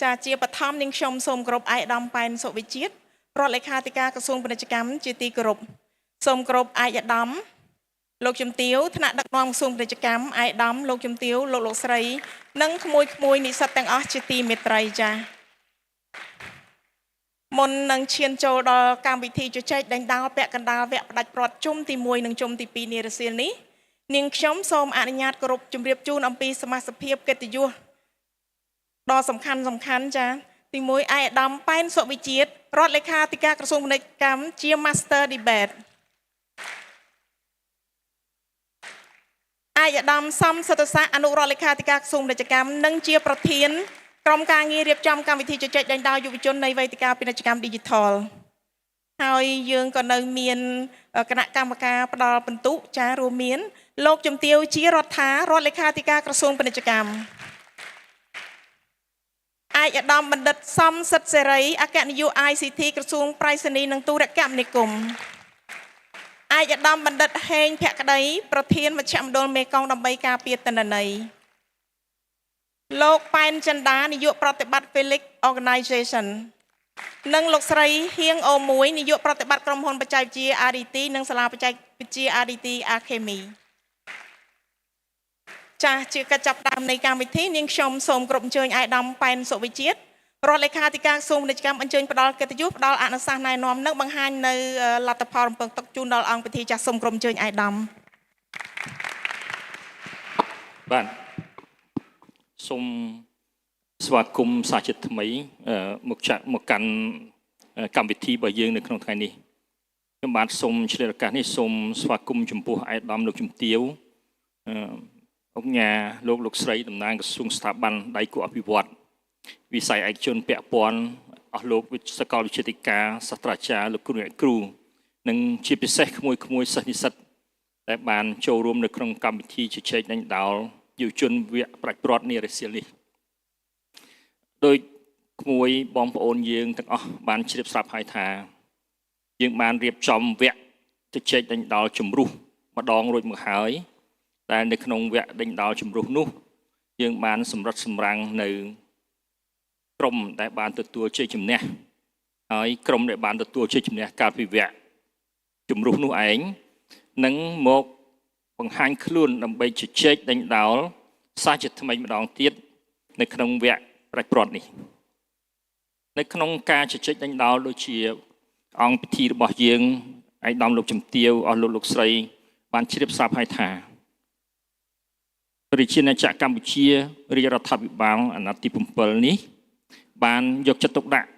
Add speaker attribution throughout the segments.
Speaker 1: ចាជាបឋមនាងខ្ញុំសូមគោរពឯកឧត្តមប៉ែនសុវិជាតិរដ្ឋលេខាធិការក្រសួងពាណិជ្ជកម្មជាទីគោរពសូមគោរពឯកឧត្តមលោកជំទាវថ្នាក់ដឹកនាំក្រសួងពាណិជ្ជកម្មឯកឧត្តមលោកជំទាវលោកស្រីនិងក្មួយនិស្សិតទាំងអស់ជាទីមេត្រីចាមុននឹងឈានចូលដល់កម្មវិធីជជែកដេញដោលពាក់កណ្ដាលវគ្គផ្ដាច់ព្រាត់ជុំទី1និងជុំទី2នារសៀលនេះនាងខ្ញុំសូមអនុញ្ញាតគោរពជម្រាបជូនអំពីសមាជិកភាពកិត្តិយសដ៏សំខាន់ចាទី1ឯកឧត្តមប៉ែនសុវិជាតិរដ្ឋលេខាធិការក្រសួងពាណិជ្ជកម្មជា Master Debate ឯកឧត្តមសំសិទ្ធិศัកดิ์អនុរដ្ឋលេខាធិការក្រសួងពាណិជ្ជកម្មនិងជាប្រធានក្រុមការងាររៀបចំកម្មវិធីជជែកដេញដោលយុវជននៃវេទិកាពាណិជ្ជកម្ម Digital ហើយយើងក៏នៅមានគណៈកម្មការផ្ដល់ពិន្ទុចារួមមានលោកជំទាវជារដ្ឋារដ្ឋលេខាធិការក្រសួងពាណិជ្ជកម្មឯកឧត្តមបណ្ឌិតសំសិទ្ធសេរីអគ្គនាយក ICT ក្រសួងប្រៃសណីនិងទូរគមនាគមន៍ឯកឧត្តមបណ្ឌិតហេងភក្តីប្រធានមជ្ឈមណ្ឌលមេកុងដើម្បីការពារទិន្នន័យលោកប៉ែនចិន្តានាយកប្រតិបត្តិ Felix Organization និងលោកស្រីហៀងអូមួយនាយកប្រតិបត្តិក្រុមហ៊ុនបច្ចេកវិទ្យា RDT និងសាលាបច្ចេកវិទ្យា RDT Academy ចាស់ជាកិច្ចចាប់ផ្ដើមនៃកម្មវិធីនាងខ្ញុំសូមគោរពអញ្ជើញឯកឧត្តមប៉ែនសុវិជាតិរដ្ឋលេខាធិការក្រសួងពាណិជ្ជកម្មអញ្ជើញផ្ដល់កិត្តិយសផ្ដល់អនុសាសន៍ណែនាំនិងបង្ហាញនៅលទ្ធផលរំពឹងទុកជូនដល់អង្គពិធីចាស់សូមគោរពអញ្ជើញឯកឧត្តម
Speaker 2: បាទសូមស្វាគមន៍សាជាថ្មីមកកាន់កម្មវិធីរបស់យើងនៅក្នុងថ្ងៃនេះខ្ញុំបាទសូមឆ្លៀតឱកាសនេះសូមស្វាគមន៍ចំពោះឯកឧត្តមលោកជំទាវអង្គញាលោកស្រីតំណាងក្រសួងស្ថាប័នដៃគូអភិវឌ្ឍវិស័យឯកជនពាក់ព័ន្ធអស់លោកសាកលវិទ្យាធិការសាស្ត្រាចារ្យលោកគ្រូនិងជាពិសេសក្មួយសិស្សនិស្សិតដែលបានចូលរួមនៅក្នុងកម្មវិធីជជែកដេញដោលយុវជនវគ្គប្រាច់ព្រាត់នារសៀលនេះដោយក្មួយបងប្អូនយើងទាំងអស់បានជ្រាបស្រាប់ហើយថាយើងបានរៀបចំវគ្គជជែកដេញដោលជំរុះម្ដងរួចមកហើយដែលនៅក្នុងវគ្គដេញដោលជំរុះនោះយើងបានសម្រិតសម្រាំងនៅក្រុមដែលបានទទួលជ័យជំនះហើយក្រុមដែលបានទទួលជ័យជំនះកាលពីវគ្គជំរុះនោះឯងនឹងមកបង្ហាញខ្លួនដើម្បីជជែកដេញដោលសារជាថ្មីម្ដងទៀតនៅក្នុងវគ្គប្រាច់ព្រាត់នេះនៅក្នុងការជជែកដេញដោលដូចជាអង្គពិធីរបស់យើងឯកឧត្តមលោកជំទាវអស់លោកស្រីបានជ្រាបស្រាប់ហើយថារាជាណាចក្រកម្ពុជារាជរដ្ឋាភិបាលអាណត្តិទី7នេះបានយកចិត្តទុកដាក់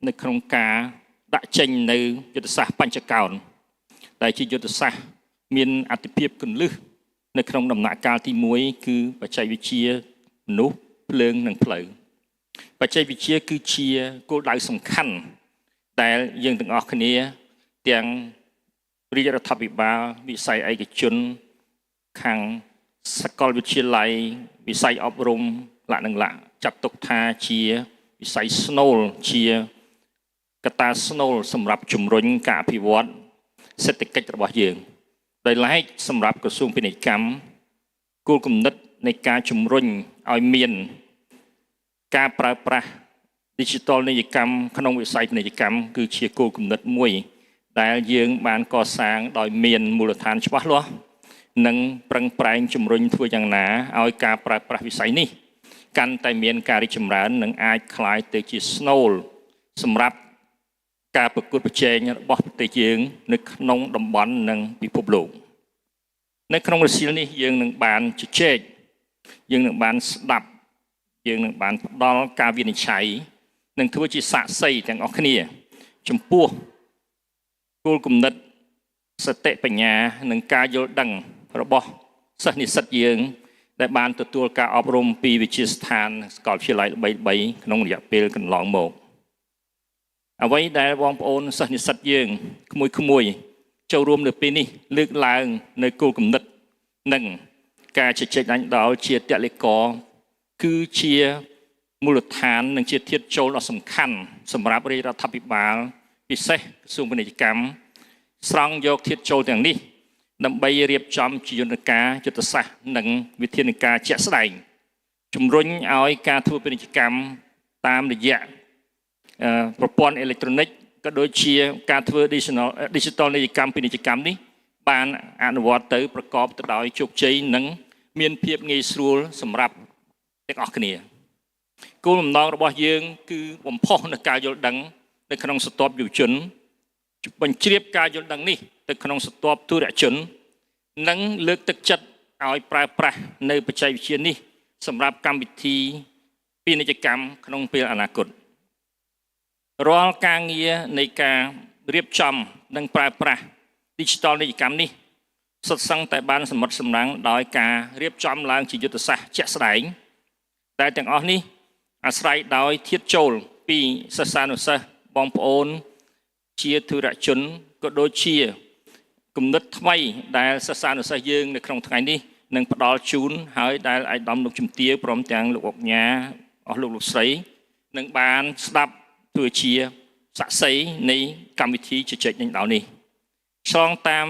Speaker 2: នៅក្នុងការដាក់ចេញនៅយុទ្ធសាស្ត្របញ្ចកោណដែលជាយុទ្ធសាស្ត្រមានអត្ថប្រយោជន៍គន្លឹះនៅក្នុងដំណាក់កាលទី1គឺបច្ចេកវិទ្យាមនុស្សភ្លើងនិងផ្លូវបច្ចេកវិទ្យាគឺជាគោលដៅសំខាន់ដែលយើងទាំងអស់គ្នាទាំងរាជរដ្ឋាភិបាលវិស័យឯកជនខាងសាកលវិទ្យាល័យវិស័យអប់រំលក្ខណៈចាត់ទុកថាជាវិស័យស្នូលជាកត្តាស្នូលសម្រាប់ជំរុញការអភិវឌ្ឍសេដ្ឋកិច្ចរបស់យើងដោយឡែកសម្រាប់ក្រសួងពាណិជ្ជកម្មគោលគំនិតនៃការជំរុញឲ្យមានការប្រើប្រាស់ Digital នីយកម្មក្នុងវិស័យពាណិជ្ជកម្មគឺជាគោលគំនិតមួយដែលយើងបានកសាងដោយមានមូលដ្ឋានច្បាស់លាស់និងប្រឹងប្រែងជំរុញធ្វើយ៉ាងណាឲ្យការប្រើប្រាស់វិស័យនេះកាន់តែមានការរីកចម្រើននិងអាចคล้ายទៅជាស្នូលសម្រាប់ការប្រកួតប្រជែងរបស់ប្រទេសយើងនៅក្នុងតំបន់និងពិភពលោកនៅក្នុងរសៀលនេះយើងនឹងបានជជែកយើងនឹងបានស្ដាប់យើងនឹងបានផ្ដល់ការវិនិច្ឆ័យនិងធ្វើជាសាក្សីទាំងអស់គ្នាចំពោះគោលគំនិតសតិបញ្ញានិងការយល់ដឹងរបស់សិស្សនិស្សិតយើងដែលបានទទួលការអប់រំពីវិទ្យាស្ថានសាកលវិទ្យាល័យល្បីៗក្នុងរយៈពេលកន្លងមកអ្វីដែលបងប្អូនសិស្សនិស្សិតយើងក្មួយចូលរួមនៅពេលនេះលើកឡើងនៅគោលគំនិតនិងការជជែកដេញដោលជាតលិកគឺជាមូលដ្ឋាននិងជាធាតុចូលដ៏សំខាន់សម្រាប់រាជរដ្ឋាភិបាលពិសេសក្រសួងពាណិជ្ជកម្មស្រង់យកធាតុចូលទាំងនេះដើម្បីរៀបចំជាយន្តការយុទ្ធសាស្ត្រនិងវិធានការជាក់ស្ដែងជំរុញឲ្យការធ្វើពាណិជ្ជកម្ម តាមរយៈប្រព័ន្ធអេឡិចត្រូនិកក៏ដូចជាការធ្វើ digital នីយកម្មពាណិជ្ជកម្មនេះបានអនុវត្តទៅប្រកបទៅដោយជោគជ័យនិងមានភាពងាយស្រួលសម្រាប់ទាំងអស់គ្នាគោលបំណងរបស់យើងគឺបំផុសនូវការយល់ដឹងនៅក្នុងស្ទាប់យុវជនបញ្ជ្រាបការយល់ដឹងនេះទៅក្នុងស្ទាប់ទុរជននិងលើកទឹកចិត្តឲ្យប្រើប្រាស់នៅបច្ចេកវិទ្យានេះសម្រាប់កម្មវិធីពាណិជ្ជកម្មក្នុងពេលអនាគតរាល់ការងារនៃការរៀបចំនិងប្រើប្រាស់ digital នីយកម្មនេះសុទ្ធសឹងតែបានសម្រិតសម្រាំងដោយការរៀបចំឡើងជាយុទ្ធសាស្ត្រជាក់ស្ដែងតែទាំងអស់នេះអាស្រ័យដោយធាតុចូលពីសិស្សានុសិស្សបងប្អូនជាធុរជនក៏ដូចជាគំនិតថ្មីដែលសិស្សានុសិស្សយើងនៅក្នុងថ្ងៃនេះនឹងផ្ដល់ជូនហើយដែលឯកឧត្តមលោកជំទាវព្រមទាំងលោកអុកញ៉ាអស់លោកស្រីនឹងបានស្ដាប់ធ្វើជាសាក្សីនៃកម្មវិធីជជែកដេញដោលនេះឆ្លងតាម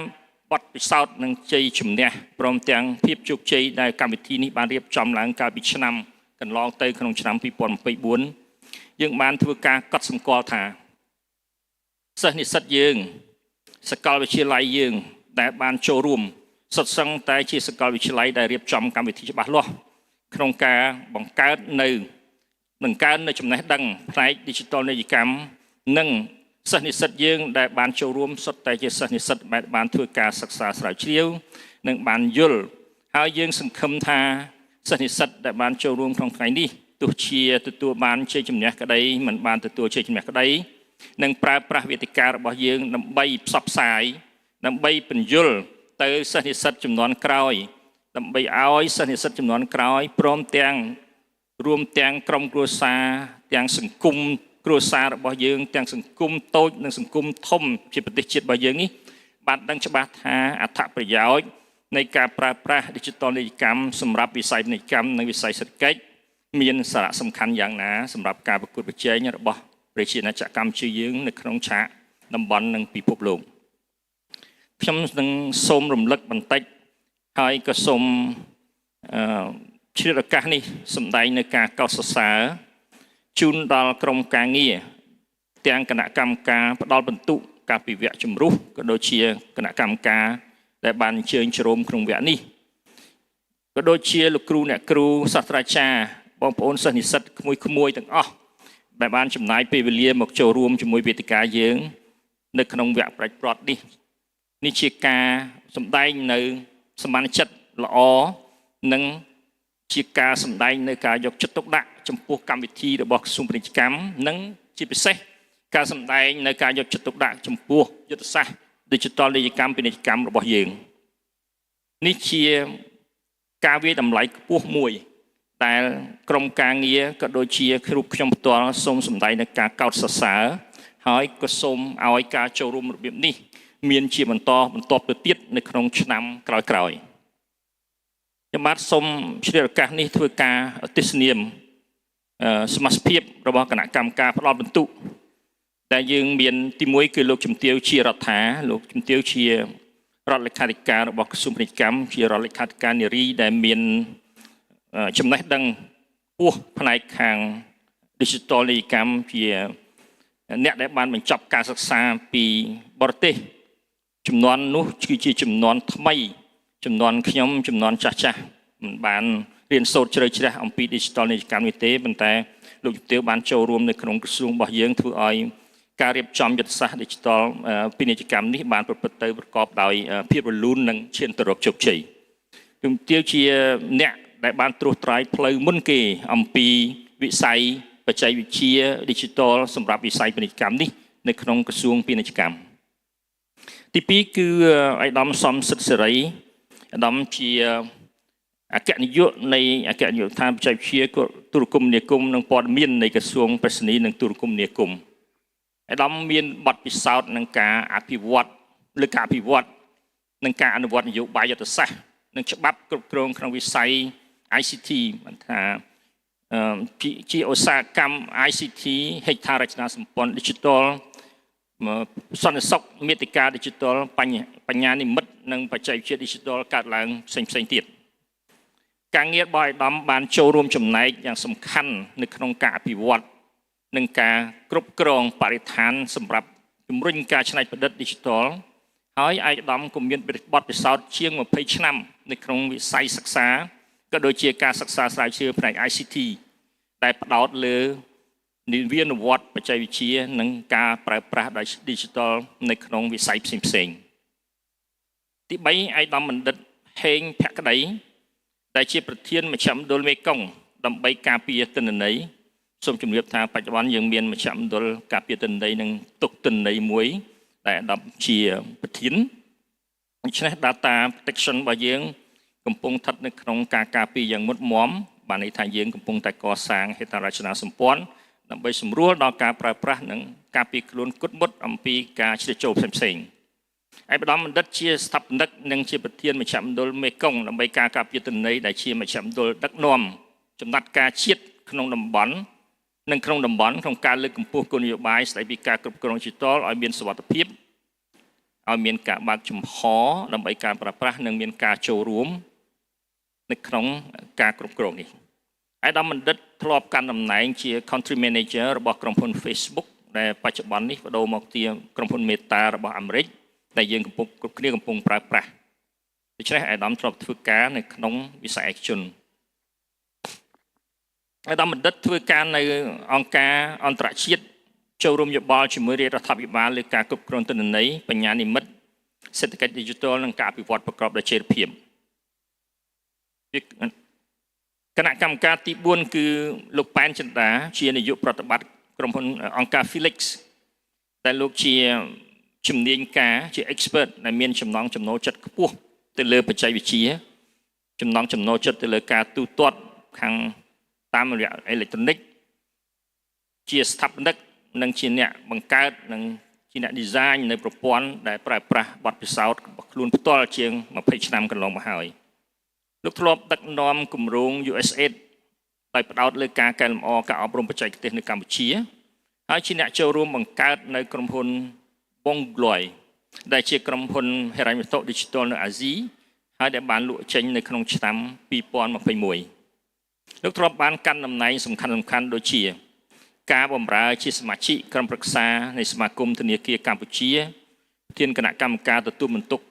Speaker 2: បទពិសោធន៍និងជ័យជំនះព្រមទាំងភាពជោគជ័យដែលកម្មវិធីនេះបានរៀបចំឡើងកាលពីឆ្នាំកន្លងទៅក្នុងឆ្នាំ2024យើងបានធ្វើការកត់សម្គាល់ថាសិស្សនិស្សិតយើងសាកលវិទ្យាល័យយើងដែលបានចូលរួមសុទ្ធសឹងតែជាសាកលវិទ្យាល័យដែលរៀបចំកម្មវិធីច្បាស់លាស់ក្នុងការបង្កើតនៅចំណេះដឹងផ្នែក digital នីយកម្មនិងសិស្សនិស្សិតយើងដែលបានចូលរួមសុទ្ធតែជាសិស្សនិស្សិតដែលបានធ្វើការសិក្សាស្រាវជ្រាវនិងបានយល់ហើយយើងសង្ឃឹមថាសិស្សនិស្សិតដែលបានចូលរួមក្នុងថ្ងៃនេះទោះជាទទួលបានជ័យជំនះក្តីមិនបានទទួលជ័យជំនះក្តីនឹងប្រើប្រាស់វេទិការបស់យើងដើម្បីផ្សព្វផ្សាយដើម្បីពន្យល់ទៅសិស្សនិស្សិតចំនួនក្រោយដើម្បីឲ្យសិស្សនិស្សិតចំនួនក្រោយព្រមទាំងរួមទាំងក្រុមគ្រួសារទាំងសង្គមគ្រួសាររបស់យើងទាំងសង្គមតូចនិងសង្គមធំជាប្រទេសជាតិរបស់យើងនេះបានដឹងច្បាស់ថាអត្ថប្រយោជន៍នៃការប្រើប្រាស់ digital នីយកម្មសម្រាប់វិស័យពាណិជ្ជកម្មនិងវិស័យសេដ្ឋកិច្ចមានសារៈសំខាន់យ៉ាងណាសម្រាប់ការប្រកួតប្រជែងរបស់ប្រជាណាចក្រកម្ពុជាយើងនៅក្នុងឆាកតំបន់និងពិភពលោកខ្ញុំនឹងសូមរំលឹកបន្តិចហើយក៏សូមជ្រាបឱកាសនេះសម្ដែងនៅការកោតសរសើរជូនដល់ក្រុមការងារទាំងគណៈកម្មការផ្ដល់បន្ទុកការពិវៈជំរុះក៏ដូចជាគណៈកម្មការដែលបានអញ្ជើញចូលរួមក្នុងវគ្គនេះក៏ដូចជាលោកគ្រូអ្នកគ្រូសាស្ត្រាចារ្យបងប្អូនសិស្សនិស្សិតក្មួយទាំងអស់ដែលបានចំណាយពេលវេលាមកចូលរួមជាមួយវេទិកាយើងនៅក្នុងវគ្គប្រាជ្ញប្រត់នេះជាការសម្ដែងនៅសមានចិត្តល្អនិងជាការសម្ដែងនៅការយកចិត្តទុកដាក់ចំពោះកម្មវិធីរបស់ក្រសួងពាណិជ្ជកម្មនិងជាពិសេសការសម្ដែងនៅការយកចិត្តទុកដាក់ចំពោះយុទ្ធសាស្ត្រ digital នីយកម្មពាណិជ្ជកម្មរបស់យើងនេះជាការវាយតម្លៃខ្ពស់មួយដែលក្រុមការងារក៏ដូចជាគ្រូខ្ញុំផ្ទាល់សូមសម្ដែងនៅការកោតសរសើរហើយក៏សូមឲ្យការចូលរួមរបៀបនេះមានជាបន្តទៅទៀតនៅក្នុងឆ្នាំក្រោយៗខ្ញុំបាទសូមជ្រាបឱកាសនេះធ្វើការទស្សនាមសមាជិកភាពរបស់គណៈកម្មការផ្ដល់បន្ទុកតែយើងមានទី1គឺលោកជំទាវជារដ្ឋាលោកជំទាវជារដ្ឋលេខាធិការរបស់ក្រសួងពាណិជ្ជកម្មជារដ្ឋលេខាធិការនារីដែលមានចំណេះដឹងខ្ពស់ផ្នែកខាង digital នីយកម្មជាអ្នកដែលបានបញ្ចប់ការសិក្សាពីបរទេសចំនួននោះគឺជាចំនួនថ្មីចំនួនខ្ញុំចំនួនចាស់មិនបានរៀនសូត្រជ្រៅជ្រះអំពី digital នីយកម្មនេះទេប៉ុន្តែលោកជំទាវបានចូលរួមនៅក្នុងក្រសួងរបស់យើងធ្វើឲ្យការរៀបចំយុទ្ធសាស្ត្រ digital ពាណិជ្ជកម្មនេះបានប្រព្រឹត្តទៅប្រកបដោយភាពរលូននិងឈានទៅរកជោគជ័យជំទាវជាអ្នកដែលបានត្រួសត្រាយផ្លូវមុនគេអំពីវិស័យបច្ចេកវិទ្យា digital សម្រាប់វិស័យពាណិជ្ជកម្មនេះនៅក្នុងក្រសួងពាណិជ្ជកម្មទី2គឺអាយដាមសំសិទ្ធសេរីអាដាមជាអគ្គនាយកនៃអគ្គនាយកដ្ឋានបច្ចេកវិទ្យាទូរគមនាគមន៍និងព័ត៌មាននៃក្រសួងប្រៃសណីនិងទូរគមនាគមន៍អាដាមមានបទពិសោធន៍នឹងការអភិវឌ្ឍនិងការអនុវត្តនយោបាយយុទ្ធសាស្ត្រនិងច្បាប់គ្រប់គ្រងក្នុងវិស័យ ICT បានថាជាឧស្សាហកម្ម ICT ហេដ្ឋារចនាសម្ព័ន្ធ Digital សន្តិសុខមាតិកា Digital បញ្ញានិម្មិតនិងបច្ចេកវិទ្យា Digital កើតឡើងផ្សេងទៀតការងាររបស់អាយដាមបានចូលរួមចំណែកយ៉ាងសំខាន់នៅក្នុងការអភិវឌ្ឍ និងការគ្រប់គ្រងបរិស្ថានសម្រាប់ជំរុញការច្នៃប្រឌិត Digital ហើយឯកឧត្តមក៏មានបទពិសោធន៍ជាង20ឆ្នាំនៅក្នុងវិស័យសិក្សាក៏ដូចជាការសិក្សាស្រាវជ្រាវផ្នែក ICT ដែលផ្ដោតលើនិវានុវត្តបច្ចេកវិទ្យានិងការប្រើប្រាស់ Digital នៅក្នុងវិស័យផ្សេងៗទី3ឯកឧត្តមបណ្ឌិតហេងភក្តីដែលជាប្រធានមជ្ឈមណ្ឌលមេកុងដើម្បីការពារទិន្នន័យសូមជម្រាបថាបច្ចុប្បន្នយើងមានមជ្ឈមណ្ឌលការពារទិន្នន័យនិងទុកទិន្នន័យមួយដែលអាដាមជាប្រធានដូច្នេះ data protection របស់យើងកំពុងស្ថិតនៅក្នុងការការពារយ៉ាងមុតមមបានន័យថាយើងកំពុងតែកសាងហេដ្ឋារចនាសម្ព័ន្ធដើម្បីសម្រួលដល់ការប្រើប្រាស់និងការពារខ្លួនគត់មុតអំពីការជ្រៀតចូលផ្សេងៗឯកឧត្តមបណ្ឌិតជាស្ថាបនិកនិងជាប្រធានមជ្ឈមណ្ឌលមេកុងដើម្បីការការពារទិន្នន័យដែលជាមជ្ឈមណ្ឌលដឹកនាំចំណាត់ការជាតិក្នុងតំបន់និងក្នុងតំបន់ក្នុងការលើកកម្ពស់គោលនយោបាយស្តីពីការគ្រប់គ្រង Digital ឲ្យមានសុវត្ថិភាពឲ្យមានការបើកចំហដើម្បីការប្រើប្រាស់និងមានការចូលរួមនៅក្នុងការគ្រប់គ្រងនេះឯកឧត្តមបណ្ឌិតធ្លាប់កាន់តំណែងជា Country Manager របស់ក្រុមហ៊ុន Facebook ដែលបច្ចុប្បន្ននេះបដូរមកជាក្រុមហ៊ុន Meta របស់អាមេរិកដែលយើងកំពុងគ្រប់គ្នាកំពុងប្រើប្រាស់ដូច្នេះអាដាមធ្លាប់ធ្វើការនៅក្នុងវិស័យឯកជនអាដាមបណ្ឌិតធ្វើការនៅអង្គការអន្តរជាតិចូលរួមយោបល់ជាមួយរាជរដ្ឋាភិបាលលើការគ្រប់គ្រងទិន្នន័យបញ្ញានិម្មិតសេដ្ឋកិច្ច Digital និងការអភិវឌ្ឍប្រកបដោយចីរភាពគណៈកម្មការទី4គឺលោកប៉ែនចិន្តាជានាយកប្រតិបត្តិក្រុមហ៊ុនអង្គការ Felix ដែលលោកជាជំនាញការជា expert ដែលមានចំណង់ចំណូលចិត្តខ្ពស់ទៅលើបច្ចេកវិទ្យាចំណង់ចំណូលចិត្តទៅលើការទូទាត់ខាងតាមរយៈអេឡិចត្រូនិកជាស្ថាបនិកនិងជាអ្នកបង្កើតនិងជាអ្នក design នៅប្រព័ន្ធដែលប្រើប្រាស់បទពិសោធន៍របស់ខ្លួនផ្ទាល់ជាង20ឆ្នាំកន្លងមកហើយលោកធ្លាប់ដឹកនាំគម្រោង USAID ដោយផ្ដោតលើការកែលម្អការអប់រំបច្ចេកទេសនៅកម្ពុជាហើយជាអ្នកចូលរួមបង្កើតនៅក្រុមហ៊ុន Bongloy ដែលជាក្រុមហ៊ុនហិរញ្ញវត្ថុ Digital នៅអាស៊ីហើយដែលបានលក់ចេញនៅក្នុងឆ្នាំ2021លោកធ្លាប់បានកាន់តំណែងសំខាន់ៗដូចជាការបម្រើជាសមាជិកក្រុមប្រឹក្សានៃសមាគមធនាគារកម្ពុជាប្រធានគណៈកម្មការទទួលបន្ទុក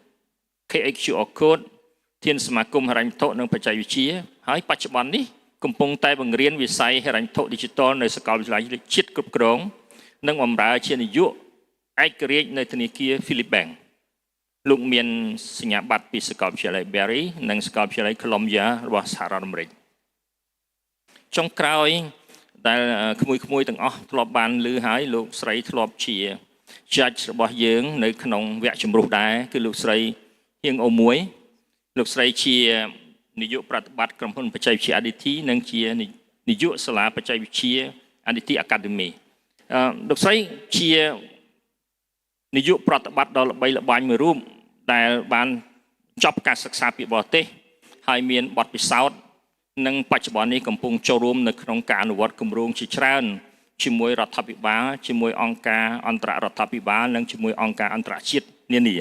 Speaker 2: KHQR Code ប្រធានសមាគមហិរញ្ញវត្ថុនិងបច្ចេកវិទ្យាហើយបច្ចុប្បន្ននេះកំពុងតែបង្រៀនវិស័យហិរញ្ញវត្ថុ Digital នៅសាកលវិទ្យាល័យជាតិគ្រប់គ្រងនិងបម្រើជានាយកឯករាជ្យនៅធនាគារ Philip Bank លោកមានសញ្ញាបត្រពីសាកលវិទ្យាល័យ Berry និងសាកលវិទ្យាល័យ Columbia របស់សហរដ្ឋអាមេរិកចុងក្រោយដែលក្មួយៗទាំងអស់ធ្លាប់បានឮហើយលោកស្រីធ្លាប់ជា judge របស់យើងនៅក្នុងវគ្គជំរុះដែរគឺលោកស្រីហៀងអូមួយលោកស្រីជានាយកប្រតិបត្តិក្រុមហ៊ុនបច្ចេកវិទ្យា ADT និងជានាយកសាលាបច្ចេកវិទ្យា ADT Academy លោកស្រីជានាយកប្រតិបត្តិដ៏ល្បីល្បាញមួយរូបដែលបានចប់ការសិក្សាពីបរទេសហើយមានបទពិសោធន៍និងបច្ចុប្បន្ននេះកំពុងចូលរួមនៅក្នុងការអនុវត្តគម្រោងជាច្រើនជាមួយរដ្ឋាភិបាលជាមួយអង្គការអន្តររដ្ឋាភិបាលនិងជាមួយអង្គការអន្តរជាតិនានា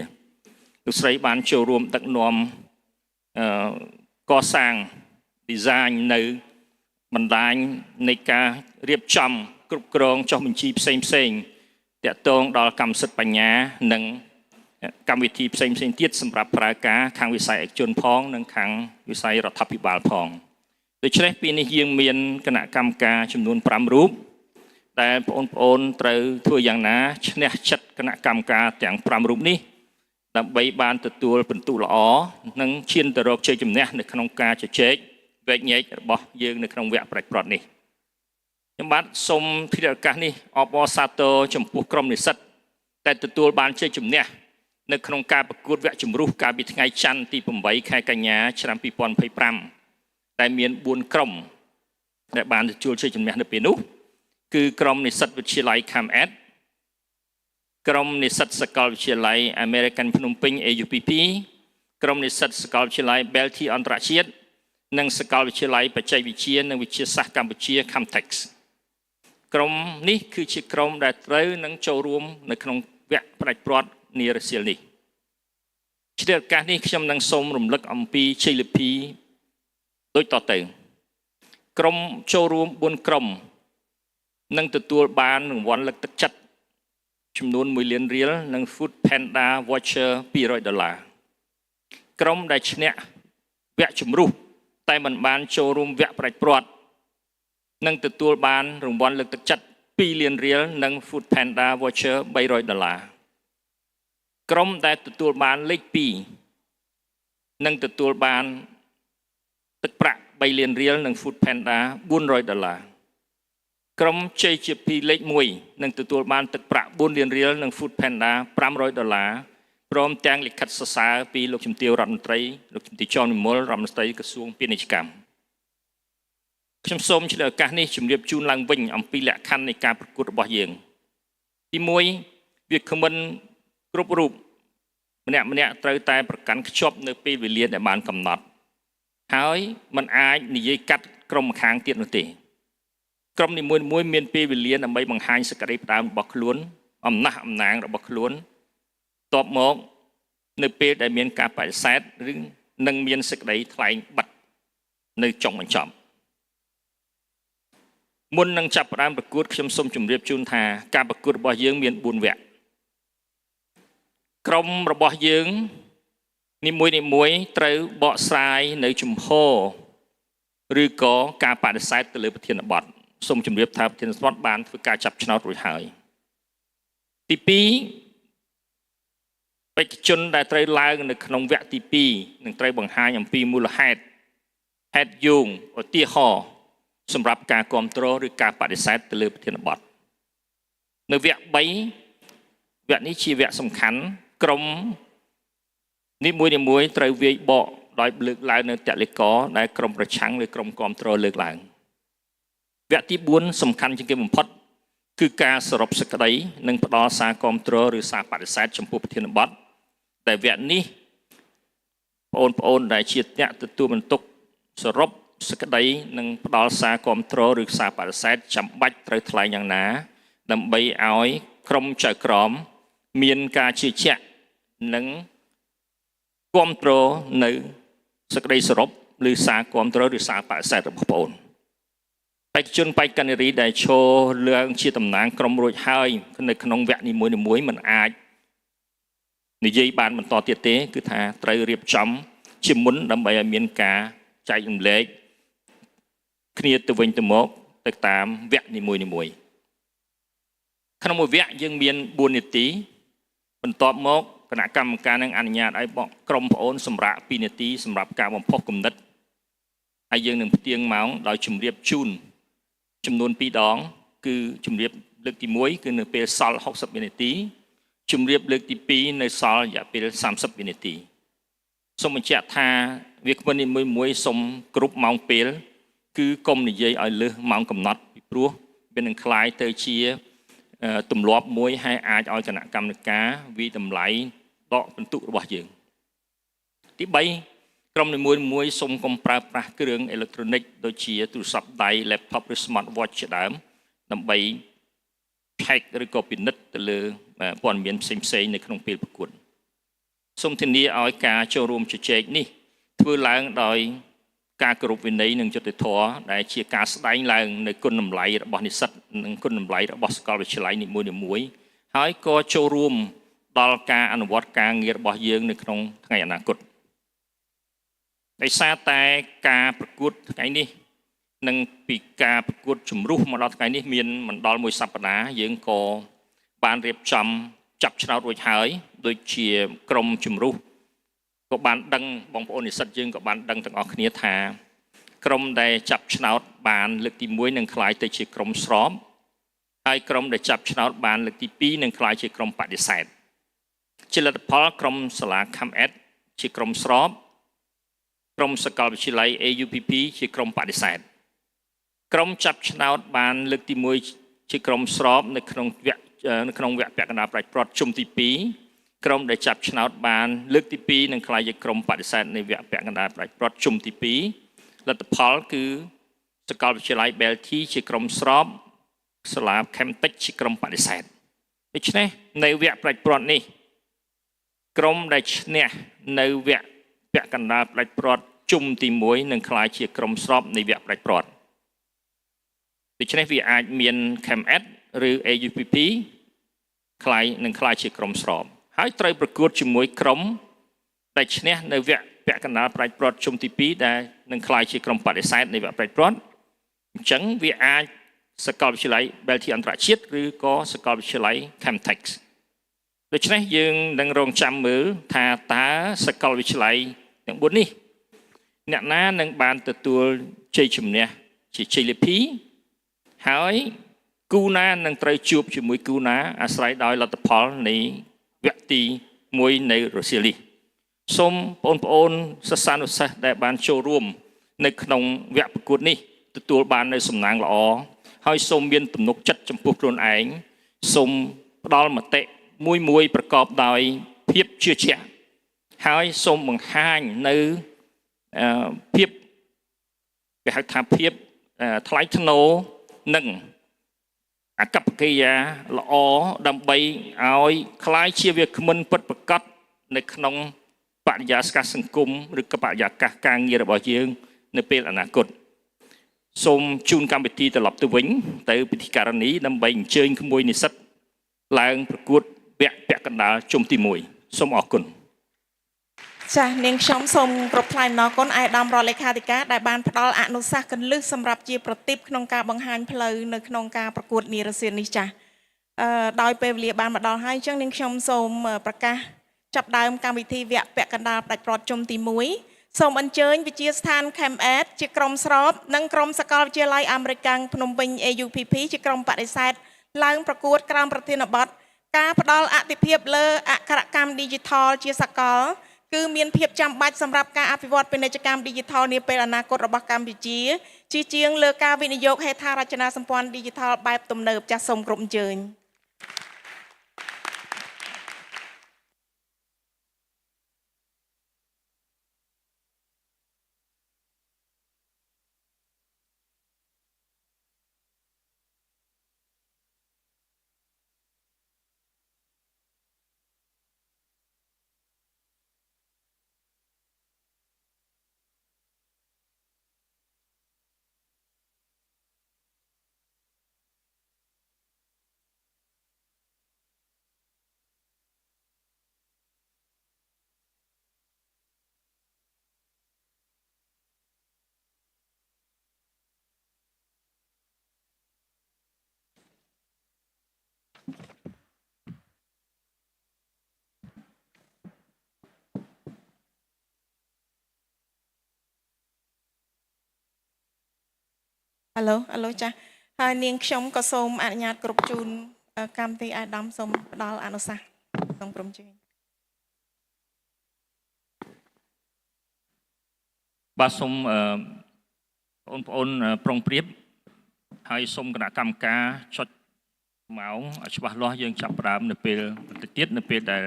Speaker 2: លោកស្រីបានចូលរួមដឹកនាំកសាង design នៅបណ្ដាញនៃការរៀបចំគ្រប់គ្រងចុះបញ្ជីផ្សេងតាក់ទងដល់កម្មសិទ្ធិបញ្ញានិងកម្មវិធីផ្សេងទៀតសម្រាប់ប្រើការខាងវិស័យឯកជនផងនិងខាងវិស័យរដ្ឋាភិបាលផងដូច្នេះពេលនេះយើងមានគណៈកម្មការចំនួន5រូបដែលបងប្អូនត្រូវធ្វើយ៉ាងណាឈ្នះចិត្តគណៈកម្មការទាំង5រូបនេះដើម្បីបានទទួលពិន្ទុល្អនិងឈានទៅរកជ័យជំនះនៅក្នុងការជជែកវែកញែករបស់យើងនៅក្នុងវគ្គប្រាជ្ញប្រត់នេះខ្ញុំបាទសូមភារឱកាសនេះអបអរសាទរចំពោះក្រុមនិស្សិតដែលទទួលបានជ័យជំនះនៅក្នុងការប្រកួតវគ្គជំរុះកាលពីថ្ងៃច័ន្ទទី8ខែកញ្ញាឆ្នាំ2025ដែលមាន4ក្រុមដែលបានទទួលជ័យជំនះនៅពេលនោះគឺក្រុមនិស្សិតវិទ្យាល័យ CAMED ក្រុមនិស្សិតសាកលវិទ្យាល័យ American ភ្នំពេញ AUPP ក្រុមនិស្សិតសាកលវិទ្យាល័យ Belty អន្តរជាតិនិងសាកលវិទ្យាល័យបច្ចេកវិទ្យានិងវិទ្យាសាស្ត្រកម្ពុជា Camtex ក្រុមនេះគឺជាក្រុមដែលត្រូវនឹងចូលរួមនៅក្នុងវគ្គផ្ដាច់ព្រាត់នារសៀលនេះជាឱកាសនេះខ្ញុំនឹងសូមរំលឹកអំពីជ័យលាភីដូចតទៅក្រុមចូលរួម4ក្រុម នឹងទទួលបានរង្វាន់លើកទឹកចិត្តចំនួន1 លានរៀលនិង Food Panda Voucher $200 ក្រុមដែលឈ្នះវគ្គជំរុះតែមិនបានចូលរួមវគ្គប្រាច់ព្រាត់នឹងទទួលបានរង្វាន់លើកទឹកចិត្ត2 លានរៀលនិង Food Panda Voucher $300ក្រុមដែលទទួលបានលេខ2នឹងទទួលបានទឹកប្រាក់3 លានរៀលនិង Food Panda $400ក្រុមជ័យជា2លេខ1នឹងទទួលបានទឹកប្រាក់4 លានរៀលនិង Food Panda $500ព្រមទាំងលិខិតសរសើរពីលោកជំទាវរដ្ឋមន្ត្រីលោកជំទាវច័ន្ទវិមលរដ្ឋមន្ត្រីក្រសួងពាណិជ្ជកម្មខ្ញុំសូមឆ្លៀតឱកាសនេះជម្រាបជូនឡើងវិញអំពីលក្ខខណ្ឌនៃការប្រកួតរបស់យើងទី1វាគ្មិនគ្រប់រូបម្នាក់ត្រូវតែប្រកាន់ខ្ជាប់នៅពេលវេលាដែលបានកំណត់ហើយมันអាចនិយាយកាត់ក្រុមម្ខាងទៀតនោះទេក្រុមនីមួយៗមានពេលវេលាដើម្បីបង្ហាញសក្តីផ្ដើមរបស់ខ្លួនអំណះអំណាងរបស់ខ្លួនតបមកនៅពេលដែលមានការបដិសេធឬនឹងមានសេចក្តីថ្លែងប័ណ្ណនៅចុងបញ្ចប់មុននឹងចាប់ផ្ដើមប្រកួតខ្ញុំសូមជម្រាបជូនថាការប្រកួតរបស់យើងមាន4វគ្គក្រុមរបស់យើងនីមួយត្រូវបកស្រាយនៅជំហរឬក៏ការបដិសេធទៅលើប្រធានបទសូមជម្រាបថាប្រធានបទបានធ្វើការចាប់ឆ្នោតរួចហើយទី2បេក្ខជនដែលត្រូវឡើងនៅក្នុងវគ្គទី2នឹងត្រូវបង្ហាញអំពីមូលហេតុហេតុយោងឧទាហរណ៍សម្រាប់ការគ្រប់គ្រងឬការបដិសេធទៅលើប្រធានបទនៅវគ្គ3វគ្គនេះជាវគ្គសំខាន់ក្រុមនីមួយត្រូវវាយបកដោយលើកឡើងនៅតលិកដែលក្រុមប្រឆាំងឬក្រុមគ្រប់គ្រងលើកឡើងវគ្គទី4សំខាន់ជាងគេបំផុតគឺការសរុបសេចក្តីនិងផ្ដល់សារគ្រប់គ្រងឬសារបដិសេធចំពោះប្រធានបទតែវគ្គនេះបងប្អូនដែលជាអ្នកទទួលបន្ទុកសរុបសេចក្តីនិងផ្ដល់សារគ្រប់គ្រងឬសារបដិសេធចាំបាច់ត្រូវថ្លែងយ៉ាងណាដើម្បីឲ្យក្រុមចៅក្រមមានការជឿជាក់និងគ្រប់គ្រងនៅសេចក្តីសរុបឬសារគ្រប់គ្រងឬសារបដិសេធរបស់បងប្អូនបេក្ខជនបេក្ខនារីដែលឈរឡើងជាតំណាងក្រុមរួចហើយនៅក្នុងវគ្គនីមួយមិនអាចនិយាយបានបន្តទៀតទេគឺថាត្រូវរៀបចំជាមុនដើម្បីឲ្យមានការចែករំលែកគ្នាទៅវិញទៅមកទៅតាមវគ្គនីមួយក្នុងមួយវគ្គយើងមាន4នាទីបន្ទាប់មកគណៈកម្មការនឹងអនុញ្ញាតឲ្យក្រុមប្អូនសម្រាប់2នាទីសម្រាប់ការបំផុសគំនិតហើយយើងនឹងផ្ទៀងម៉ោងដោយជម្រាបជូនចំនួន2ដងគឺជម្រាបលើកទី1គឺនៅពេលសល់60វិនាទីជម្រាបលើកទី2នៅសល់រយៈពេល30វិនាទីសូមបញ្ជាក់ថាវាគ្មិននីមួយសូមគ្រប់ម៉ោងពេលគឺកុំនិយាយឲ្យលើសម៉ោងកំណត់ពីព្រោះវានឹងคล้ายទៅជាទម្លាប់មួយហើយអាចឲ្យគណៈកម្មការវិតម្លៃដកពិន្ទុរបស់យើងទី3ក្រុមនីមួយសូមកុំប្រើប្រាស់គ្រឿងអេឡិចត្រូនិកដូចជាទូរស័ព្ទដៃ laptop ឬ smart watch ជាដើមដើម្បី hack ឬក៏ពិនិត្យទៅលើព័ត៌មានផ្សេងនៅក្នុងពេលប្រកួតសូមធានាឲ្យការចូលរួមជជែកនេះធ្វើឡើងដោយការគោរពវិន័យនិងយុត្តិធម៌ដែលជាការស្ដែងឡើងនៅគុណតម្លៃរបស់និស្សិតនិងគុណតម្លៃរបស់សាកលវិទ្យាល័យនីមួយហើយក៏ចូលរួមដល់ការអនុវត្តការងាររបស់យើងនៅក្នុងថ្ងៃអនាគតដោយសារតែការប្រកួតថ្ងៃនេះនិងពីការប្រកួតជំរុះមកដល់ថ្ងៃនេះមានមិនដល់មួយសប្តាហ៍យើងក៏បានរៀបចំចាប់ឆ្នោតរួចហើយដូចជាក្រុមជំរុះក៏បានដឹងបងប្អូននិស្សិតយើងក៏បានដឹងទាំងអស់គ្នាថាក្រុមដែលចាប់ឆ្នោតបានលើកទី1នឹងក្លាយទៅជាក្រុមស្របហើយក្រុមដែលចាប់ឆ្នោតបានលើកទី2នឹងក្លាយជាក្រុមបដិសេធជាលទ្ធផលក្រុមសាលា CAMED ជាក្រុមស្របក្រុមសាកលវិទ្យាល័យ AUPP ជាក្រុមបដិសេធក្រុមចាប់ឆ្នោតបានលើកទី1ជាក្រុមស្របនៅក្នុងវគ្គពាក់កណ្ដាលប្រាច់ព្រាត់ជុំទី2ក្រុមដែលចាប់ឆ្នោតបានលើកទី2នឹងក្លាយជាក្រុមបដិសេធនៃវគ្គពាក់កណ្ដាលប្រាច់ព្រាត់ជុំទី2លទ្ធផលគឺសាកលវិទ្យាល័យ BLT ជាក្រុមស្របសាលា Chemtech ជាក្រុមបដិសេធដូច្នេះនៅវគ្គប្រាច់ព្រាត់នេះក្រុមដែលឈ្នះនៅវគ្គពាក់កណ្ដាលប្រាច់ព្រាត់ជុំទី1នឹងក្លាយជាក្រុមស្របនៃវគ្គប្រាច់ព្រាត់ ដូច្នេះវាអាចមាន CAMED ឬ AUPP ខ្លាយជាក្រុមស្របហើយត្រូវប្រកួតជាមួយក្រុមដែលឈ្នះនៅវគ្គពាក់កណ្ដាលប្រាជ្ញប្រត់ជុំទី2ដែលនឹងខ្លាយជាក្រុមបដិសេធនៃវគ្គប្រាជ្ញប្រត់អញ្ចឹងវាអាចសាកលវិទ្យាល័យ Belty អន្តរជាតិឬក៏សាកលវិទ្យាល័យ Camtex ដូច្នេះយើងនឹងរងចាំមើលថាតើសាកលវិទ្យាល័យទាំង4នេះអ្នកណានឹងបានទទួលជ័យជំនះជាជ័យលាភីហើយគូណានឹងត្រូវជួបជាមួយគូណាអាស្រ័យដោយលទ្ធផលនៃវគ្គទី1នៃរសៀលនេះសូមបងប្អូនសិស្សានុសិស្សដែលបានចូលរួមនៅក្នុងវគ្គប្រកួតនេះទទួលបាននូវសំណាងល្អហើយសូមមានទំនុកចិត្តចំពោះខ្លួនឯងសូមផ្ដល់មតិមួយប្រកបដោយភាពជឿជាក់ហើយសូមបង្ហាញនៅភាពគេហៅថាភាពថ្លៃថ្នូរនិងអកប្បកិរិយាល្អដើម្បីឲ្យคล้ายជាវាគ្មិនពិតប្រាកដនៅក្នុងបរិយាកាសសង្គមឬក៏បរិយាកាសការងាររបស់យើងនៅពេលអនាគតសូមជូនកម្មវិធីត្រឡប់ទៅវិញទៅពិធីការនីដើម្បីអញ្ជើញក្មួយនិស្សិតឡើងប្រកួតវគ្គពាក់កណ្ដាលជុំទី1សូមអរគុណ
Speaker 1: ចាស់នាងខ្ញុំសូមគ្រប់ថ្លែងអំណរគុណឯកឧត្តមរដ្ឋលេខាធិការដែលបានផ្ដល់អនុសាសន៍គន្លឹះសម្រាប់ជាប្រទីបក្នុងការបង្ហាញផ្លូវនៅក្នុងការប្រកួតនារសៀលនេះចាស់ដោយពេលវេលាបានមកដល់ហើយអញ្ចឹងនាងខ្ញុំសូមប្រកាសចាប់ដើមកម្មវិធីវគ្គពាក់កណ្ដាលផ្ដាច់ប្រត់ជុំទី1សូមអញ្ជើញវិទ្យាស្ថាន CAMED ជាក្រុមស្របនិងក្រុមសាកលវិទ្យាល័យអាមេរិកភ្នំពេញ AUPP ជាក្រុមបដិសេធឡើងប្រកួតក្រោមប្រធានបទការផ្ដល់អតិភិបលើអក្ខរកម្ម Digital ជាសកលគឺមានភាពចាំបាច់សម្រាប់ការអភិវឌ្ឍពាណិជ្ជកម្ម Digital នាពេលអនាគតរបស់កម្ពុជាជាជាងលើការវិនិយោគហេដ្ឋារចនាសម្ព័ន្ធ Digital បែបទំនើបចាស់សូមគ្រប់អញ្ជើញហៅឡូចាស់ហើយនាងខ្ញុំក៏សូមអនុញ្ញាតគ្រប់ជូនកម្មវិធីអាដាមសូមផ្ដល់អនុសាសន៍សូមក្រុមជើញ
Speaker 2: បាទសូមបងប្អូនប្រុងប្រៀបហើយសូមគណៈកម្មការចុចម៉ោងឲ្យច្បាស់លាស់យើងចាប់ផ្ដើមនៅពេលបន្តិចទៀតនៅពេលដែល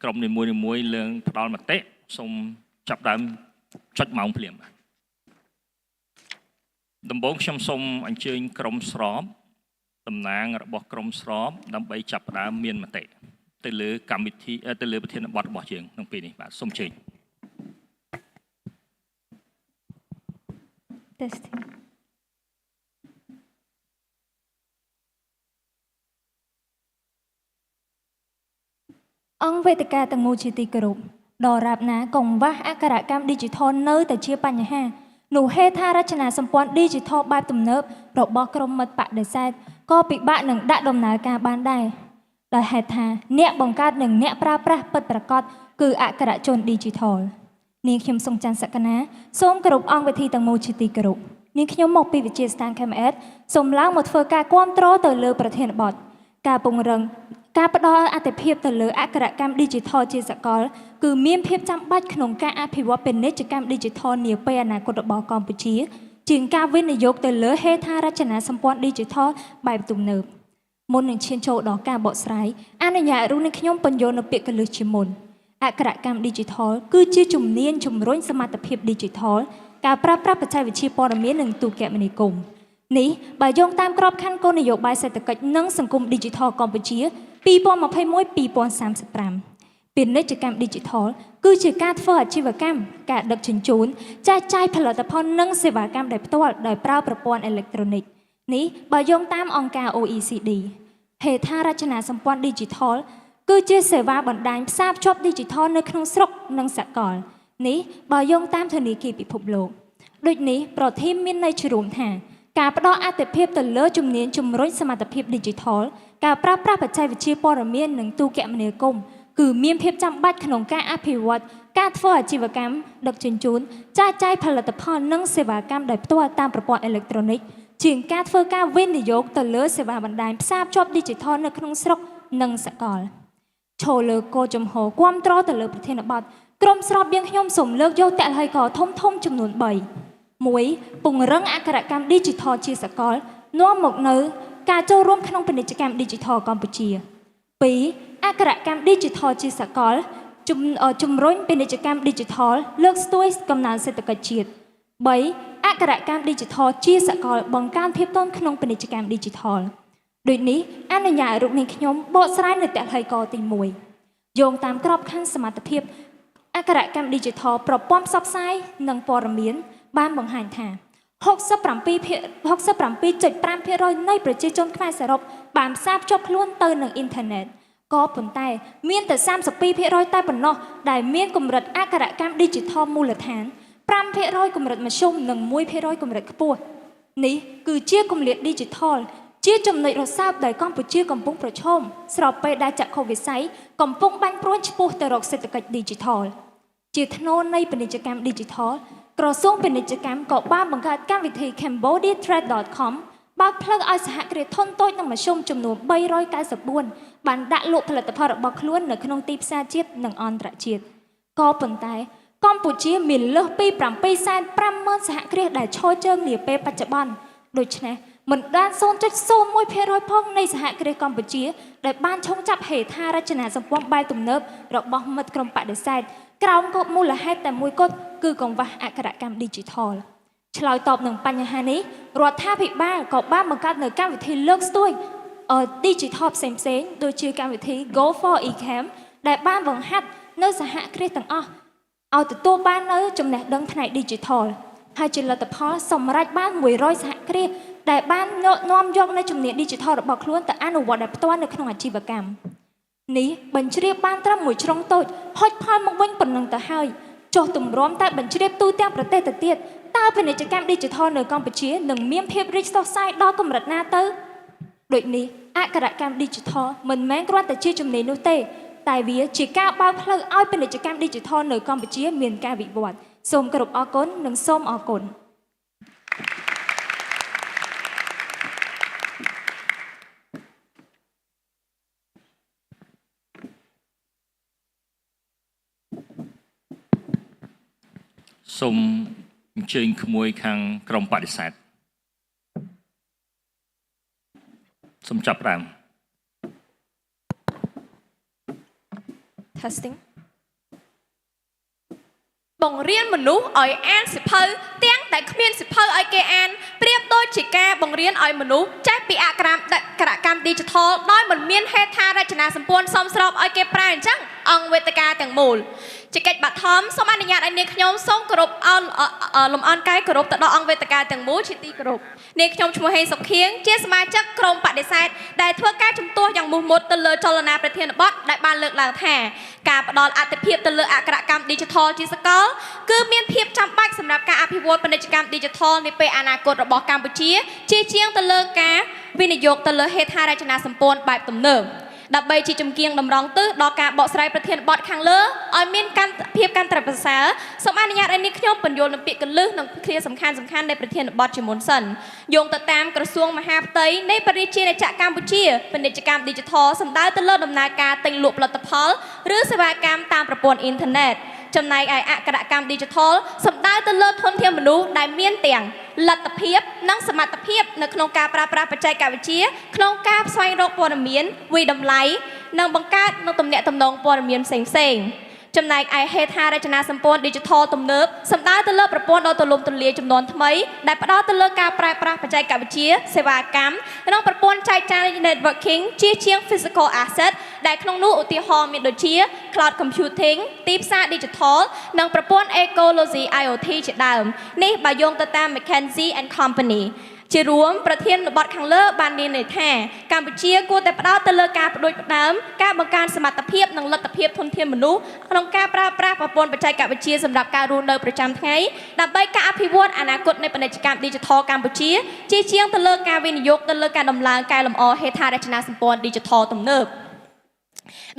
Speaker 2: ក្រុមនីមួយៗលើងផ្ដល់មតិសូមចាប់ដើមចុចម៉ោងភ្លាមដំបូងខ្ញុំសូមអញ្ជើញក្រុមស្របតំណាងរបស់ក្រុមស្របដើម្បីចាប់ផ្ដើមមានមតិទៅលើកម្មវិធីទៅលើប្រធានបទរបស់យើងក្នុងពេលនេះបាទសូមអញ្ជើញ
Speaker 3: Testing អង្គវេទិកាទាំងមូលជាទីគោរពដរាបណាកង្វះអក្ខរកម្ម Digital នៅតែជាបញ្ហានោះហេដ្ឋារចនាសម្ព័ន្ធ Digital បែបទំនើបរបស់ក្រុមមិត្តបដិសេធក៏ពិបាកនឹងដាក់ដំណើរការបានដែរដោយហេតុថាអ្នកបង្កើតនិងអ្នកប្រើប្រាស់ពិតប្រាកដគឺអក្ខរជន Digital នាងខ្ញុំសុងច័ន្ទសក្កណាសូមគោរពអង្គវិធីទាំងមូលជាទីគោរពនាងខ្ញុំមកពីវិទ្យាស្ថាន CAMED សូមឡើងមកធ្វើការគាំទ្រទៅលើប្រធានបទការពង្រឹងការផ្ដល់អតិភិបទៅលើអក្ខរកម្ម Digital ជាសកលគឺមានភាពចាំបាច់ក្នុងការអភិវឌ្ឍពាណិជ្ជកម្ម Digital នាពេលអនាគតរបស់កម្ពុជាជាងការវិនិយោគទៅលើហេដ្ឋារចនាសម្ព័ន្ធ Digital បែបទំនើបមុននឹងឈានចូលដល់ការបកស្រាយអនុញ្ញាតរូបនេះខ្ញុំបញ្យល់នៅពាក្យកលឹះជាមុនអក្ខរកម្ម Digital គឺជាជំនាញជំរុញសមត្ថភាព Digital ការប្រើប្រាស់បច្ចេកវិទ្យាព័ត៌មាននិងទូរគមនាគមន៍នេះបើយោងតាមក្របខ័ណ្ឌគោលនយោបាយសេដ្ឋកិច្ចនិងសង្គម Digital កម្ពុជា2021-2035 ពាណិជ្ជកម្ម Digital គឺជាការធ្វើអាជីវកម្មការដឹកជញ្ជូនចែកចាយផលិតផលនិងសេវាកម្មដោយផ្ទាល់ដោយប្រើប្រព័ន្ធអេឡិចត្រូនិក នេះបើយោងតាមអង្គការ OECD ហេដ្ឋារចនាសម្ព័ន្ធ Digital គឺជាសេវាបណ្ដាញផ្សារភ្ជាប់ Digital នៅក្នុងស្រុកនិងសកលនេះបើយោងតាមធនាគារពិភពលោកដូចនេះប្រធានមានន័យជ្រួមថាការផ្ដល់អាទិភាពទៅលើជំនាញជំរុញសមត្ថភាព Digital ការប្រើប្រាស់បច្ចេកវិទ្យាព័ត៌មាននិងទូរគមនាគមន៍គឺមានភាពចាំបាច់ក្នុងការអភិវឌ្ឍការធ្វើអាជីវកម្មដឹកជញ្ជូនចែកចាយផលិតផលនិងសេវាកម្មដោយផ្ទាល់តាមប្រព័ន្ធអេឡិចត្រូនិកជាងការធ្វើការវិនិយោគទៅលើសេវាបណ្ដាញផ្សារភ្ជាប់ Digital នៅក្នុងស្រុកនិងសកលឈរលើគោលចំហគាំទ្រទៅលើប្រធានបទក្រុមស្របយើងខ្ញុំសូមលើកយកតលហេកធំចំនួន3 1. ពង្រឹងអក្ខរកម្ម Digital ជាសកលនាំមកនៅការចូលរួមក្នុងពាណិជ្ជកម្ម Digital កម្ពុជា 2. អក្ខរកម្ម Digital ជាសកលជំរុញពាណិជ្ជកម្ម Digital លើកស្ទួយកំណើនសេដ្ឋកិច្ចជាតិ 3. អក្ខរកម្ម Digital ជាសកលបង្កើនភាពទាន់ក្នុងពាណិជ្ជកម្ម Digital ដូចនេះអនុញ្ញាតរូបនេះខ្ញុំបកស្រាយនៅតលហេកទី1យោងតាមក្របខ័ណ្ឌសមត្ថភាពអក្ខរកម្ម Digital ប្រព័ន្ធផ្សព្វផ្សាយនិងព័ត៌មានបានបង្ហាញថា 67.5% នៃប្រជាជនខ្មែរសរុបបានផ្សារភ្ជាប់ខ្លួនទៅនឹងអ៊ីនធឺណិតក៏ប៉ុន្តែមានតែ 32% តែប៉ុណ្ណោះដែលមានកម្រិតអក្ខរកម្ម Digital មូលដ្ឋាន 5% កម្រិតមធ្យមនិង 1% កម្រិតខ្ពស់នេះគឺជាគម្លាត Digital ជាចំណុចរសើបដែលកម្ពុជាកំពុងប្រឈមស្របពេលដែលចក្ខុវិស័យកំពុងបាញ់ព្រួញឆ្ពោះទៅរកសេដ្ឋកិច្ច Digital ជាថ្នូរនៃពាណិជ្ជកម្ម Digital ក្រសួងពាណិជ្ជកម្មក៏បានបង្កើតកម្មវិធី cambodiatrade.com បើកផ្លូវឲ្យសហគ្រាសធុនតូចនិងមធ្យមចំនួន394បានដាក់លក់ផលិតផលរបស់ខ្លួននៅក្នុងទីផ្សារជាតិនិងអន្តរជាតិក៏ប៉ុន្តែកម្ពុជាមានលើសពី 750,000 សហគ្រាសដែលឈរជើងនាពេលបច្ចុប្បន្នដូច្នេះមិនដាន 0.01% ផងនៃសហគ្រាសកម្ពុជាដែលបានឈោងចាប់ហេដ្ឋារចនាសម្ព័ន្ធបែបទំនើបរបស់មិត្តក្រុមបដិសេធក្រោមគោលមូលហេតុតែមួយគត់គឺកង្វះអក្ខរកម្ម Digital ឆ្លើយតបនឹងបញ្ហានេះរដ្ឋាភិបាលក៏បានបង្កើតនូវកម្មវិធីលើកស្ទួយ Digital ផ្សេងៗដូចជាកម្មវិធី Go for eCamp ដែលបានបង្ហាត់នៅសហគ្រាសទាំងអស់ឲ្យទទួលបាននៅចំណេះដឹងផ្នែក Digital ហើយជាលទ្ធផលសម្រេចបាន100សហគ្រាសដែលបាននាំយកនៅជំនាញ Digital របស់ខ្លួនទៅអនុវត្តដោយផ្ទាល់នៅក្នុងអាជីវកម្មនេះបញ្ជ្រាបបានត្រឹមមួយជ្រុងតូចហុចផលមកវិញប៉ុណ្ណឹងទៅហើយចុះទម្រាំតែបញ្ជ្រាបទូទាំងប្រទេសទៅទៀតតើពាណិជ្ជកម្ម Digital នៅកម្ពុជានឹងមានភាពរីកសុះសាយដល់កម្រិតណាទៅដូចនេះអក្ខរកម្ម Digital មិនមែនគ្រាន់តែជាជំនាញនោះទេតែវាជាការបើកផ្លូវឲ្យពាណិជ្ជកម្ម Digital នៅកម្ពុជាមានការវិវត្តសូមគោរពអរគុណនិងសូមអរគុណ
Speaker 2: សូមអញ្ជើញក្មួយខាងក្រុមបដិសេធសូមចាប់ផ្ដើម
Speaker 4: Testing បង្រៀនមនុស្សឲ្យអានសៀវភៅទាំងតែគ្មានសៀវភៅឲ្យគេអានប្រៀបដូចជាការបង្រៀនឲ្យមនុស្សចេះពីអក្ខរកម្ម Digital ដោយមិនមានហេដ្ឋារចនាសម្ព័ន្ធសមស្របឲ្យគេប្រើអញ្ចឹងអង្គវេទិកាទាំងមូលជាកិច្ចបឋមសូមអនុញ្ញាតឲ្យនាងខ្ញុំសូមគោរពលំអរកាយគោរពទៅដល់អង្គវេទិកាទាំងមូលជាទីគោរពនាងខ្ញុំឈ្មោះហេងសុខៀងជាសមាជិកក្រុមបដិសេធដែលធ្វើការជំទាស់យ៉ាងមោះមុតទៅលើចលនាប្រធានបទដែលបានលើកឡើងថាការផ្ដល់អាទិភាពទៅលើអក្ខរកម្ម Digital ជាសកលគឺមានភាពចាំបាច់សម្រាប់ការអភិវឌ្ឍពាណិជ្ជកម្ម Digital នាពេលអនាគតរបស់កម្ពុជាជាជាងទៅលើការវិនិយោគទៅលើហេដ្ឋារចនាសម្ព័ន្ធបែបទំនើបដើម្បីជាជំគៀងតម្រង់ទិសដល់ការបកស្រាយប្រធានបទខាងលើឲ្យមានភាពកាន់តែប្រសើរសូមអនុញ្ញាតឲ្យនេះខ្ញុំបញ្យល់នៅពាក្យកលឹះនិងឃ្លាសំខាន់ៗនៃប្រធានបទជាមុនសិនយោងទៅតាមក្រសួងមហាផ្ទៃនៃបរិជាណាចក្រកម្ពុជាពាណិជ្ជកម្ម Digital សំដៅទៅលើដំណើរការទិញលក់ផលិតផលឬសេវាកម្មតាមប្រព័ន្ធអ៊ីនធឺណិតចំណែកឯអក្ខរកម្ម Digital សំដៅទៅលើធនធានមនុស្សដែលមានទាំងលទ្ធភាពនិងសមត្ថភាពនៅក្នុងការប្រើប្រាស់បច្ចេកវិទ្យាក្នុងការស្វែងរកព័ត៌មានវិយតម្លៃនិងបង្កើតនូវទំនាក់ទំនងព័ត៌មានផ្សេងៗចំណែកឯហេដ្ឋារចនាសម្ព័ន្ធ Digital ទំនើបសំដៅទៅលើប្រព័ន្ធដ៏ទូលំទូលាយចំនួនថ្មីដែលផ្ដោតទៅលើការប្រើប្រាស់បច្ចេកវិទ្យាសេវាកម្មនិងប្រព័ន្ធចែកចាយ networking ជាង physical asset ដែលក្នុងនោះឧទាហរណ៍មានដូចជា cloud computing ទីផ្សារ Digital និងប្រព័ន្ធ ecology IoT ជាដើមនេះបើយោងទៅតាម McKinsey & Company ជារួមប្រធានបទខាងលើបានមានន័យថាកម្ពុជាគួរតែផ្ដោតទៅលើការបដិបត្តិដើមការបង្កើនសមត្ថភាពនិងលទ្ធភាពធនធានមនុស្សក្នុងការប្រើប្រាស់ប្រព័ន្ធបច្ចេកវិទ្យាសម្រាប់ការរស់នៅប្រចាំថ្ងៃដើម្បីការអភិវឌ្ឍអនាគតនៃពាណិជ្ជកម្ម Digital កម្ពុជាជាជាងទៅលើការវិនិយោគទៅលើការដំឡើងកែលម្អហេដ្ឋារចនាសម្ព័ន្ធ Digital ទំនើប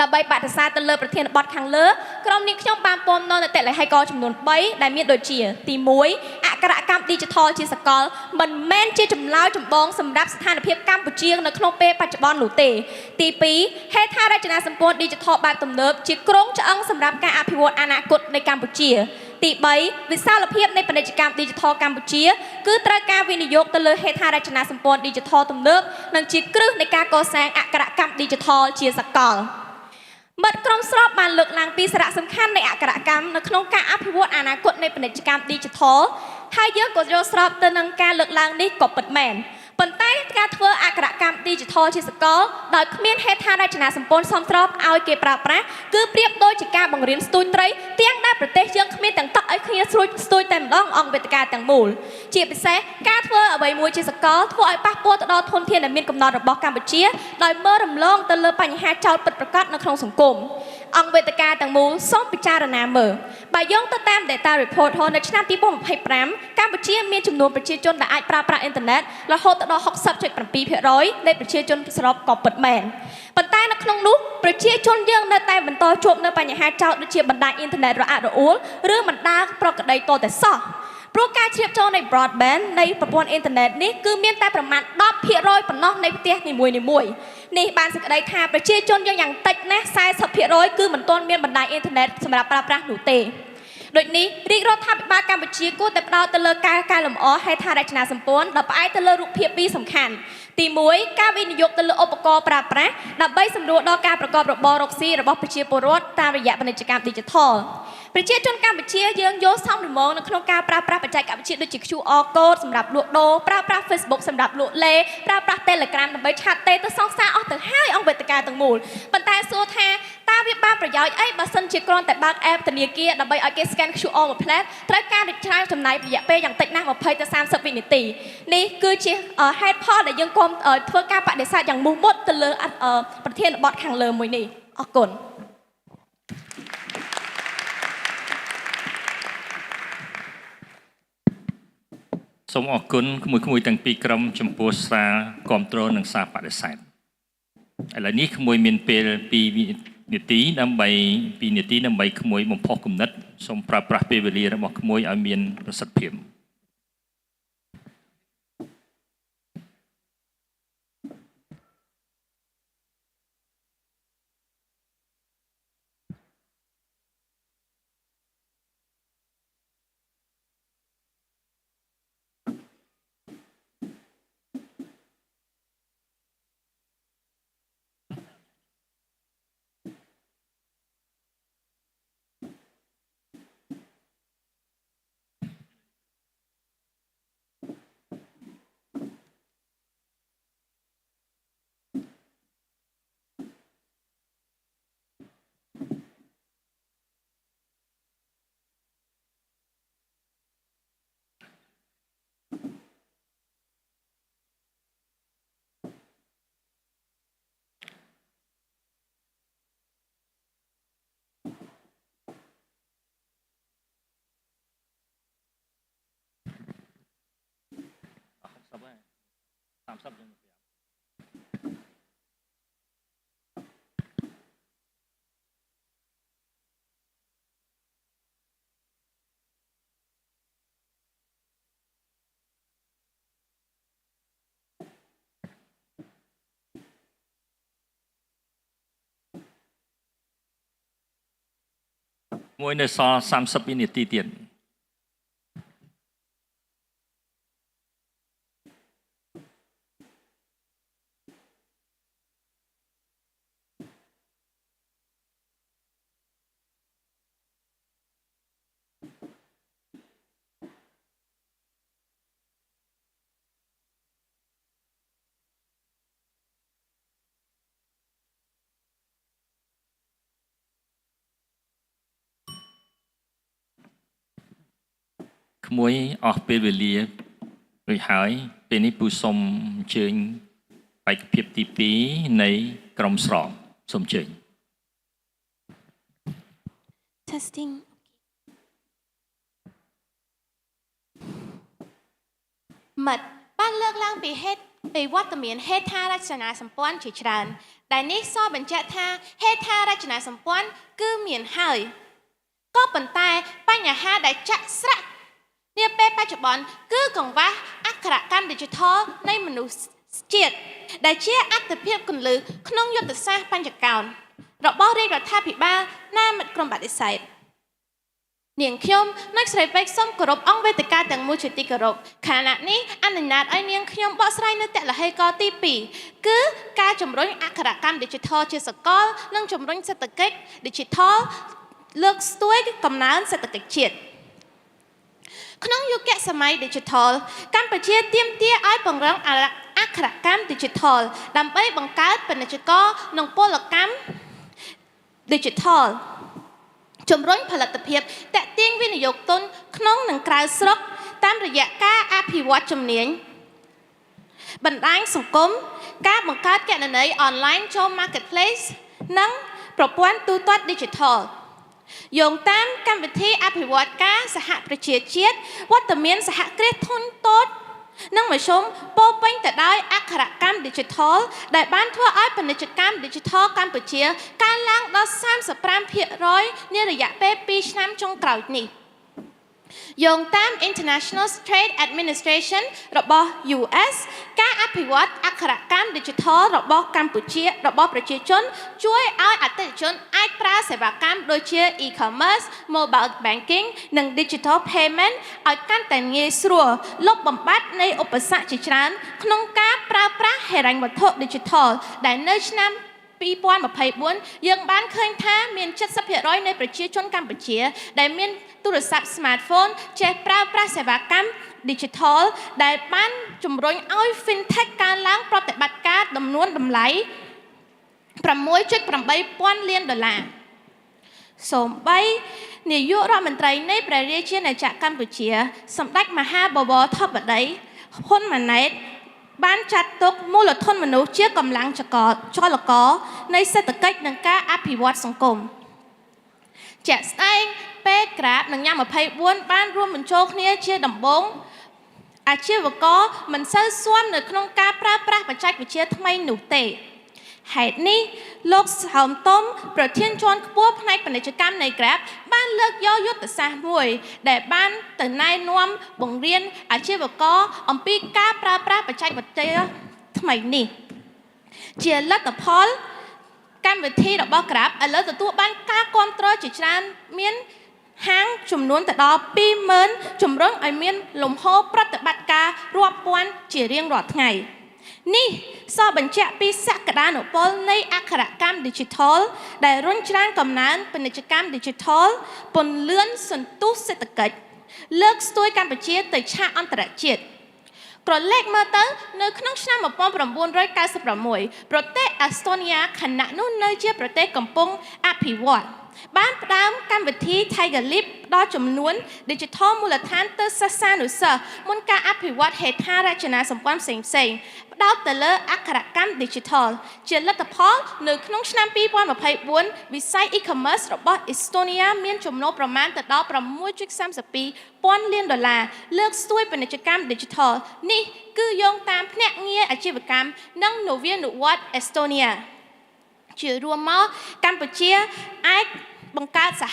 Speaker 4: ដើម្បីបដិសេធទៅលើប្រធានបទខាងលើក្រុមនេះខ្ញុំបានពំនាំនីតិលេខីករចំនួន3ដែលមានដូចជាទី1អក្ខរកម្ម Digital ជាសកលមិនមែនជាចម្លើយចម្បងសម្រាប់ស្ថានភាពកម្ពុជានៅក្នុងពេលបច្ចុប្បន្ននោះទេទី2ហេដ្ឋារចនាសម្ព័ន្ធ Digital បែបទំនើបជាគ្រោងឆ្អឹងសម្រាប់ការអភិវឌ្ឍអនាគតនៃកម្ពុជាទី3វិសាលភាពនៃពាណិជ្ជកម្ម Digital កម្ពុជាគឺត្រូវការវិនិយោគទៅលើហេដ្ឋារចនាសម្ព័ន្ធ Digital ទំនើបនិងជាគ្រឹះនៃការកសាងអក្ខរកម្ម Digital ជាសកលមិត្តក្រុមស្របបានលើកឡើងពីសារៈសំខាន់នៃអក្ខរកម្មនៅក្នុងការអភិវឌ្ឍអនាគតនៃពាណិជ្ជកម្ម Digital ហើយយើងក៏យល់ស្របទៅនឹងការលើកឡើងនេះក៏ពិតមែនប៉ុន្តែការធ្វើអក្ខរកម្ម Digital ជាសកលដោយគ្មានហេដ្ឋារចនាសម្ព័ន្ធសមស្របឲ្យគេប្រើប្រាស់គឺប្រៀបដូចជាការបង្រៀនស្ទូចត្រីទាំងដែលប្រទេសយើងគ្មានទាំងទឹកឲ្យគ្នាស្ទូចតែម្ដងអង្គវេទិកាទាំងមូលជាពិសេសការធ្វើអ្វីមួយជាសកលធ្វើឲ្យប៉ះពាល់ទៅដល់ធនធានដែលមានកំណត់របស់កម្ពុជាដោយមើលរំលងទៅលើបញ្ហាចោលពិតប្រាកដនៅក្នុងសង្គមអង្គវេទិកាទាំងមូលសូមពិចារណាមើលបើយោងទៅតាម Data Report នៅឆ្នាំ2025កម្ពុជាមានចំនួនប្រជាជនដែលអាចប្រើប្រាស់អ៊ីនធឺណិតរហូតដល់ 60.7% នៃប្រជាជនសរុបក៏ពិតមែនប៉ុន្តែនៅក្នុងនោះប្រជាជនយើងនៅតែបន្តជួបនៅបញ្ហាចោទដូចជាបណ្ដាញអ៊ីនធឺណិតរអាក់រអួលឬបណ្ដាប្រក្រតីតតែសោះព្រោះការជ្រាបចូលនៃ broadband នៃប្រព័ន្ធអ៊ីនធឺណិតនេះគឺមានតែប្រមាណ 10% ប៉ុណ្ណោះនៃផ្ទះនីមួយៗនេះបានសេចក្តីថាប្រជាជនយើងយ៉ាងតិចណាស់ 40% គឺមិនទាន់មានបណ្ដាញអ៊ីនធឺណិតសម្រាប់ប្រើប្រាស់នោះទេដូចនេះរាជរដ្ឋាភិបាលកម្ពុជាគួរតែផ្ដោតទៅលើការកែលម្អហេដ្ឋារចនាសម្ព័ន្ធដែលផ្អែកទៅលើរូបភាពពីរសំខាន់ទី1ការវិនិយោគទៅលើឧបករណ៍ប្រើប្រាស់ដើម្បីសម្រួលដល់ការប្រកបរបររកស៊ីរបស់ប្រជាពលរដ្ឋតាមរយៈពាណិជ្ជកម្ម Digital ប្រជាជនកម្ពុជាយើងយល់សមល្មមនៅក្នុងការប្រើប្រាស់បច្ចេកវិទ្យាដូចជា QR code សម្រាប់លក់ដូរប្រើប្រាស់ Facebook សម្រាប់លក់លេប្រើប្រាស់ Telegram ដើម្បីឆាតទេទៅសងសារអស់ទៅហើយអង្គវេទិកាទាំងមូលប៉ុន្តែសួរថាតើវាបានប្រយោជន៍អីបើសិនជាគ្រាន់តែបើក app ធនាគារដើម្បីឲ្យគេ scan QR មួយផ្លែតត្រូវការច្រើនចំណាយរយៈពេលយ៉ាងតិចណាស់20ទៅ30វិនាទីនេះគឺជាហេតុផលដែលយើងគុំធ្វើការបដិសេធយ៉ាងមោះមុតទៅលើប្រធានបទខាងលើមួយនេះអរគុណ
Speaker 2: សូមអរគុណក្មួយៗទាំងពីរក្រុមចំពោះសារគ្រប់គ្រងនិងសារបដិសេធឥឡូវនេះក្មួយមានពេល2នាទីដើម្បីក្មួយបំផុសគំនិតសូមប្រើប្រាស់ពេលវេលារបស់ក្មួយឲ្យមានប្រសិទ្ធភាពមួយនៅសល់30វិនាទីទៀតក្មួយអស់ពេលវេលារ រួចហើយពេលនេះពូសូមអញ្ជើញបេក្ខភាពទី2នៃក្រុមស្រង់សូមអញ្ជើញ
Speaker 4: testing មិត្តបានលើកឡើងពីហេតុពីវត្តមានហេដ្ឋារចនាសម្ព័ន្ធជាច្រើនដែលនេះសបញ្ជាក់ថាហេដ្ឋារចនាសម្ព័ន្ធគឺមានហើយក៏ប៉ុន្តែបញ្ហាដែលចាក់ស្រាក់នាពេលបច្ចុប្បន្នគឺកង្វះអក្ខរកម្ម Digital នៃមនុស្សជាតិដែលជាអត្ថប្រយោជន៍គន្លឹះក្នុងយុទ្ធសាស្ត្របញ្ចកោណរបស់រាជរដ្ឋាភិបាលណាមិត្តក្រុមបដិសេធនាងខ្ញុំនៅស្រីពេកសូមគោរពអង្គវេទិកាទាំងមូលជាទីគោរពខណៈនេះអនុញ្ញាតឲ្យនាងខ្ញុំបកស្រាយនៅតលហេកទី2គឺការជំរុញអក្ខរកម្ម Digital ជាសកលនិងជំរុញសេដ្ឋកិច្ច Digital លើកស្ទួយកំណើនសេដ្ឋកិច្ចជាតិក្នុងយុគសម័យ Digital កម្ពុជាទាមទារឲ្យពង្រឹងអក្ខរកម្ម Digital ដើម្បីបង្កើតពាណិជ្ជករនិងពលកម្ម Digital ជំរុញផលិតភាពតាក់ទាញវិនិយោគទុនក្នុងនិងក្រៅស្រុកតាមរយៈការអភិវឌ្ឍជំនាញបណ្ដាញសង្គមការបង្កើតគណនីអនឡាញចូល Marketplace និងប្រព័ន្ធទូទាត់ Digital យោងតាមកម្មវិធីអភិវឌ្ឍការសហប្រជាជាតិវត្តមានសហគ្រាសធុនតូចនិងមធ្យមពោពេញទៅដោយអក្ខរកម្ម Digital ដែលបានធ្វើឲ្យពាណិជ្ជកម្ម Digital កម្ពុជាកើនឡើងដល់ 35% នារយៈពេល2ឆ្នាំចុងក្រោយនេះយោងតាម International Trade Administration របស់ US ការអភិវឌ្ឍអក្ខរកម្ម Digital របស់កម្ពុជារបស់ប្រជាជនជួយឲ្យអតិថិជនអាចប្រើសេវាកម្មដូចជា e-commerce, mobile banking និង digital payment ឲ្យកាន់តែងាយស្រួលលុបបំបាត់នៃឧបសគ្គជាច្រើនក្នុងការប្រើប្រាស់ហិរញ្ញវត្ថុ Digital ដែលនៅឆ្នាំ2024យើងបានឃើញថាមាន 70% នៃប្រជាជនកម្ពុជាដែលមានទូរស័ព្ទ smartphone ចេះប្រើប្រាស់សេវាកម្ម Digital ដែលបានជំរុញឲ្យ FinTech កើនឡើងប្រតិបត្តិការចំនួនតម្លៃ 6.8 ពាន់លានដុល្លារសូម្បីនាយករដ្ឋមន្ត្រីនៃព្រះរាជាណាចក្រកម្ពុជាសម្ដេចមហាបវរធិបតីហ៊ុនម៉ាណែតបានចាត់ទុកមូលធនមនុស្សជាកម្លាំងចលករនៃសេដ្ឋកិច្ចនិងការអភិវឌ្ឍសង្គមជាក់ស្ដែងពេលក្រាបនិងញ៉ាំ24បានរួមបញ្ចូលគ្នាជាដំបូងអាជីវករមិនសូវស៊ាំនៅក្នុងការប្រើប្រាស់បច្ចេកវិទ្យាថ្មីនោះទេហេតុនេះលោកសោមតុមប្រធានជាន់ខ្ពស់ផ្នែកពាណិជ្ជកម្មនៃ Grab បានលើកយកយុទ្ធសាស្ត្រមួយដែលបានទៅណែនាំបង្រៀនអាជីវករអំពីការប្រើប្រាស់បច្ចេកវិទ្យាថ្មីនេះជាលទ្ធផលកម្មវិធីរបស់ Grab ឥឡូវទទួលបានការគាំទ្រជាច្រើនមានហាងចំនួនទៅដល់ 20,000 ជំរុញឲ្យមានលំហូរប្រតិបត្តិការរាប់ពាន់ជារៀងរាល់ថ្ងៃនេះសបញ្ជាក់ពីសក្តានុពលនៃអក្ខរកម្ម Digital ដែលរុញច្រានកំណើនពាណិជ្ជកម្ម Digital ពន្លឿនសន្ទុះសេដ្ឋកិច្ចលើកស្ទួយកម្ពុជាទៅឆាកអន្តរជាតិក្រឡេកមើលទៅនៅក្នុងឆ្នាំ 1996 ប្រទេសអេស្តូនីយ៉ាខណៈនោះនៅជាប្រទេសកំពុងអភិវឌ្ឍបានផ្ដើមកម្មវិធី Tiger Leap ដល់ចំនួន Digital មូលដ្ឋានទៅសិស្សានុសិស្សមុនការអភិវឌ្ឍហេដ្ឋារចនាសម្ព័ន្ធផ្សេងៗផ្ដោតទៅលើអក្ខរកម្ម Digital ជាលទ្ធផលនៅក្នុងឆ្នាំ 2024 វិស័យ e-commerce របស់អេស្តូនីយ៉ាមានចំណូលប្រមាណទៅដល់ 6.32 ពាន់លានដុល្លារលើកស្ទួយពាណិជ្ជកម្ម Digital នេះគឺយោងតាមភ្នាក់ងារអាជីវកម្មនិងនវានុវត្តន៍អេស្តូនីយ៉ាជារួមមកកម្ពុជាអាចបង្កើតស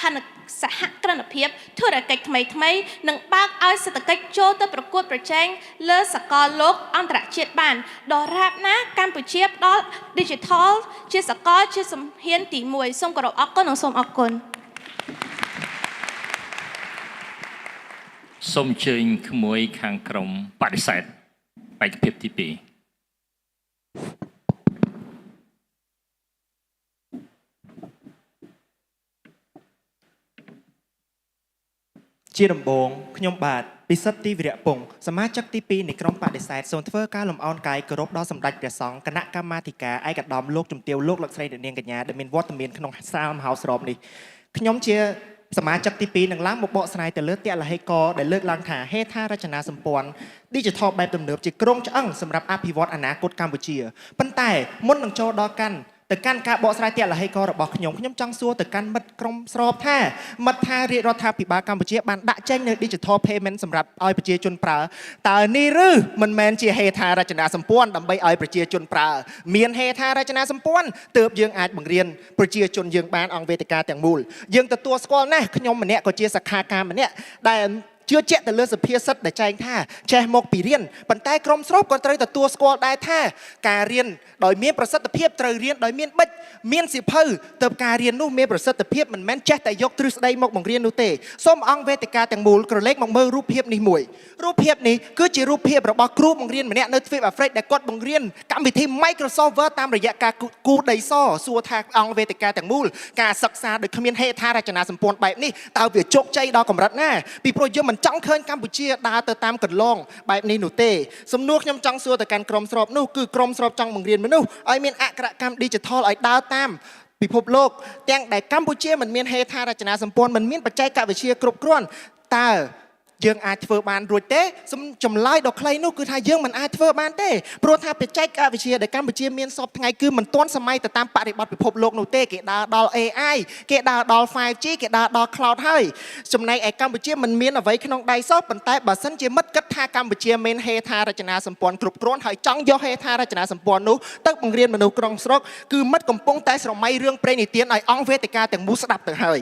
Speaker 4: ហគ្រិនភាពធុរកិច្ចថ្មីៗនិងបើកឲ្យសេដ្ឋកិច្ចចូលទៅប្រកួតប្រជែងលើសកលលោកអន្តរជាតិបានដរាបណាកម្ពុជាផ្ដល់ Digital ជាសកលជាជំហានទី1សូមគោរពអរគុណនិងសូមអរគុណ
Speaker 2: សូមអញ្ជើញក្មួយខាងក្រុមបដិសេធបេក្ខភាពទី2
Speaker 5: ជាដំបូងខ្ញុំបាទពិសិដ្ឋទីវិរៈពងសមាជិកទី2នៃក្រុមបដិសេធសូមធ្វើការលំអោនកាយគោរពដល់សម្ដេចព្រះសង្ឃគណៈកម្មាធិការឯកឧត្តមលោកជំទាវលោកលោកស្រីនាងកញ្ញាដែលមានវត្តមានក្នុងសាលមហោស្រពនេះខ្ញុំជា សមាជិកទី2នឹងឡើងមកបកស្រាយទៅលើទលហេកដែលលើកឡើងថាហេដ្ឋារចនាសម្ព័ន្ធ Digital បែបទំនើបជាគ្រោងឆ្អឹងសម្រាប់អភិវឌ្ឍអនាគតកម្ពុជាប៉ុន្តែមុននឹងចូលដល់ទៅកាន់ការបកស្រាយទលហេករបស់ខ្ញុំចង់សួរទៅកាន់មិត្តក្រុមស្របថាមិត្តថារាជរដ្ឋាភិបាលកម្ពុជាបានដាក់ចេញនៅ Digital Payment សម្រាប់ឲ្យប្រជាជនប្រើតើនេះឬមិនមែនជាហេដ្ឋារចនាសម្ព័ន្ធដើម្បីឲ្យប្រជាជនប្រើមានហេដ្ឋារចនាសម្ព័ន្ធទើបយើងអាចបង្រៀនប្រជាជនយើងបានអង្គវេទិកាទាំងមូលយើងទទួលស្គាល់ណាស់ខ្ញុំម្នាក់ក៏ជាសិក្ខាកាមម្នាក់ដែលជឿជាក់ទៅលើសភាសិទ្ធដែលចែងថាចេះមកពីរៀនប៉ុន្តែក្រុមស្របក៏ត្រូវទទួលស្គាល់ដែរថាការរៀនដោយមានប្រសិទ្ធភាពត្រូវរៀនដោយមានបិចមានសៀវភៅទៅការរៀននោះមានប្រសិទ្ធភាពមិនមែនចេះតែយកទ្រឹស្ដីមកបង្រៀននោះទេសូមអង្គវេទិកាទាំងមូលក្រឡេកមកមើលរូបភាពនេះមួយរូបភាពនេះគឺជារូបភាពរបស់គ្រូបង្រៀនម្នាក់នៅទ្វីបអាហ្វ្រិកដែលគាត់បង្រៀនកម្មវិធី Microsoft Word តាមរយៈការគូដីសសួរថាអង្គវេទិកាទាំងមូលការសិក្សាដោយគ្មានហេដ្ឋារចនាសម្ព័ន្ធបែបនេះតើវាជោគជ័យដល់កម្រិតណាពីព្រោះយើងមិនចង់ឃើញកម្ពុជាដើរទៅតាមកន្លងបែបនេះនោះទេសំណួរខ្ញុំចង់សួរទៅកាន់ក្រុមស្របនោះគឺក្រុមស្របចង់បង្រៀនមនុស្សឲ្យមានអក្ខរកម្ម Digital ឲ្យដើរតាមពិភពលោកទាំងដែលកម្ពុជាមិនមានហេដ្ឋារចនាសម្ព័ន្ធមិនមានបច្ចេកវិទ្យាគ្រប់គ្រាន់តើយើងអាចធ្វើបានរួចទេចម្លើយដ៏ខ្លីនោះគឺថាយើងមិនអាចធ្វើបានទេព្រោះថាបច្ចេកវិទ្យាដែលកម្ពុជាមានសពថ្ងៃគឺមិនទាន់សម័យទៅតាមបរិបទពិភពលោកនោះទេគេដើរដល់ AI គេដើរដល់ 5G គេដើរដល់ Cloud ហើយចំណែកឯកម្ពុជាមិនមានអ្វីក្នុងដៃសោះប៉ុន្តែបើសិនជាមិត្តគិតថាកម្ពុជាមានហេដ្ឋារចនាសម្ព័ន្ធគ្រប់គ្រាន់ហើយចង់យកហេដ្ឋារចនាសម្ព័ន្ធនោះទៅបង្រៀនមនុស្សក្រុងស្រុកគឺមិត្តកំពុងតែស្រមៃរឿងព្រេងនិទានឲ្យអង្គវេទិកាទាំងមូលស្ដាប់ទៅហើយ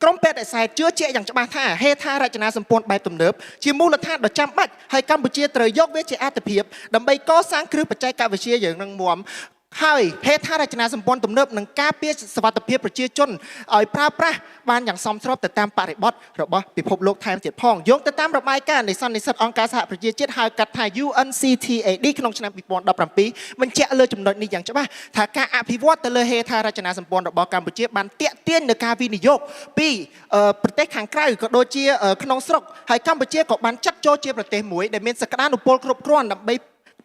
Speaker 5: ក្រុមពេទ្យឯកសារជឿជាក់យ៉ាងច្បាស់ថាហេដ្ឋារចនាសម្ព័ន្ធបែបទំនើបជាមូលដ្ឋានដ៏ចាំបាច់ហើយកម្ពុជាត្រូវយកវាជាអាទិភាពដើម្បីកសាងគ្រឹះបច្ចេកវិទ្យាយ៉ាងរឹងមាំហើយហេដ្ឋារចនាសម្ព័ន្ធទំនើបនឹងការពារសុវត្ថិភាពប្រជាជនឲ្យប្រើប្រាស់បានយ៉ាងសមស្របទៅតាមបរិបទរបស់ពិភពលោកថែមទៀតផងយោងទៅតាមរបាយការណ៍នៃសន្និសីទអង្គការសហប្រជាជាតិហៅកាត់ថា UNCTAD ក្នុងឆ្នាំ2017បញ្ជាក់លើចំណុចនេះយ៉ាងច្បាស់ថាការអភិវឌ្ឍទៅលើហេដ្ឋារចនាសម្ព័ន្ធរបស់កម្ពុជាបានទាក់ទាញនឹងការវិនិយោគពីប្រទេសខាងក្រៅក៏ដូចជាក្នុងស្រុកហើយកម្ពុជាក៏បានចាត់ចូលជាប្រទេសមួយដែលមានសក្តានុពលគ្រប់គ្រាន់ដើម្បី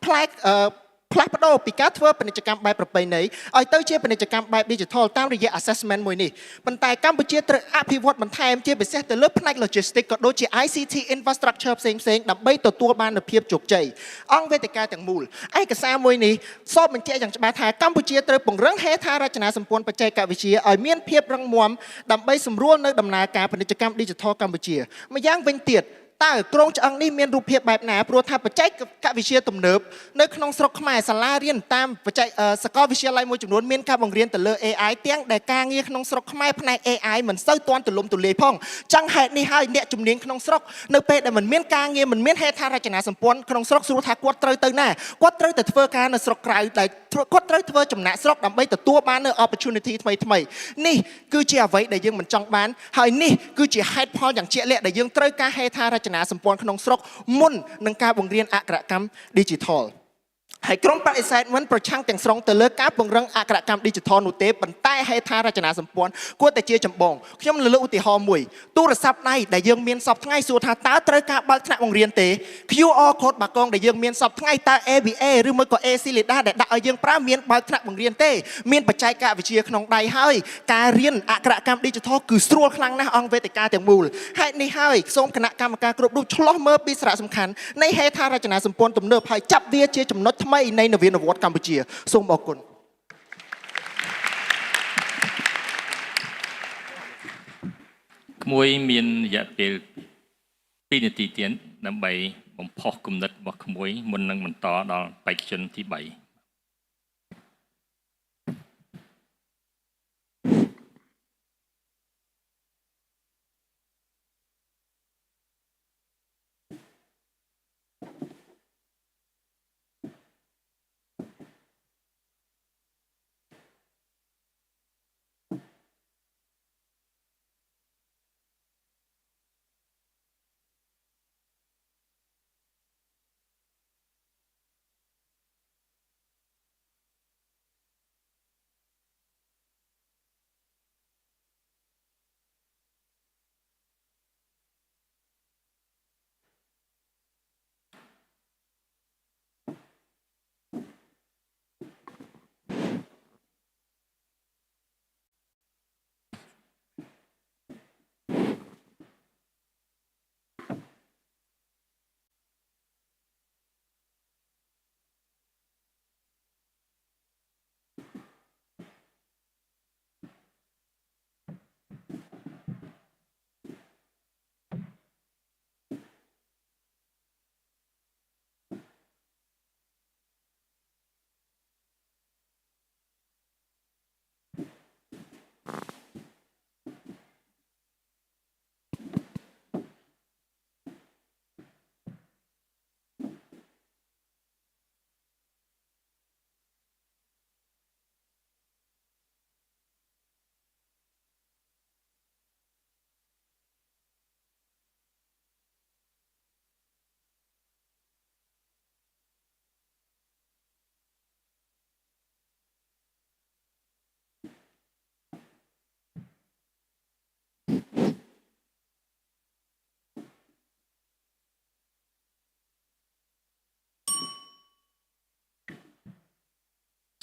Speaker 5: ផ្លាស់ប្ដូរពីការធ្វើពាណិជ្ជកម្មបែបប្រពៃណីឲ្យទៅជាពាណិជ្ជកម្មបែប Digital តាមរយៈ assessment មួយនេះប៉ុន្តែកម្ពុជាត្រូវអភិវឌ្ឍបន្ថែមជាពិសេសទៅលើផ្នែក Logistics ក៏ដូចជា ICT infrastructure ផ្សេងៗដើម្បីទទួលបាននូវភាពជោគជ័យអង្គវេទិកាទាំងមូលឯកសារមួយនេះសបបញ្ជាក់យ៉ាងច្បាស់ថាកម្ពុជាត្រូវពង្រឹងហេដ្ឋារចនាសម្ព័ន្ធបច្ចេកវិទ្យាឲ្យមានភាពរឹងមាំដើម្បីសម្រួលនៅដំណើរការពាណិជ្ជកម្ម Digital កម្ពុជាម្យ៉ាងវិញទៀតតើក្រុងឆ្អឹងនេះមានរូបភាពបែបណាព្រោះថាបច្ចេកវិទ្យាទំនើបនៅក្នុងស្រុកខ្មែរសាលារៀនតាមសាកលវិទ្យាល័យមួយចំនួនមានការបង្រៀនទៅលើ AI ទាំងដែលការងារក្នុងស្រុកខ្មែរផ្នែក AI មិនសូវទាន់ទូលំទូលាយផងចឹងហេតុនេះហើយអ្នកជំនាញក្នុងស្រុកនៅពេលដែលមិនមានការងារមិនមានហេដ្ឋារចនាសម្ព័ន្ធក្នុងស្រុកស្រួលថាគាត់ត្រូវទៅណាគាត់ត្រូវតែធ្វើការនៅស្រុកក្រៅដែលគាត់ត្រូវធ្វើចំណាក់ស្រុកដើម្បីទទួលបាននូវ opportunity ថ្មីនេះគឺជាអ្វីដែលយើងមិនចង់បានហើយនេះគឺជាហេតុផលយ៉ាងជាក់លាក់ដែលយើងត្រូវការហេដ្ឋារចនាសម្ព័ន្ធក្នុងស្រុកមុននឹងការបង្រៀនអក្ខរកម្ម Digital ហើយក្រុមបដិសេធមិនប្រឆាំងទាំងស្រុងទៅលើការពង្រឹងអក្ខរកម្ម Digital នោះទេប៉ុន្តែហេដ្ឋារចនាសម្ព័ន្ធគួរតែជាចម្បងខ្ញុំលើកឧទាហរណ៍មួយទូរស័ព្ទដៃដែលយើងមានសពថ្ងៃសួរថាតើត្រូវការបើកថ្នាក់បង្រៀនទេ QR code បាកងដែលយើងមានសពថ្ងៃតើ ABA ឬមួយក៏ ACLIDA ដែលដាក់ឲ្យយើងប្រើមានបើកថ្នាក់បង្រៀនទេមានបច្ចេកវិទ្យាក្នុងដៃហើយការរៀនអក្ខរកម្ម Digital គឺស្រួលខ្លាំងណាស់អង្គវេទិកាទាំងមូលហេតុនេះហើយសូមគណៈកម្មការគ្រប់រូបឆ្លោះមើលពីសារៈសំខាន់នៃហេដ្ឋារចនាសម្ព័ន្ធទំនើបហើយចាប់វាជាចំណុចថ្មីនៃនវានុវត្តន៍កម្ពុជាសូមអរគុណ
Speaker 2: ក្មួយមានរយៈពេល2នាទីទៀតដើម្បីបំផុសគំនិតរបស់ក្មួយមុននឹងបន្តដល់បេក្ខជនទី3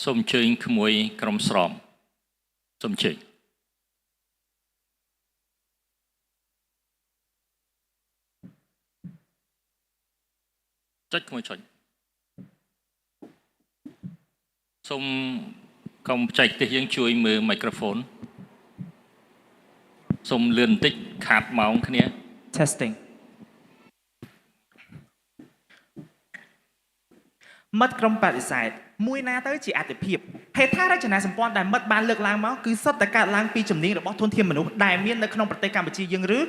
Speaker 2: សូមអញ្ជើញក្មួយក្រុមស្រមសូមអញ្ជើញចុចក្មួយចុចសូមកុំបច្ចេកទេសយើងជួយមើលមីក្រូហ្វូនសូមលឿនបន្តិចខាតម៉ោងគ្នា
Speaker 5: testing មិត្តក្រុមបដិសេធមួយណាទៅជាអតិភិបហេដ្ឋារចនាសម្ព័ន្ធដែលមិត្តបានលើកឡើងមកគឺសុទ្ធតែកើតឡើងពីជំនាញរបស់ធនធានមនុស្សដែលមាននៅក្នុងប្រទេសកម្ពុជាយើងឬ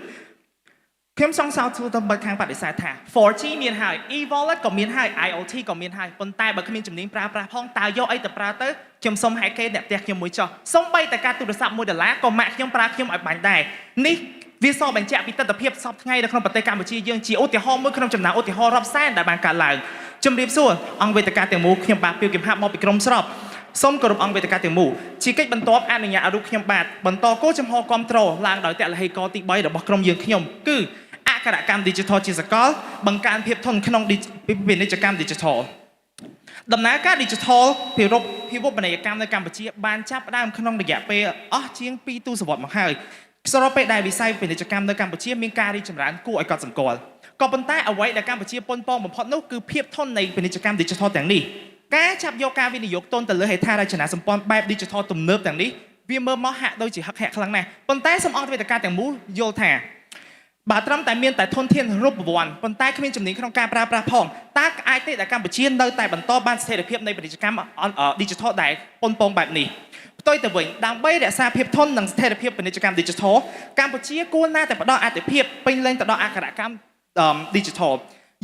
Speaker 5: ខ្ញុំសង្ស័យទៅមិត្តខាងបដិសេធថា 4G មានហើយ e-wallet ក៏មានហើយ IoT ក៏មានហើយប៉ុន្តែបើគ្មានជំនាញប្រើប្រាស់ផងតើយកអីទៅប្រើទៅខ្ញុំសុំហែកគេអ្នកផ្ទះខ្ញុំមួយចុះសុំបីតែការទូរស័ព្ទ$1ក៏ម៉ាក់ខ្ញុំប្រើខ្ញុំឲ្យបាញ់ដែរនេះវាសបញ្ជាក់ពីទស្សនវិជ្ជាសពថ្ងៃនៅក្នុងប្រទេសកម្ពុជាយើងជាឧទាហរណ៍មួយក្នុងចំណោមឧទាហរណ៍រាប់សែនដែលបានកើតឡើងជំរាបសួរអង្គវេទិកាទាំងមូលខ្ញុំបាទពីគឹមហាប់មកពីក្រុមស្របសូមគោរពអង្គវេទិកាទាំងមូលជាកិច្ចបន្ទាប់អនុញ្ញាតឲ្យរូបខ្ញុំបាទបន្តគោលចំហគាំទ្រឡើងដោយតលហេកទី3របស់ក្រុមយើងខ្ញុំគឺអក្ខរកម្ម Digital ជាសកលបង្កើនភាពធន់ក្នុងពាណិជ្ជកម្ម Digital ដំណើរការ Digital ពិភពពាណិជ្ជកម្មនៅកម្ពុជាបានចាប់ផ្ដើមក្នុងរយៈពេលអស់ជាង2ទសវត្សរ៍មកហើយស្របពេលដែលវិស័យពាណិជ្ជកម្មនៅកម្ពុជាមានការរីកចម្រើនគួរឲ្យកត់សម្គាល់ក៏ប៉ុន្តែអ្វីដែលកម្ពុជាប៉ុនប៉ងបំផុតនោះគឺភាពធន់នៃពាណិជ្ជកម្ម Digital ទាំងនេះការចាប់យកការវិនិយោគទុនទៅលើហេដ្ឋារចនាសម្ព័ន្ធបែប Digital ទំនើបទាំងនេះវាមើលមកហាក់ដូចជាហឹកហាក់ខ្លាំងណាស់ប៉ុន្តែសូមអង្គវេទិកាទាំងមូលយល់ថាបើត្រឹមតែមានតែធនធានរូបវ័ន្តប៉ុន្តែគ្មានជំនាញក្នុងការប្រើប្រាស់ផងតើអាចទេដែលកម្ពុជានៅតែបន្តបានស្ថិរភាពនៃពាណិជ្ជកម្ម Digital ដែលប៉ុនប៉ងបែបនេះផ្ទុយទៅវិញដើម្បីរក្សាភាពធន់និងស្ថិរភាពពាណិជ្ជកម្ម Digital កម្ពុជាគួរណាតែផ្ដល់អាទិភាពពេញលេញទៅដល់អក្ខរកម្ម Digital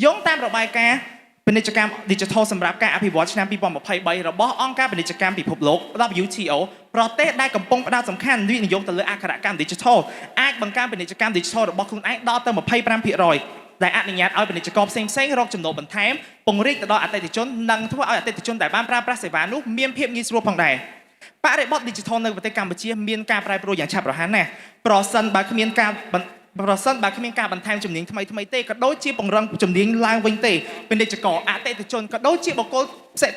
Speaker 5: យោងតាមរបាយការណ៍ពាណិជ្ជកម្ម Digital សម្រាប់ការអភិវឌ្ឍឆ្នាំ2023របស់អង្គការពាណិជ្ជកម្មពិភពលោក WTO ប្រទេសដែលកំពុងផ្ដោតសំខាន់វិនិយោគទៅលើអក្ខរកម្ម Digital អាចបង្កើនពាណិជ្ជកម្ម Digital របស់ខ្លួនឯងដល់ទៅ 25% ដែលអនុញ្ញាតឲ្យពាណិជ្ជករផ្សេងៗរកចំណូលបន្ថែមពង្រីកទៅដល់អតិថិជននិងធ្វើឲ្យអតិថិជនដែលបានប្រើប្រាស់សេវានោះមានភាពងាយស្រួលផងដែរបរិបទ Digital នៅប្រទេសកម្ពុជាមានការប្រែប្រួលយ៉ាងឆាប់រហ័សណាស់ប្រសិនបើគ្មានការបន្ថែមជំនាញថ្មីទេក៏ដូចជាពង្រឹងជំនាញឡើងវិញទេពាណិជ្ជករអតិថិជនក៏ដូចជាបុគ្គល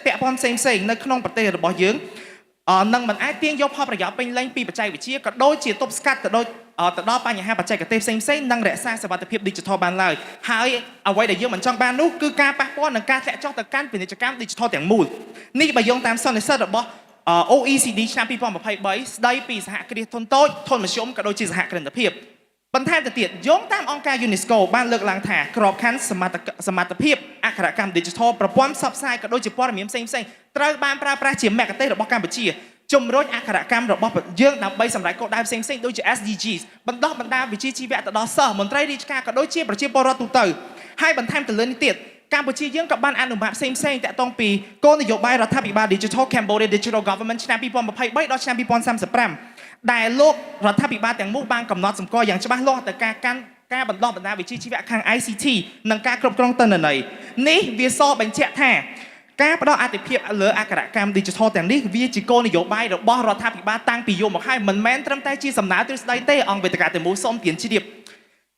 Speaker 5: ពាក់ព័ន្ធផ្សេងៗនៅក្នុងប្រទេសរបស់យើងនឹងមិនអាចទាញយកផលប្រយោជន៍ពេញលេញពីបច្ចេកវិទ្យាក៏ដូចជាទប់ស្កាត់ទៅដល់បញ្ហាបច្ចេកទេសផ្សេងៗនិងរក្សាសុវត្ថិភាព Digital បានឡើយហើយអ្វីដែលយើងមិនចង់បាននោះគឺការប៉ះពាល់និងការធ្លាក់ចុះទៅកាន់ពាណិជ្ជកម្ម Digital ទាំងមូលនេះបើយោងតាមសន្និសីទរបស់OECD ឆ្នាំ2023ស្ដីពីសហគ្រាសធុនតូចធុនមធ្យមក៏ដូចជាសហគ្រិនភាពបន្ថែមទៅទៀតយោងតាមអង្គការ UNESCO បានលើកឡើងថាក្របខ័ណ្ឌសមត្ថភាពអក្ខរកម្ម Digital ប្រព័ន្ធផ្សព្វផ្សាយក៏ដូចជាព័ត៌មានផ្សេងៗត្រូវបានប្រើប្រាស់ជាមគ្គុទ្ទេសក៍របស់កម្ពុជាជំរុញអក្ខរកម្មរបស់យើងដើម្បីសម្រេចគោលដៅផ្សេងៗដូចជា SDGs បណ្ដុះបណ្ដាលវិជ្ជាជីវៈទៅដល់សិស្សមន្ត្រីរាជការក៏ដូចជាប្រជាពលរដ្ឋទូទៅហើយបន្ថែមទៅលើនេះទៀតកម្ពុជាយើងក៏បានអនុម័តផ្សេងៗតាក់ទងពីគោលនយោបាយរដ្ឋាភិបាល Digital Cambodia Digital Government ឆ្នាំ2023ដល់ឆ្នាំ2035ដែលលោករដ្ឋាភិបាលទាំងមូលបានកំណត់សម្គាល់យ៉ាងច្បាស់លាស់ទៅការបណ្ដុះបណ្ដាលវិជ្ជាជីវៈខាង ICT និងការគ្រប់គ្រងទិន្នន័យនេះវាសបញ្ជាក់ថាការផ្ដល់អាទិភាពលើអក្ខរកម្ម Digital ទាំងនេះវាជាគោលនយោបាយរបស់រដ្ឋាភិបាលតាំងពីយូរមកហើយមិនមែនត្រឹមតែជាសំណើទ្រឹស្ដីទេអង្គវេទិកាទាំងមូលសូមទានជ្រាប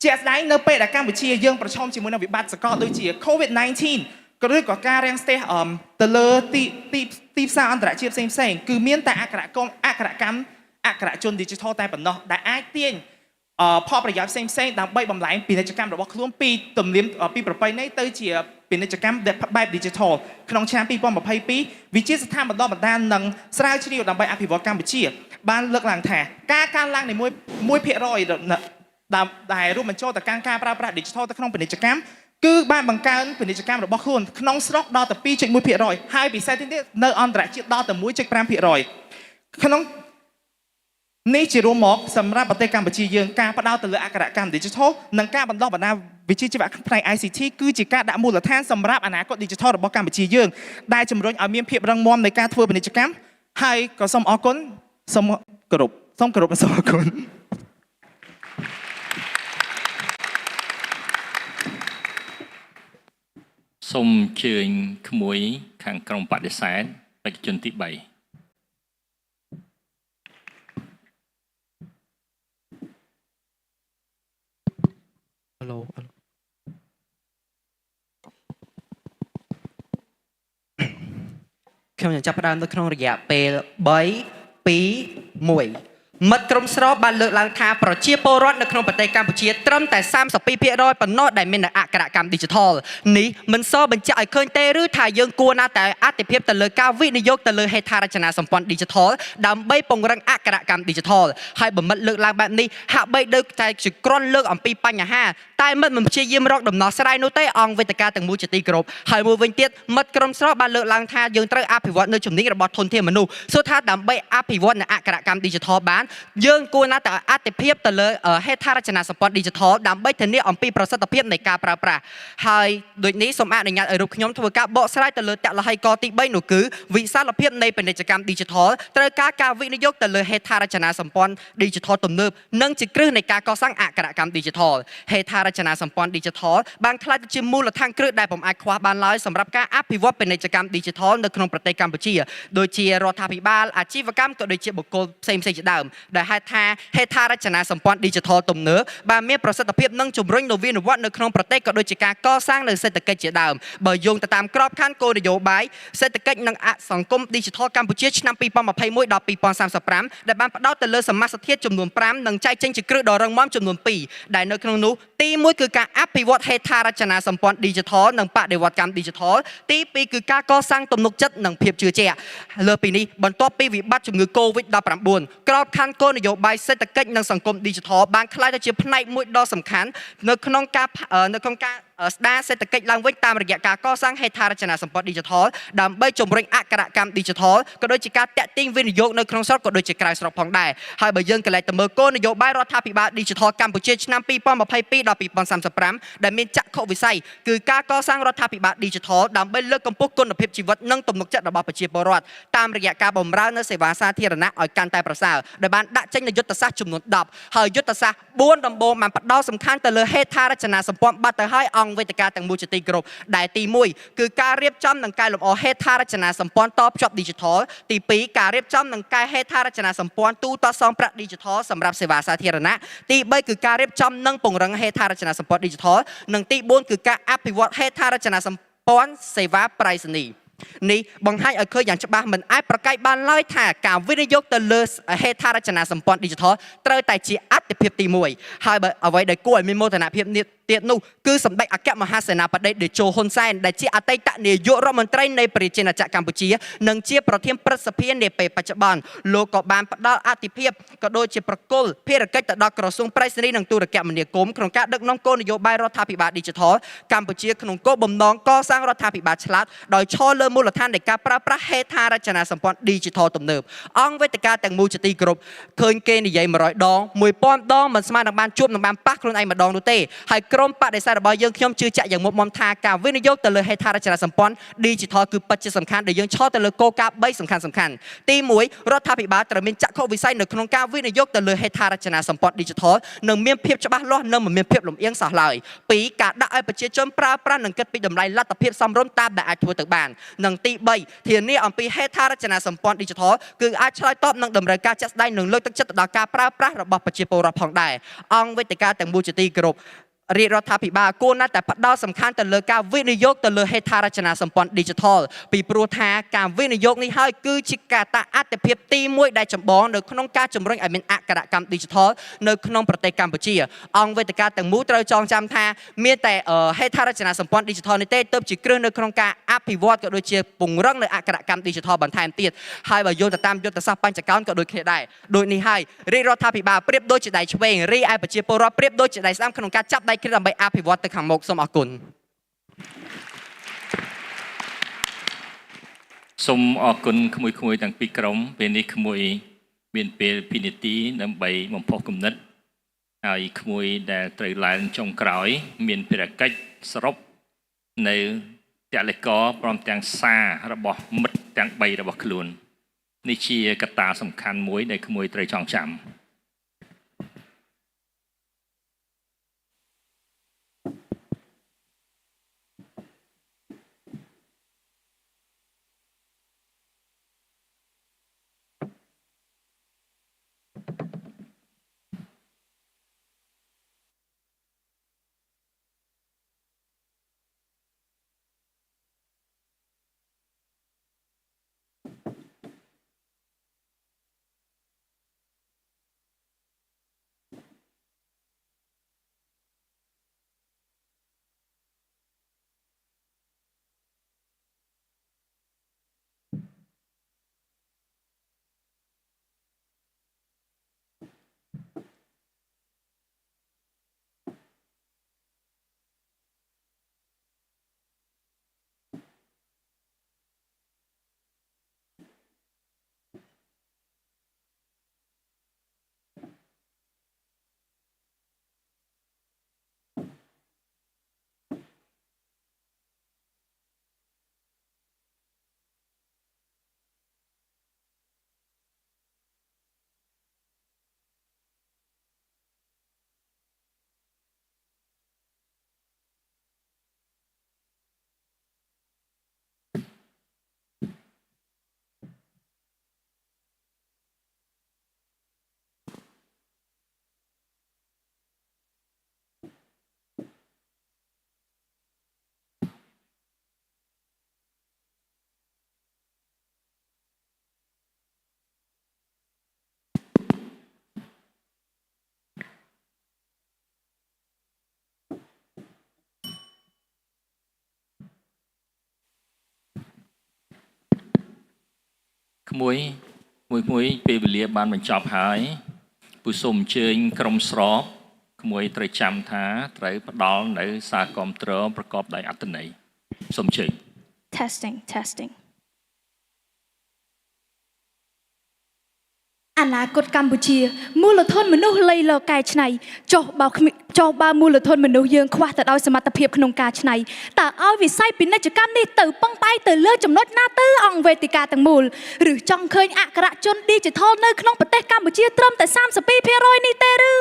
Speaker 5: ជាក់ស្ដែងនៅពេលដែលកម្ពុជាយើងប្រឈមជាមួយនឹងវិបត្តិសកលដូចជា COVID-19 ក៏ឬក៏ការរាំងស្ទះទៅលើទីផ្សារអន្តរជាតិផ្សេងៗគឺមានតែអក្ខរជន Digital តែប៉ុណ្ណោះដែលអាចទាញផលប្រយោជន៍ផ្សេងៗដើម្បីបំលែងពាណិជ្ជកម្មរបស់ខ្លួនពីប្រពៃណីទៅជាពាណិជ្ជកម្មបែប Digital ក្នុងឆ្នាំ2022វិជាស្ថានបណ្ដុះបណ្ដាលនិងស្រាវជ្រាវដើម្បីអភិវឌ្ឍកម្ពុជាបានលើកឡើងថាការកើនឡើងនៃ1% ដែលរួមបញ្ចូលទៅកាន់ការប្រើប្រាស់ Digital ទៅក្នុងពាណិជ្ជកម្មគឺបានបង្កើនពាណិជ្ជកម្មរបស់ខ្លួនក្នុងស្រុកដល់ទៅ 2.1% ហើយពិសេសទៀតនៅអន្តរជាតិដល់ទៅ 1.5% ក្នុងនេះជារួមមកសម្រាប់ប្រទេសកម្ពុជាយើងការផ្ដោតទៅលើអក្ខរកម្ម Digital និងការបណ្ដុះបណ្ដាលវិជ្ជាជីវៈផ្នែក ICT គឺជាការដាក់មូលដ្ឋានសម្រាប់អនាគត Digital របស់កម្ពុជាយើងដែលជំរុញឲ្យមានភាពរឹងមាំនៃការធ្វើពាណិជ្ជកម្មហើយក៏សូមអរគុណសូមគោរពសូមអរគុណ
Speaker 2: សូមអញ្ជើញក្មួយខាងក្រុមបដិសេធបេក្ខជនទី3
Speaker 5: ខ្ញុំ
Speaker 6: ខ្ញុំនឹងចាប់ផ្ដើមនៅក្នុងរយៈពេល3 2 1មិត្តក្រុមស្របបានលើកឡើងថាប្រជាពលរដ្ឋនៅក្នុងប្រទេសកម្ពុជាត្រឹមតែ32%ប៉ុណ្ណោះដែលមានអក្ខរកម្ម Digital នេះមិនសបញ្ជាក់ឲ្យឃើញទេឬថាយើងគួរណាតែអតិភិបទៅលើការវិនិយោគទៅលើហេដ្ឋារចនាសម្ព័ន្ធ Digital ដើម្បីពង្រឹងអក្ខរកម្ម Digital ហើយបើមិត្តលើកឡើងបែបនេះហាក់បីដូចតែជាគ្រាន់លើកអំពីបញ្ហាតែមិត្តមិនព្យាយាមរកដំណោះស្រាយនោះទេអង្គវេទិកាទាំងមូលជាទីគោរពហើយមួយវិញទៀតមិត្តក្រុមស្របបានលើកឡើងថាយើងត្រូវអភិវឌ្ឍនៅជំនាញរបស់ធនធានមនុស្សសួរថាដើម្បីអភិវឌ្ឍនៅអក្ខរកម្ម Digital បានយើងគួរណាតែអតិភិបទៅលើហេដ្ឋារចនាសម្ព័ន្ធ Digital ដើម្បីធានាអំពីប្រសិទ្ធភាពនៃការប្រើប្រាស់ហើយដូចនេះសូមអនុញ្ញាតឲ្យរូបខ្ញុំធ្វើការបកស្រាយទៅលើតលហីកទី3នោះគឺវិសាលភាពនៃពាណិជ្ជកម្ម Digital ត្រូវការវិនិយោគទៅលើហេដ្ឋារចនាសម្ព័ន្ធ Digital ទំនើបនិងជាគ្រឹះនៃការកសាងអក្ខរកម្ម Digital ហេដ្ឋារចនាសម្ព័ន្ធ Digital បានក្លាយទៅជាមូលដ្ឋានគ្រឹះដែលពុំអាចខ្វះបានឡើយសម្រាប់ការអភិវឌ្ឍពាណិជ្ជកម្ម Digital នៅក្នុងប្រទេសកម្ពុជាដូចជារដ្ឋាភិបាលអាជីវកម្មក៏ដូចជាបុគ្គលផ្សេងៗជាដើមដែលហេតុថាហេដ្ឋារចនាសម្ព័ន្ធ Digital ទំនើបបានមានប្រសិទ្ធភាពនិងជំរុញនវានុវត្តន៍នៅក្នុងប្រទេសក៏ដូចជាការកសាងនៅសេដ្ឋកិច្ចជាដើមបើយោងទៅតាមក្របខ័ណ្ឌគោលនយោបាយសេដ្ឋកិច្ចនិងសង្គម Digital កម្ពុជាឆ្នាំ2021ដល់2035ដែលបានផ្ដោតទៅលើសមាសធាតុចំនួន5និងចែកចេញជាគ្រឹះដ៏រឹងមាំចំនួន2ដែលនៅក្នុងនោះទី1គឺការអភិវឌ្ឍហេដ្ឋារចនាសម្ព័ន្ធ Digital និងបដិវត្តកម្ម Digital ទី2គឺការកសាងទំនុកចិត្តនិងភាពជឿជាក់លើពីនេះបន្ទាប់ពីវិបត្តិជំងឺ COVID-19 ក្របខ័ណ្ឌគោលនយោបាយសេដ្ឋកិច្ចនិងសង្គម Digital បានក្លាយទៅជាផ្នែកមួយដ៏សំខាន់នៅក្នុងការស្ដារសេដ្ឋកិច្ចឡើងវិញតាមរយៈការកសាងហេដ្ឋារចនាសម្ព័ន្ធ Digital ដើម្បីជំរុញអក្ខរកម្ម Digital ក៏ដូចជាការតាក់ទាញវិនិយោគនៅក្នុងស្រុកក៏ដូចជាក្រៅស្រុកផងដែរហើយបើយើងកន្លែងទៅមើលគោលនយោបាយរដ្ឋាភិបាល Digital កម្ពុជាឆ្នាំ2022ដល់2035ដែលមានចក្ខុវិស័យគឺការកសាងរដ្ឋាភិបាល Digital ដើម្បីលើកកម្ពស់គុណភាពជីវិតនិងទំនុកចិត្តរបស់ប្រជាពលរដ្ឋតាមរយៈការបម្រើនៅសេវាសាធារណៈឲ្យកាន់តែប្រសើរដែលបានដាក់ចេញនូវយុទ្ធសាស្ត្រចំនួន10ហើយយុទ្ធសាស្ត្រ4ដំបូងបានផ្ដោតសំខាន់ទៅលើហេដ្ឋារចនាសម្ព័ន្ធបាត់ទៅហើយអង្គវេទិកាទាំងមូលជាទីគោរពដែលទី1គឺការរៀបចំនិងកែលម្អហេដ្ឋារចនាសម្ព័ន្ធតភ្ជាប់ Digital ទី2ការរៀបចំនិងកែហេដ្ឋារចនាសម្ព័ន្ធទូទាត់សងប្រាក់ Digital សម្រាប់សេវាសាធារណៈទី3គឺការរៀបចំនិងពង្រឹងហេដ្ឋារចនាសម្ព័ន្ធ Digital និងទី4គឺការអភិវឌ្ឍហេដ្ឋារចនាសម្ព័ន្ធសេវាប្រៃសណីយ៍នេះបង្ហាញឲ្យឃើញយ៉ាងច្បាស់មិនអាចប្រកែកបានឡើយថាការវិនិយោគទៅលើហេដ្ឋារចនាសម្ព័ន្ធ Digital ត្រូវតែជាអាទិភាពទី1ហើយបើអ្វីដែលគួរឲ្យមានមោទនភាពទៀតនោះគឺសម្ដេចអគ្គមហាសេនាបតីតេជោហ៊ុនសែនដែលជាអតីតនាយករដ្ឋមន្ត្រីនៃប្រជាណាចក្រកម្ពុជានិងជាប្រធានព្រឹទ្ធសភានាពេលបច្ចុប្បន្នលោកក៏បានផ្ដល់អាទិភាពក៏ដូចជាប្រគល់ភារកិច្ចទៅដល់ក្រសួងប្រៃសណីយ៍និងទូរគមនាគមន៍ក្នុងការដឹកនាំគោលនយោបាយរដ្ឋាភិបាល Digital កម្ពុជាក្នុងគោលបំណងកសាងរដ្ឋាភិបាលឆ្លាតដោយឈរលើមូលដ្ឋាននៃការប្រើប្រាស់ហេដ្ឋារចនាសម្ព័ន្ធ Digital ទំនើបអង្គវេទិកាទាំងមូលជាទីគោរពឃើញគេនិយាយ100ដង1000ដងមិនស្មើនឹងបានជួបនឹងបានប៉ះខ្លួនឯងម្ដងនោះទេហើយក្រុមបដិសេធរបស់យើងខ្ញុំជឿជាក់យ៉ាងមុតមមថាការវិនិយោគទៅលើហេដ្ឋារចនាសម្ព័ន្ធ Digital គឺពិតជាសំខាន់ដែលយើងឈរទៅលើគោលការណ៍3សំខាន់ទី1រដ្ឋាភិបាលត្រូវមានចក្ខុវិស័យនៅក្នុងការវិនិយោគទៅលើហេដ្ឋារចនាសម្ព័ន្ធ Digital និងមានភាពច្បាស់លាស់និងមិនមានភាពលំអៀងសោះឡើយ2ការដាក់ឲ្យប្រជាជនប្រើប្រាស់និងគិតពីតម្លៃលទ្ធភាពសមរម្យតាមដែលអាចធ្វើទៅបាននិងទី3ធានាអំពីហេដ្ឋារចនាសម្ព័ន្ធ Digital គឺអាចឆ្លើយតបនឹងតម្រូវការជាក់ស្ដែងនិងលើកទឹកចិត្តទៅដល់ការប្រើប្រាស់របស់ប្រជាពលរដ្ឋផងដែរអង្គវេទិកាទាំងមូលជាទីគោរពរាជរដ្ឋាភិបាលគួរណាស់តែផ្ដោតសំខាន់ទៅលើការវិនិយោគទៅលើហេដ្ឋារចនាសម្ព័ន្ធ Digital ពីព្រោះថាការវិនិយោគនេះហើយគឺជាកត្តាអាទិភាពទី1ដែលចម្បងនៅក្នុងការជំរុញឲ្យមានអក្ខរកម្ម Digital នៅក្នុងប្រទេសកម្ពុជាអង្គវេទិកាទាំងមូលត្រូវចងចាំថាមានតែហេដ្ឋារចនាសម្ព័ន្ធ Digital នេះទេទើបជាគ្រឹះនៅក្នុងការអភិវឌ្ឍក៏ដូចជាពង្រឹងនៅអក្ខរកម្ម Digital បន្ថែមទៀតហើយបើយោងទៅតាមយុទ្ធសាស្ត្របញ្ចកោណក៏ដូចគ្នាដែរដូចនេះហើយរាជរដ្ឋាភិបាលប្រៀបដូចជាដៃឆ្វេងរីឯប្រជាពលរដ្ឋប្រៀបដូចជាដៃស្ដាំក្នុងការចាប់ដៃគ្នាដើម្បីអភិវឌ្ឍទៅខាងមុខសូមអរគុណ
Speaker 2: សូមអរគុណក្មួយៗទាំងពីរក្រុមពេលនេះក្មួយមានពេល2នាទីដើម្បីបំផុសគំនិតហើយក្មួយដែលត្រូវឡើងចុងក្រោយមានភារកិច្ចសរុបនៅតលិកព្រមទាំងសាររបស់មិត្តទាំង3របស់ខ្លួននេះជាកត្តាសំខាន់មួយដែលក្មួយត្រូវចងចាំ ក្មួយពេលវេលាបានបញ្ចប់ហើយពូសូមអញ្ជើញក្រុមស្របក្មួយត្រូវចាំថាត្រូវផ្ដល់នៅសារគាំទ្រប្រកបដោយអត្ថន័យសូមអញ្ជើញ
Speaker 4: testing អនាគតកម្ពុជាមូលធនមនុស្សលៃលកែច្នៃចុះបើមូលធនមនុស្សយើងខ្វះទៅដោយសមត្ថភាពក្នុងការច្នៃតើឲ្យវិស័យពាណិជ្ជកម្មនេះទៅពឹងផ្អែកទៅលើចំណុចណាទៅអង្គវេទិកាទាំងមូលឬចង់ឃើញអក្សរជន Digital នៅក្នុងប្រទេសកម្ពុជាត្រឹមតែ 32% នេះទេឬ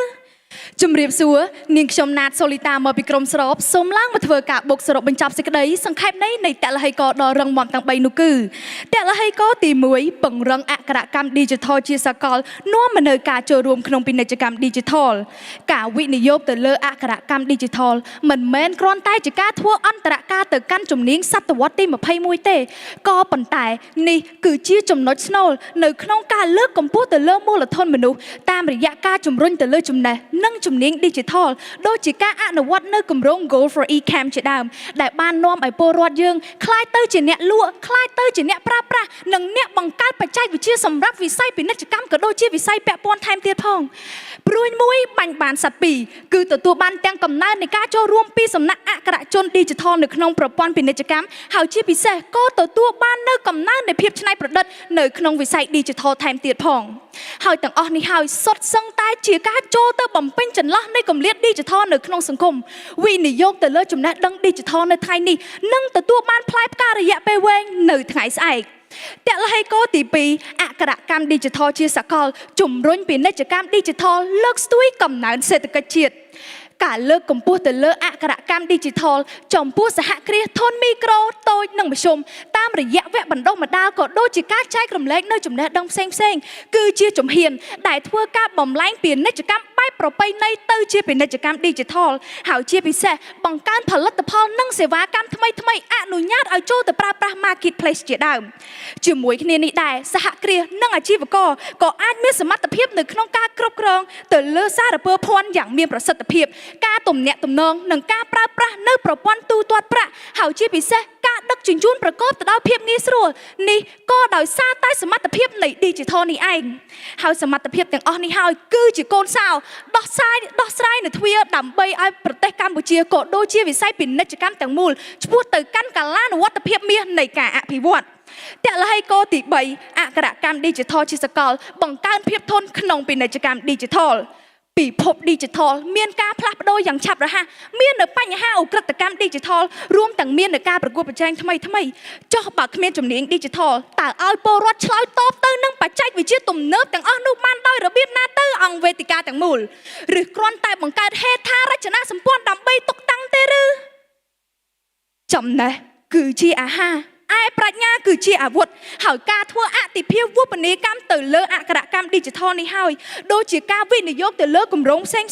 Speaker 4: ជំរាបសួរនាងខ្ញុំណាតសូលីតាមកពីក្រុមស្របសូមឡើងមកធ្វើការបុកសរុបបញ្ចប់សេចក្តីសង្ខេបនៃតលហីកដ៏រឹងមាំទាំង3នោះគឺតលហីកទី1ពង្រឹងអក្សរកម្ម Digital ជាសកលនាំមកនៅការចូលរួមក្នុងពាណិជ្ជកម្ម Digital ការវិនិយោគទៅលើអក្សរកម្ម Digital មិនមែនគ្រាន់តែជាការធ្វើអន្តរការទៅកាន់ជំនាញសតវត្សទី21ទេក៏ប៉ុន្តែនេះគឺជាចំណុចស្នូលនៅក្នុងការលើកកម្ពស់ទៅលើមូលធនមនុស្សតាមរយៈការជំរុញទៅលើចំណេះនិងជំនាញ Digital ដូចជាការអនុវត្តនៅគម្រោង Goal for eCamp ជាដើមដែលបាននាំឲ្យពលរដ្ឋយើងក្លាយទៅជាអ្នកលក់ក្លាយទៅជាអ្នកប្រើប្រាស់និងអ្នកបង្កើតបច្ចេកវិទ្យាសម្រាប់វិស័យពាណិជ្ជកម្មក៏ដូចជាវិស័យពាក់ព័ន្ធថែមទៀតផងព្រួយមួយបាញ់បានសត្វពីរគឺទទួលបានទាំងកំណើននៃការចូលរួមពីសំណាក់អក្សរជន Digital នៅក្នុងប្រព័ន្ធពាណិជ្ជកម្មហើយជាពិសេសក៏ទទួលបាននៅកំណើននៃភាពច្នៃប្រឌិតនៅក្នុងវិស័យ Digital ថែមទៀតផងហើយទាំងអស់នេះហើយសុទ្ធសឹងតែជាការចូលទៅបំពេញចន្លោះនៃគម្លាត Digital នៅក្នុងសង្គមវិនិយោគទៅលើចំណេះដឹង Digital នៅថ្ងៃនេះនឹងទទួលបានផ្លែផ្ការយៈពេលវែងនៅថ្ងៃស្អែកតលហេកោទី2អក្សរកម្ម Digital ជាសកលជំរុញពាណិជ្ជកម្ម Digital លើកស្ទួយកំណើនសេដ្ឋកិច្ចជាតិការលើកកម្ពស់ទៅលើអក្សរកម្ម Digital ចំពោះសហគ្រាសធុនមីក្រូតូចនិងមធ្យមតាមរយៈវគ្គបណ្ដុះបណ្ដាលក៏ដូចជាការចែករំលែកនៅចំណេះដឹងផ្សេងៗគឺជាជំហានដែលធ្វើការបំលែងពាណិជ្ជកម្មបែបប្រពៃណីទៅជាពាណិជ្ជកម្ម Digital ហើយជាពិសេសបង្កើនផលិតផលនិងសេវាកម្មថ្មីៗអនុញ្ញាតឲ្យចូលទៅប្រើប្រាស់ Marketplace ជាដើមជាមួយគ្នានេះដែរសហគ្រាសនិងអាជីវករក៏អាចមានសមត្ថភាពនៅក្នុងការគ្រប់គ្រងទៅលើសារពើភ័ណ្ឌយ៉ាងមានប្រសិទ្ធភាពការទំនាក់ទំនងនិងការប្រើប្រាស់នៅប្រព័ន្ធទូទាត់ប្រាក់ហើយជាពិសេសការដឹកជញ្ជូនប្រកបទៅដោយភាពងាយស្រួលនេះក៏ដោយសារតែសមត្ថភាពនៃ Digital នេះឯងហើយសមត្ថភាពទាំងអស់នេះហើយគឺជាកូនសោដោះស្រាយនៅទ្វារដើម្បីឲ្យប្រទេសកម្ពុជាក៏ដូចជាវិស័យពាណិជ្ជកម្មទាំងមូលឆ្ពោះទៅកាន់កាលានុវត្តភាពមាសនៃការអភិវឌ្ឍតលហេកោទី3អក្សរកម្ម Digital ជាសកលបង្កើនភាពធន់ក្នុងពាណិជ្ជកម្ម Digitalពិភព Digital មានការផ្លាស់ប្ដូរយ៉ាងឆាប់រហ័សមាននៅបញ្ហាឧក្រិដ្ឋកម្ម Digital រួមទាំងមាននៅការប្រកួតប្រជែងថ្មីចុះបើគ្មានជំនាញ Digital តើឲ្យពលរដ្ឋឆ្លើយតបទៅនឹងបច្ចេកវិទ្យាទំនើបទាំងអស់នោះបានដោយរបៀបណាទៅអង្គវេទិកាទាំងមូលឬគ្រាន់តែបង្កើតហេដ្ឋារចនាសម្ព័ន្ធដើម្បីទុកតាំងទេឬចំណេះគឺជាអាហារឯប្រាជ្ញាគឺជាអាវុធហើយការធ្វើអតិភិបវុបនីកម្មទៅលើអក្សរកម្ម Digital នេះហើយដូចជាការវិនិយោគទៅលើគម្រោងផ្សេង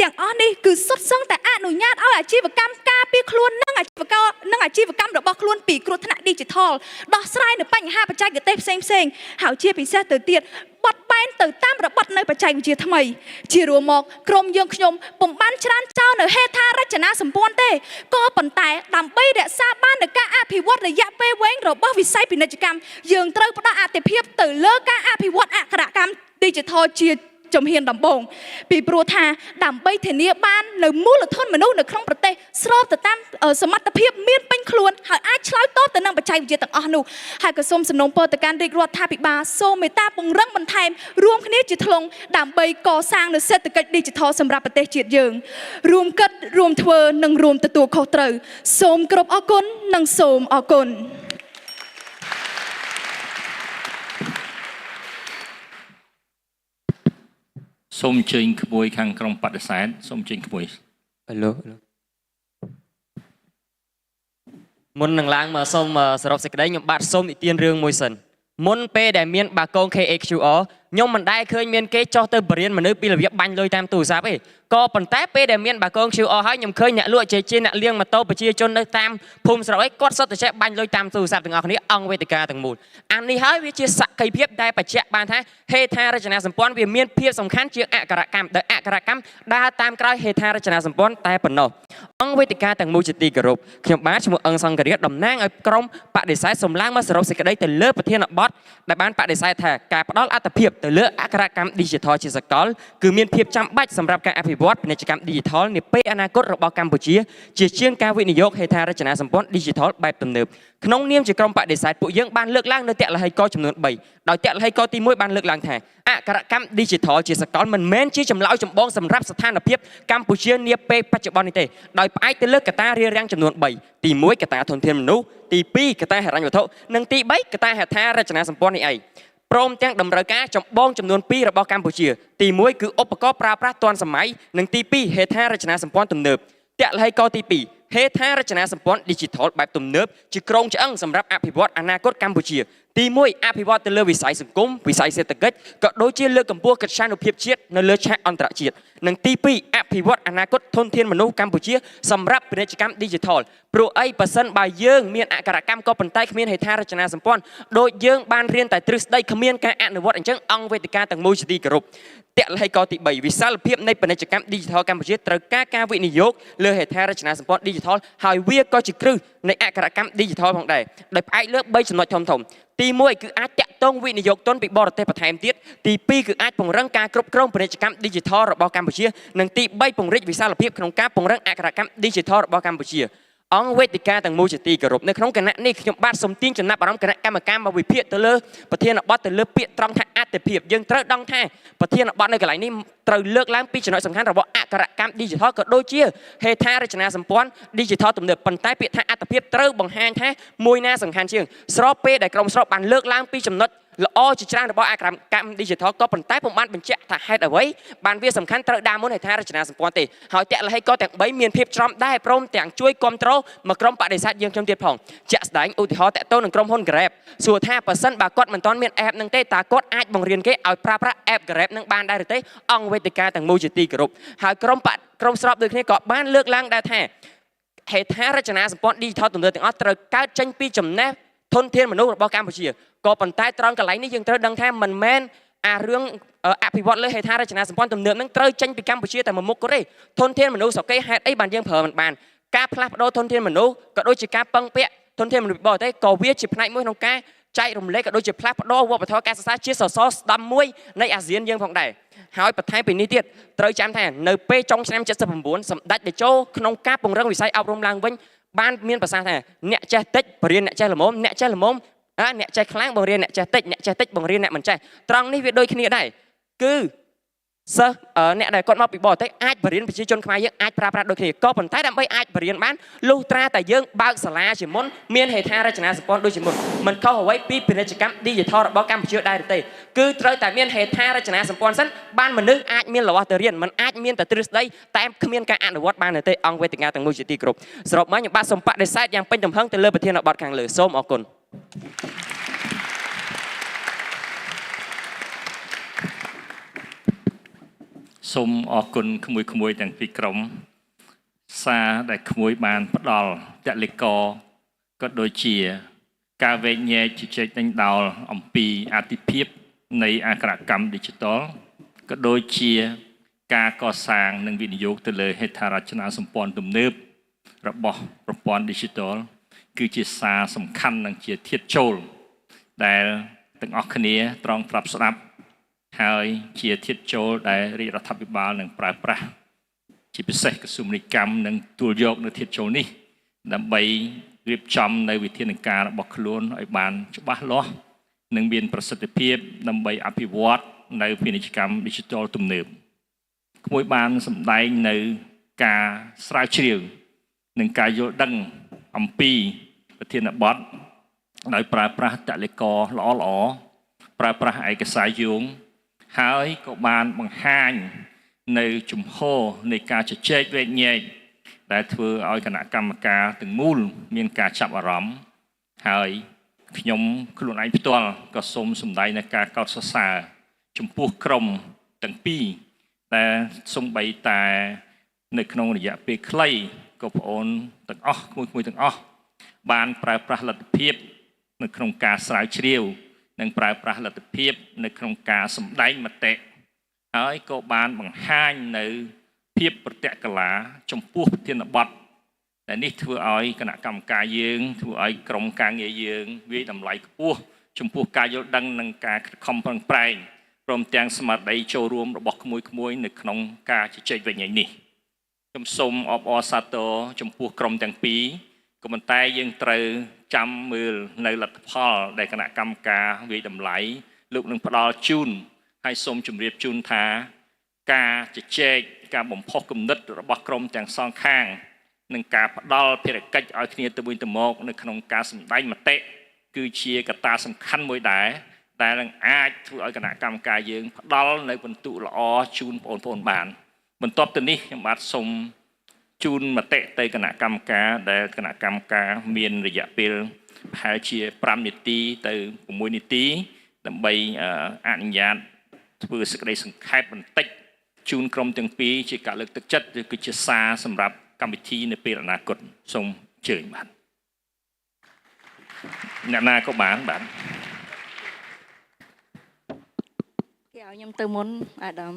Speaker 4: ទាំងអស់នេះគឺសុទ្ធសឹងតែអនុញ្ញាតឲ្យអាជីវកម្មការពារខ្លួននិងអាជីវកម្មរបស់ខ្លួនពីគ្រោះថ្នាក់ Digital ដោះស្រាយនៅបញ្ហាបច្ចេកទេសផ្សេងហើយជាពិសេសទៅទៀតបត់បែនទៅតាមរបត់នៅបច្ចេកវិទ្យាថ្មីជារួមមកក្រុមយើងខ្ញុំពុំបានច្រានចោលនៅហេដ្ឋារចនាសម្ព័ន្ធទេក៏ប៉ុន្តែដើម្បីរក្សាបាននូវការអភិវឌ្ឍរយៈពេលវែងរបស់វិស័យពាណិជ្ជកម្មយើងត្រូវផ្ដល់អាទិភាពទៅលើការអភិវឌ្ឍអក្សរកម្ម Digital ជាជំហានដំបូងពីព្រោះថាដើម្បីធានាបាននៅមូលធនមនុស្សនៅក្នុងប្រទេសស្របទៅតាមសមត្ថភាពមានពេញខ្លួនហើយអាចឆ្លើយតបទៅនឹងបច្ចេកវិទ្យាទាំងអស់នោះហើយក៏សូមសំណូមពរទៅកាន់រាជរដ្ឋាភិបាលសូមមេត្តាពង្រឹងបន្ថែមរួមគ្នាជាធ្លុងដើម្បីកសាងនូវសេដ្ឋកិច្ច Digital សម្រាប់ប្រទេសជាតិយើងរួមគិតរួមធ្វើនិងរួមទទួលខុសត្រូវសូមគោរពអរគុណនិងសូមអរគុណ
Speaker 2: សូមអញ្ជើញក្មួយខាងក្រុមបដិសេធសូមអញ្ជើញក្មួយ
Speaker 7: មុននឹងឡើងមកសូមសរុបសេចក្តីខ្ញុំបាទសូមនិទានរឿងមួយសិនមុនពេលដែលមានបាកង KHQR ខ្ញុំមិនដែលឃើញមានគេចោះទៅបរៀនមនុស្សពីរបៀបបាញ់លុយតាមទូរស័ព្ទទេក៏ប៉ុន្តែពេលដែលមានបាកង QR ហើយខ្ញុំឃើញអ្នកលក់ជាអ្នកលាងម៉ូតូប្រជាជននៅតាមភូមិស្រុកអីគាត់សុទ្ធតែចេះបាញ់លុយតាមទូរស័ព្ទទាំងអស់គ្នាអង្គវេទិកាទាំងមូលអានេះហើយវាជាសក្ខីភាពដែលបញ្ជាក់បានថាហេដ្ឋារចនាសម្ព័ន្ធវាមានភាពសំខាន់ជាងអក្សរកម្មដែលអក្សរកម្មដើរតាមក្រោយហេដ្ឋារចនាសម្ព័ន្ធតែប៉ុណ្ណោះ អង្គវេទិកាទាំងមូលជាទីគោរពខ្ញុំបាទឈ្មោះអង្គសង្ឃរាជតំណាងឲ្យក្រុមបដិសេធសំឡាងមកសរុបសេចក្តីទៅលើប្រធានបទដែលបានបដិសេធថាការផ្ដល់អត្ថប្រយោជន៍ទៅលើអក្ខរកម្ម Digital ជាសកលគឺមានភាពចាំបាច់សម្រាប់ការអភិវឌ្ឍពាណិជ្ជកម្ម Digital នាពេលអនាគតរបស់កម្ពុជាជាជាងការវិនិយោគហេដ្ឋារចនាសម្ព័ន្ធ Digital បែបទំនើបក្នុងនាមជាក្រុមបដិសេធពួកយើងបានលើកឡើងនៅតលហិកចំនួន3ដោយតលហិកទី1បានលើកឡើងថាអក្ខរកម្ម Digital ជាសកលមិនមែនជាចម្លើយចម្បងសម្រាប់ស្ថានភាពកម្ពុជានាពេលបច្ចុប្បន្ននេះទេដោយផ្អែកទៅលើកត្តារារាំងចំនួន3ទី1កត្តាធនធានមនុស្សទី2កត្តាហិរញ្ញវត្ថុនិងទី3កត្តាហេដ្ឋារចនាសម្ព័ន្ធនេះឯងព្រមទាំងតម្រូវការចម្បងចំនួន2របស់កម្ពុជាទី1គឺឧបករណ៍ប្រើប្រាស់ទាន់សម័យនិងទី2ហេដ្ឋារចនាសម្ព័ន្ធទំនើបតលហិកទី2ហេដ្ឋារចនាសម្ព័ន្ធ Digital បែបទំនើបជាគ្រោងឆ្អឹងសម្រាប់អភិវឌ្ឍអនាគតកម្ពុជាទី1អភិវឌ្ឍទៅលើវិស័យសង្គមវិស័យសេដ្ឋកិច្ចក៏ដូចជាលើកកម្ពស់កិត្យានុភាពជាតិនៅលើឆាកអន្តរជាតិនិងទី2អភិវឌ្ឍអនាគតធនធានមនុស្សកម្ពុជាសម្រាប់ពាណិជ្ជកម្ម Digital ព្រោះអីបើសិនបើយើងមានអក្ខរកម្មក៏ប៉ុន្តែគ្មានហេដ្ឋារចនាសម្ព័ន្ធដូចយើងបានរៀនតែទ្រឹស្ដីគ្មានការអនុវត្តអញ្ចឹងអង្គវេទិកាទាំងមូលជាទីគោរពតលហិកទី3វិសាលភាពនៃពាណិជ្ជកម្ម Digital កម្ពុជាត្រូវការវិនិយោគលើហេដ្ឋារចនាសម្ព័ន្ធ Digital ហើយវាក៏ជាគ្រឹះនៃអក្ខរកម្ម Digital ផងដែរដោយផ្អែកលើ3ចំណុចធំៗទី1គឺអាចតាក់ទងវិនិយោគទុនពីបរទេសបន្ថែមទៀតទី2គឺអាចពង្រឹងការគ្រប់គ្រងពាណិជ្ជកម្ម Digital របស់កម្ពុជានិងទី3ពង្រីកវិសាលភាពក្នុងការពង្រឹងអក្ខរកម្ម Digital របស់កម្ពុជាអង្គវេទិកាទាំងមូលជាទីគោរពនៅក្នុងគណៈនេះខ្ញុំបាទសូមទាញចំណាប់អារម្មណ៍គណៈកម្មការមកវិភាគទៅលើប្រធានបទទៅលើពាក្យត្រង់ថាអត្ថភាពយើងត្រូវដឹងថាប្រធានបទនៅកន្លែងនេះត្រូវលើកឡើងពីចំណុចសំខាន់របស់អក្ខរកម្ម Digital ក៏ដូចជាហេដ្ឋារចនាសម្ព័ន្ធ Digital ទំនើបប៉ុន្តែពាក្យថាអត្ថភាពត្រូវបង្ហាញថាមួយណាសំខាន់ជាងស្របពេលដែលក្រុមស្របបានលើកឡើងពីចំណុចល្អជាច្រើនរបស់អក្ខរកម្ម Digital ក៏ប៉ុន្តែពុំបានបញ្ជាក់ថាហេតុអ្វីបានវាសំខាន់ត្រូវដើរមុនហេដ្ឋារចនាសម្ព័ន្ធទេហើយតលហិកទាំង3មានភាពច្រំដែរព្រមទាំងជួយគ្រប់គ្រងមកក្រុមបដិសេធយើងខ្ញុំទៀតផងជាក់ស្ដែងឧទាហរណ៍តកតទៅនឹងក្រុមហ៊ុន Grab សួរថាបើសិនបើគាត់មិនទាន់មាន app នឹងទេតើគាត់អាចបង្រៀនគេឲ្យប្រើប្រាស់ app Grab នឹងបានដែរឬទេអង្គវេទិកាទាំងមូលជាទីគោរពហើយក្រុមស្របដូចគ្នាក៏បានលើកឡើងដែរថាហេដ្ឋារចនាសម្ព័ន្ធ Digital ទំនើបទាំងអស់ត្រូវកើតចេញពីចំណេះធនធានមនុស្សរបស់កម្ពុជាក៏ប៉ុន្តែត្រង់កន្លែងនេះយើងត្រូវដឹងថាមិនមែនរឿងអភិវឌ្ឍលើហេដ្ឋារចនាសម្ព័ន្ធទំនើបនឹងត្រូវចេញពីកម្ពុជាតែមួយមុខទេធនធានមនុស្សស្រុកគេហេតុអីបានយើងប្រើមិនបានការផ្លាស់ប្ដូរធនធានមនុស្សក៏ដូចជាការពឹងពាក់ធនធានមនុស្សបរទេសក៏វាជាផ្នែកមួយក្នុងការចែករំលែកក៏ដូចជាផ្លាស់ប្ដូរវប្បធម៌ការសិក្សាជាសសរស្តម្ភមួយនៃអាស៊ានយើងផងដែរហើយបន្ថែមពីនេះទៀតត្រូវចាំថានៅពេលចុងឆ្នាំ79សម្ដេចតេជោក្នុងការពង្រឹងវិស័យអប់រំឡើងវិញបានមានប្រសាសន៍ថាអ្នកចេះតិចបរៀនអ្នកចេះល្មមអ្នកចេះល្មមអ្នកចេះខ្លាំងបង្រៀនអ្នកចេះតិចអ្នកចេះតិចបង្រៀនអ្នកមិនចេះត្រង់នេះវាដូចគ្នាដែរគឺសិស្សអ្នកដែលគាត់មកពីបរទេសអាចបរៀនប្រជាជនខ្មែរយើងអាចប្រើប្រាស់ដូចគ្នាក៏ប៉ុន្តែដើម្បីអាចបរៀនបានលុះត្រាតែយើងបើកសាលាជាមុនមានហេដ្ឋារចនាសម្ព័ន្ធដូចជាមុនមិនខុសអ្វីពីពាណិជ្ជកម្ម Digital របស់កម្ពុជាដែរទេគឺត្រូវតែមានហេដ្ឋារចនាសម្ព័ន្ធសិនបានមនុស្សអាចមានលវ័សទៅរៀនមិនអាចមានតែទ្រឹស្ដីតែគ្មានការអនុវត្តបានទេអង្គវេទិកាទាំងមូលជាទីគោរពសរុបមកខ្ញុំបាទសូមបដិសេធយ៉ាងពេញទំហឹងទៅលើប្រធានបទខាងលើសូមអរគុណ
Speaker 2: សូមអរគុណក្មួយៗទាំងពីរក្រុមសារដែលក្មួយបានផ្ដល់តលិកក៏ដូចជាការវែកញែកជជែកដេញដោលអំពីអតិភិបនៃអក្ខរកម្ម Digital ក៏ដូចជាការកសាងនិងវិនិយោគទៅលើហេដ្ឋារចនាសម្ព័ន្ធទំនើបរបស់ប្រព័ន្ធ Digital គឺជាសារសំខាន់និងជាធាតុចូលដែលទាំងអស់គ្នាត្រង់ប្រាប់ស្ដាប់ហើយជាធាតុចូលដែលរាជរដ្ឋាភិបាលនឹងប្រើប្រាស់ជាពិសេសក្រសួងនីតិកម្មនឹងទួលយកនៅធាតុចូលនេះដើម្បីរៀបចំនៅវិធានការរបស់ខ្លួនឲ្យបានច្បាស់លាស់និងមានប្រសិទ្ធភាពដើម្បីអភិវឌ្ឍនៅពាណិជ្ជកម្ម Digital ទំនើបក្មួយបានសម្ដែងនៅការស្រាវជ្រាវនិងការយល់ដឹងអំពីប្រធានបទដោយប្រើប្រាស់តលិកល្អប្រើប្រាស់ឯកសារយោងហើយក៏បានបង្ហាញនៅជំហរនៃការជជែកវែកញែកដែលធ្វើឲ្យគណៈកម្មការទាំងមូលមានការចាប់អារម្មណ៍ហើយខ្ញុំខ្លួនឯងផ្ទាល់ក៏សូមសម្ដែងនៅការកោតសរសើរចំពោះក្រុមទាំងពីរដែលសូម្បីតែនៅក្នុងរយៈពេលខ្លីក៏បងប្អូនទាំងអស់មួយទាំងអស់បានប្រើប្រាស់លទ្ធភាពនៅក្នុងការស្រាវជ្រាវនិងប្រើប្រាស់លទ្ធភាពនៅក្នុងការសម្ដែងមតិហើយក៏បានបង្ហាញនៅ ភាពប្រតិកលាចំពោះប្រធានបទតែនេះធ្វើឲ្យគណៈកម្មការយើងធ្វើឲ្យក្រុមការងារយើងវាយតម្លៃខ្ពស់ចំពោះការយល់ដឹងនិងការខិតខំប្រឹងប្រែងព្រមទាំងស្មារតីចូលរួមរបស់ក្មួយៗនៅក្នុងការជជែកវិញនេះខ្ញុំសូមអបអរសាទរចំពោះក្រុមទាំងពីរក៏ប៉ុន្តែយើងត្រូវចាំមើលនៅលទ្ធផលដែលគណៈកម្មការវាយតម្លៃលោកនឹងផ្ដល់ជូនហើយសូមជម្រាបជូនថាការជជែកការបំផុសគំនិតរបស់ក្រុមទាំងសងខាងនិងការផ្ដល់ភារកិច្ចឲ្យគ្នាទៅវិញទៅមកនៅក្នុងការសម្ដែងមតិគឺជាកត្តាសំខាន់មួយដែរដែលនឹងអាចធ្វើឲ្យគណៈកម្មការយើងផ្ដល់នៅពិន្ទុល្អជូនបងប្អូនបានបន្ទាប់ទៅនេះខ្ញុំបាទសូមជូនមតិទៅគណៈកម្មការដែលគណៈកម្មការមានរយៈពេលប្រហែលជា5នាទីទៅ6នាទីដើម្បីអនុញ្ញាតធ្វើសេចក្តីសង្ខេបបន្តិចជូនក្រុមទាំងពីរជាការលើកទឹកចិត្តឬគឺជាសារសម្រាប់កម្មវិធីនៅពេលអនាគតសូមអញ្ជើញបាទអ្នកណាក៏បានបាទ
Speaker 8: គេឲ្យខ្ញុំទៅមុនអាដាម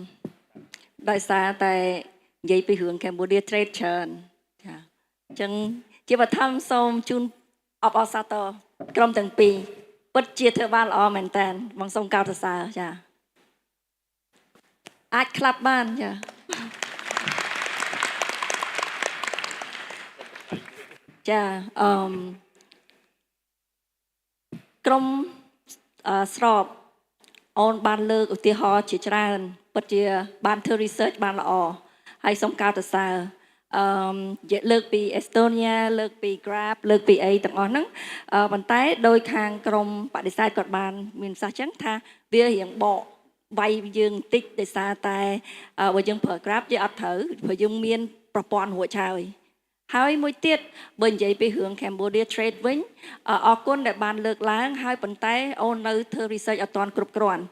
Speaker 8: ដោយសារតែនិយាយពីរឿង Cambodia Trade ច្រើនចាអញ្ចឹងជាបឋមសូមជូនអបអរសាទរក្រុមទាំងពីរពិតជាធ្វើបានល្អមែនតើបងសូមកោតសរសើរចាអាចក្លាប់បានចាចាក្រុមស្របអូនបានលើកឧទាហរណ៍ជាច្រើនពិតជាបានធ្វើ research បានល្អហើយសូមកោតសរសើរលើកពី Estonia លើកពី Grab លើកពីអីទាំងអស់ហ្នឹងប៉ុន្តែដោយខាងក្រមបដិសេធគាត់បានមានសាសចឹងថាវារៀងបកវាយយើងបន្តិចដោយសារតែបើយើងប្រើ Grab យើងអត់ត្រូវព្រោះយើងមានប្រព័ន្ធរួចហើយមួយទៀតបើនិយាយពីរឿង Cambodia Trade វិញអរគុណដែលបានលើកឡើងហើយប៉ុន្តែអូននៅធ្វើ research អត់ទាន់គ្រប់គ្រាន់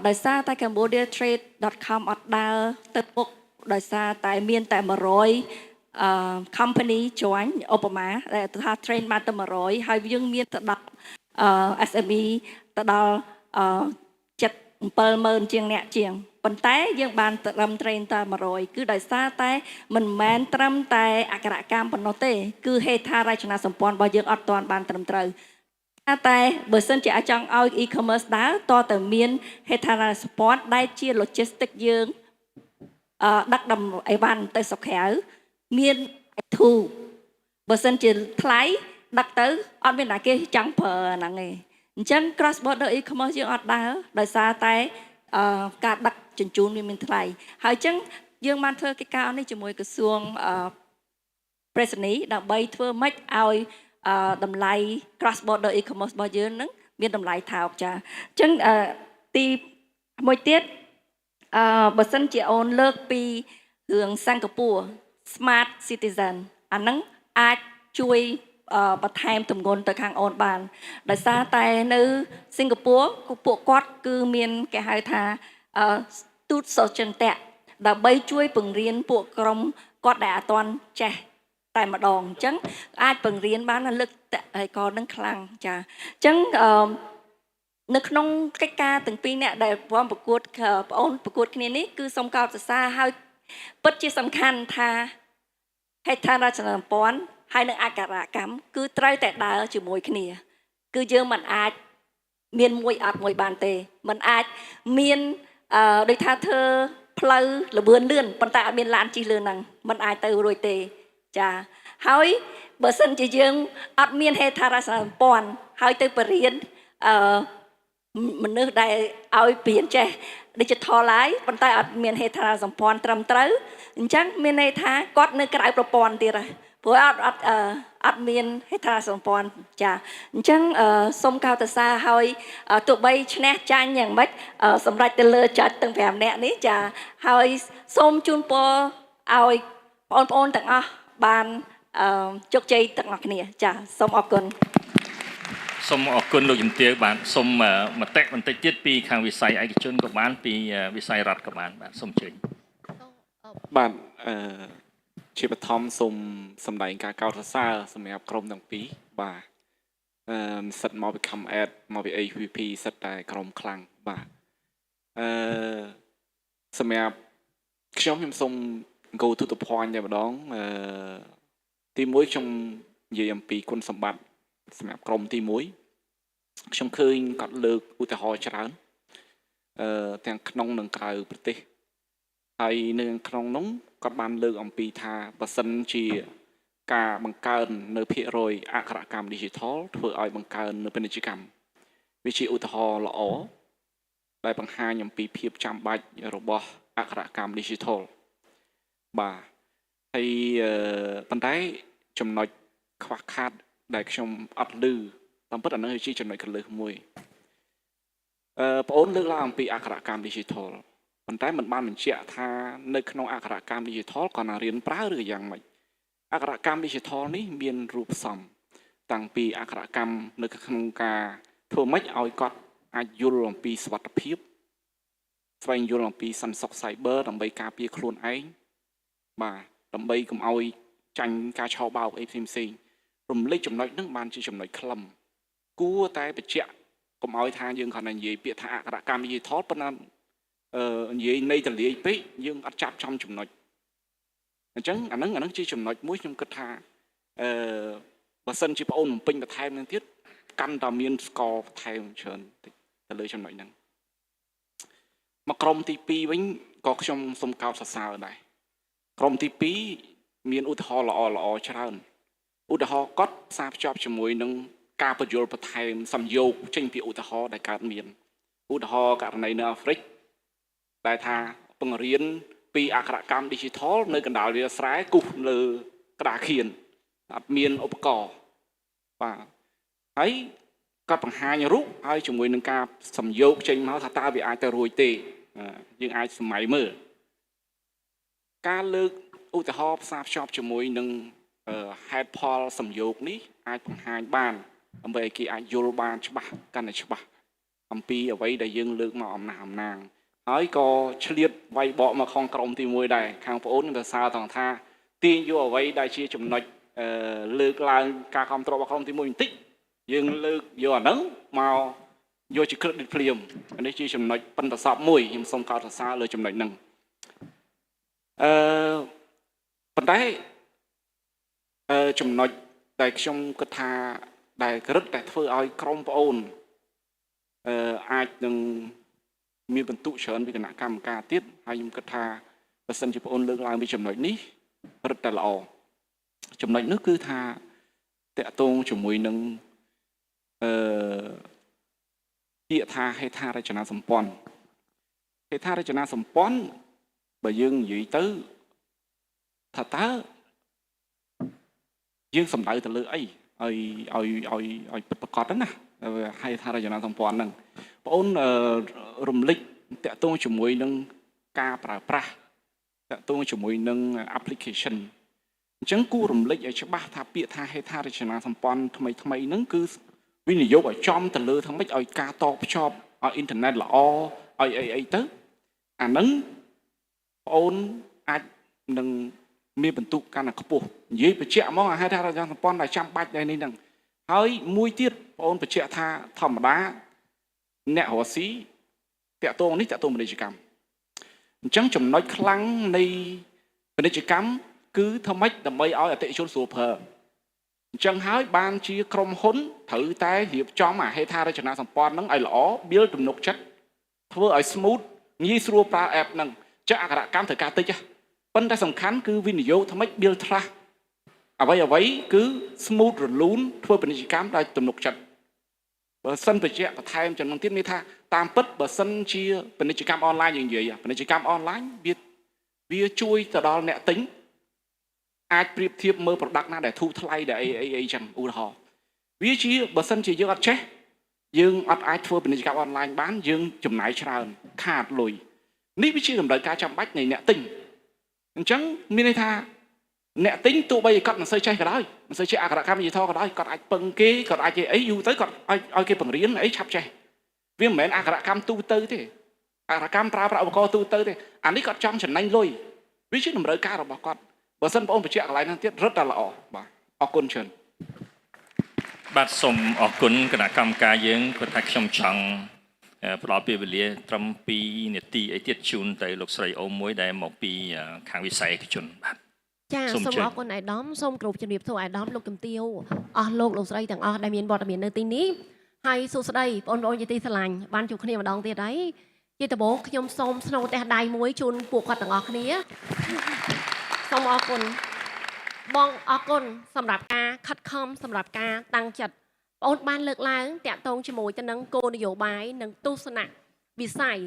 Speaker 8: ដោយសារតែ cambodiatrade.com អត់ដើរទៅពុកដោយសារតែមានតែ100 company join ឧបមាដែលថា train បានតែ100ហើយយើងមានទៅដល់SME ទៅដល់70000ជាងអ្នកជាងប៉ុន្តែយើងបានត្រឹម train តែ100គឺដោយសារតែមិនមែនត្រឹមតែអក្ខរកម្មប៉ុណ្ណោះទេគឺហេដ្ឋារចនាសម្ព័ន្ធរបស់យើងអត់ទាន់បានត្រឹមត្រូវតែបើសិនជាអាចចង់ឲ្យ e-commerce ដើរតើតែមានហេដ្ឋារចនាសម្ព័ន្ធដែលជា logistic យើងដឹកដំអីវ៉ាន់ទៅស្រុកក្រៅមានធូបើសិនជាថ្លៃដឹកទៅអត់មានអ្នកគេចង់ប្រើហ្នឹងឯងអញ្ចឹង cross border e-commerce យើងអត់ដើរដោយសារតែការដឹកជញ្ជូនមានថ្លៃហើយអញ្ចឹងយើងបានធ្វើកិច្ចការនេះជាមួយក្រសួងប្រៃសណីย์ដើម្បីធ្វើម៉េចឲ្យតម្លៃ cross border e-commerce របស់យើងនឹងមានតម្លៃថោកចាអញ្ចឹងទីមួយទៀតបើសិនជាអូនលើកពីរឿងសិង្ហបុរី Smart Citizen អាហ្នឹងអាចជួយបន្ថែមទម្ងន់ទៅខាងអូនបានដោយសារតែនៅសិង្ហបុរីពួកគាត់គឺមានគេហៅថាទូតសុចន្ទៈដើម្បីជួយបង្រៀនពួកក្រុមគាត់ដែលអត់ទាន់ចេះតែម្ដងអញ្ចឹងអាចបង្រៀនបានលើកហើយក៏នឹងខ្លាំងចាអញ្ចឹងនៅក្នុងកិច្ចការទាំងពីរនាក់ដែលបងប្រកួតបងអូនប្រកួតគ្នានេះគឺសូមកោតសរសើរហើយពិតជាសំខាន់ថាហេដ្ឋារចនាសម្ព័ន្ធហើយនឹងអក្ខរកម្មគឺត្រូវតែដើរជាមួយគ្នាគឺយើងមិនអាចមានមួយអត់មួយបានទេមិនអាចមានដូចថាធ្វើផ្លូវលបឿនលឿនប៉ុន្តែអត់មានឡានជិះលឿនហ្នឹងមិនអាចទៅរួចទេចាហើយបើសិនជាយើងអត់មានហេដ្ឋារចនាសម្ព័ន្ធហើយទៅបរៀនមនុស្សដែលឲ្យព្រៀនចេះ digital ហើយប៉ុន្តែអត់មានហេដ្ឋារចនាសម្ព័ន្ធត្រឹមត្រូវអញ្ចឹងមានន័យថាគាត់នៅក្រៅប្រព័ន្ធទៀតហើយព្រោះអត់មានហេដ្ឋារចនាសម្ព័ន្ធចាអញ្ចឹងសូមកោតសរសើរហើយទោះបីឈ្នះចាញ់យ៉ាងម៉េចសម្រាប់ទៅលើចាច់ទាំង5នាក់នេះចាហើយសូមជូនពរឲ្យបងប្អូនទាំងអស់បានជោគជ័យទាំងអស់គ្នាចាសូមអរគុណ
Speaker 2: សូមអរគុណលោកជំទាវបាទសូមមតិបន្តិចទៀតពីខាងវិស័យឯកជនក៏បានពីវិស័យរដ្ឋក៏បានបាទសូមអញ្ជើញ
Speaker 9: បាទជាបឋមសូមសម្ដែងការកោតសរសើរសម្រាប់ក្រុមទាំងពីរបាទសិតមកពី come add មកពី AVP សិតតែក្រុមខ្លាំងបាទសម្រាប់ខ្ញុំសូម go to the point តែម្ដងទី1ខ្ញុំនិយាយអំពីគុណសម្បត្តិសម្រាប់ក្រុមទី1ខ្ញុំឃើញគាត់លើកឧទាហរណ៍ច្រើនទាំងក្នុងនិងក្រៅប្រទេសហើយនៅក្នុងនោះគាត់បានលើកអំពីថាបើសិនជាការបង្កើននៅភាគរយអក្ខរកម្ម digital ធ្វើឲ្យបង្កើននៅពាណិជ្ជកម្មវាជាឧទាហរណ៍ល្អដែលបង្ហាញអំពីភាពចាំបាច់របស់អក្ខរកម្ម digital បាទហើយប៉ុន្តែចំណុចខ្វះខាតដែលខ្ញុំអត់ឮតាមពិតអានោះជាចំណុចកន្លឹះមួយបងអូនលើកឡើងអំពីអក្ខរកម្ម digital ប៉ុន្តែមិនបានបញ្ជាក់ថានៅក្នុងអក្ខរកម្ម digital គាត់ណារៀនប្រើឬយ៉ាងម៉េចអក្ខរកម្ម digital នេះមានរូបផ្សំតាំងពីអក្ខរកម្មនៅក្នុងការធ្វើម៉េចឲ្យគាត់អាចយល់អំពីសុវត្ថិភាពស្វែងយល់អំពីសន្តិសុខ cyber ដើម្បីការពារខ្លួនឯងបាទដើម្បីកុំឲ្យចាញ់ការឆោបោកអីផ្សេងៗរំលេចចំណុចហ្នឹងបានជាចំណុចខ្លឹមគួរតែបញ្ជាក់កុំឲ្យថាយើងគ្រាន់តែនិយាយពាក្យថាអក្ខរកម្ម digital ប៉ុន្តែនិយាយនៃតលាយពេកយើងអត់ចាប់ចំចំណុចអញ្ចឹងអាហ្នឹងជាចំណុចមួយខ្ញុំគិតថាបើសិនជាបងអូនបំពេញបន្ថែមនឹងទៀតកាន់តែមានស្ករបន្ថែមច្រើនតិចទៅលើចំណុចហ្នឹងមកក្រុមទី2វិញក៏ខ្ញុំសូមកោតសរសើរដែរក្រុមទី2មានឧទាហរណ៍ល្អច្រើនឧទាហរណ៍គាត់ផ្សារភ្ជាប់ជាមួយនឹងការបញ្យល់បន្ថែមសំយោគចេញពីឧទាហរណ៍ដែលកើតមានឧទាហរណ៍ករណីនៅអាហ្វ្រិកដែលថាបង្រៀនពីអក្ខរកម្ម digital នៅកណ្ដាលវាលស្រែគូសលើក្តារខៀនអត់មានឧបករណ៍បាទហើយគាត់បង្ហាញរូបហើយជាមួយនឹងការសំយោគចេញមកថាតើវាអាចទៅរួចទេយើងអាចសម័យមើលការលើកឧទាហរណ៍ផ្សារភ្ជាប់ជាមួយនឹងហេតុផលសំយោគនេះអាចបង្ហាញបានដើម្បីឲ្យគេអាចយល់បានច្បាស់កាន់តែច្បាស់អំពីអ្វីដែលយើងលើកមកអំណាងហើយក៏ឆ្លៀតវាយបកមកក្នុងក្រុមទី1ដែរខាងបងអូននឹងទៅសារទាំងថាទាញយកអ្វីដែលជាចំណុចលើកឡើងការគ្រប់គ្រងរបស់ក្រុមទី1បន្តិចយើងលើកយកអាហ្នឹងមកយកជា credit ភ្លាមនេះជាចំណុចប៉ិនប្រសពមួយខ្ញុំសូមកោតសរសើរលើចំណុចហ្នឹងប៉ុន្តែចំណុចដែលខ្ញុំគិតថាដែលរឹតតែធ្វើឲ្យក្រុមបងអូនអាចនឹងមានបន្ទុកច្រើនពីគណៈកម្មការទៀតហើយខ្ញុំគិតថាបើសិនជាបងអូនលើកឡើងពីចំណុចនេះរឹតតែល្អចំណុចនោះគឺថាតកតងជាមួយនឹងពាក្យថាហេដ្ឋារចនាសម្ព័ន្ធហេដ្ឋារចនាសម្ព័ន្ធបើយើងនិយាយទៅថាតើយើងសំដៅទៅលើអីឲ្យពិតប្រាកដណាហេដ្ឋារចនាសម្ព័ន្ធហ្នឹងបងអូនរំលេចតកតងជាមួយនឹងការប្រើប្រាស់តកតងជាមួយនឹង application អញ្ចឹងគួររំលេចឲ្យច្បាស់ថាពាក្យថាហេដ្ឋារចនាសម្ព័ន្ធថ្មីហ្នឹងគឺវិនិយោគឲ្យចំទៅលើทั้งម៉េចឲ្យការតភ្ជាប់ឲ្យអ៊ីនធឺណិតល្អឲ្យអីទៅអាហ្នឹងបងអូនអាចនឹងមានបន្ទុកកាន់តែខ្ពស់និយាយបញ្ជាក់មកហេដ្ឋារចនាសម្ព័ន្ធដែលចាំបាច់ដែរនេះហ្នឹងហើយមួយទៀតបងអូនបញ្ជាក់ថាធម្មតាអ្នករស់ស៊ីតាក់ទងនេះតាក់ទងពាណិជ្ជកម្មអញ្ចឹងចំណុចខ្លាំងនៃពាណិជ្ជកម្មគឺធ្វើម៉េចដើម្បីឲ្យអតិថិជនស្រួលប្រើអញ្ចឹងហើយបានជាក្រុមហ៊ុនត្រូវតែរៀបចំហេដ្ឋារចនាសម្ព័ន្ធហ្នឹងឲ្យល្អ build ទំនុកចិត្តធ្វើឲ្យ smooth ងាយស្រួលប្រើ app ហ្នឹងចាក់អក្ខរកម្មត្រូវការតិចប៉ុន្តែសំខាន់គឺវិនិយោគធ្វើម៉េច build trust អ្វីគឺ smooth រលូនធ្វើពាណិជ្ជកម្មដោយទំនុកចិត្តបើសិនបញ្ជាក់បន្ថែមចំណុចទៀតមានថាតាមពិតបើសិនជាពាណិជ្ជកម្មអនឡាញយើងនិយាយពាណិជ្ជកម្មអនឡាញវាជួយទៅដល់អ្នកទិញអាចប្រៀបធៀបមើល product ណាដែលធូរថ្លៃដែលអីចឹងឧទាហរណ៍វាជាបើសិនជាយើងអត់ចេះយើងអត់អាចធ្វើពាណិជ្ជកម្មអនឡាញបានយើងចំណាយច្រើនខាតលុយនេះវាជាតម្រូវការចាំបាច់នៃអ្នកទិញអញ្ចឹងមានន័យថាអ្នកទិញទោះបីគាត់មិនសូវចេះក៏ដោយមិនសូវចេះអក្ខរកម្ម digital ក៏ដោយគាត់អាចពឹងគេគាត់អាចអីយូរទៅគាត់ឲ្យគេបង្រៀនអីឆាប់ចេះវាមិនមែនអក្ខរកម្មទូទៅទេអក្ខរកម្មប្រើប្រាស់ឧបករណ៍ទូទៅទេអានេះគាត់ចង់ចំណេញលុយវាជាតម្រូវការរបស់គាត់បើសិនបងប្អូនបញ្ជាក់កន្លែងហ្នឹងទៀតរឹតតែល្អបាទអរគុណច្រើន
Speaker 2: បាទសូមអរគុណគណៈកម្មការយើងគាត់ថាខ្ញុំចង់ ផ្ដល់ពេលវេលាត្រឹម2នាទីអីទៀតជូនទៅលោកស្រីអូមមួយដែលមកពីខាងវិស័យឯកជនបាទ
Speaker 10: ចាសូមអរគុណអាយដាមសូមគោរពជំរាបសួរអាយដាមលោកជំទាវអស់លោកស្រីទាំងអស់ដែលមានវត្តមាននៅទីនេះហើយសួស្តីបងប្អូនជាទីស្រឡាញ់បានជួបគ្នាម្ដងទៀតហើយជាដំបូងខ្ញុំសូមស្នូផ្ទះដៃមួយជូនពួកគាត់ទាំងអស់គ្នាសូមអរគុណបងអរគុណសម្រាប់ការខិតខំសម្រាប់ការតាំងចិត្តបងអូនបានលើកឡើងតាក់ទងជាមួយទៅនឹងគោលនយោបាយនិងទស្សនៈវិស័យ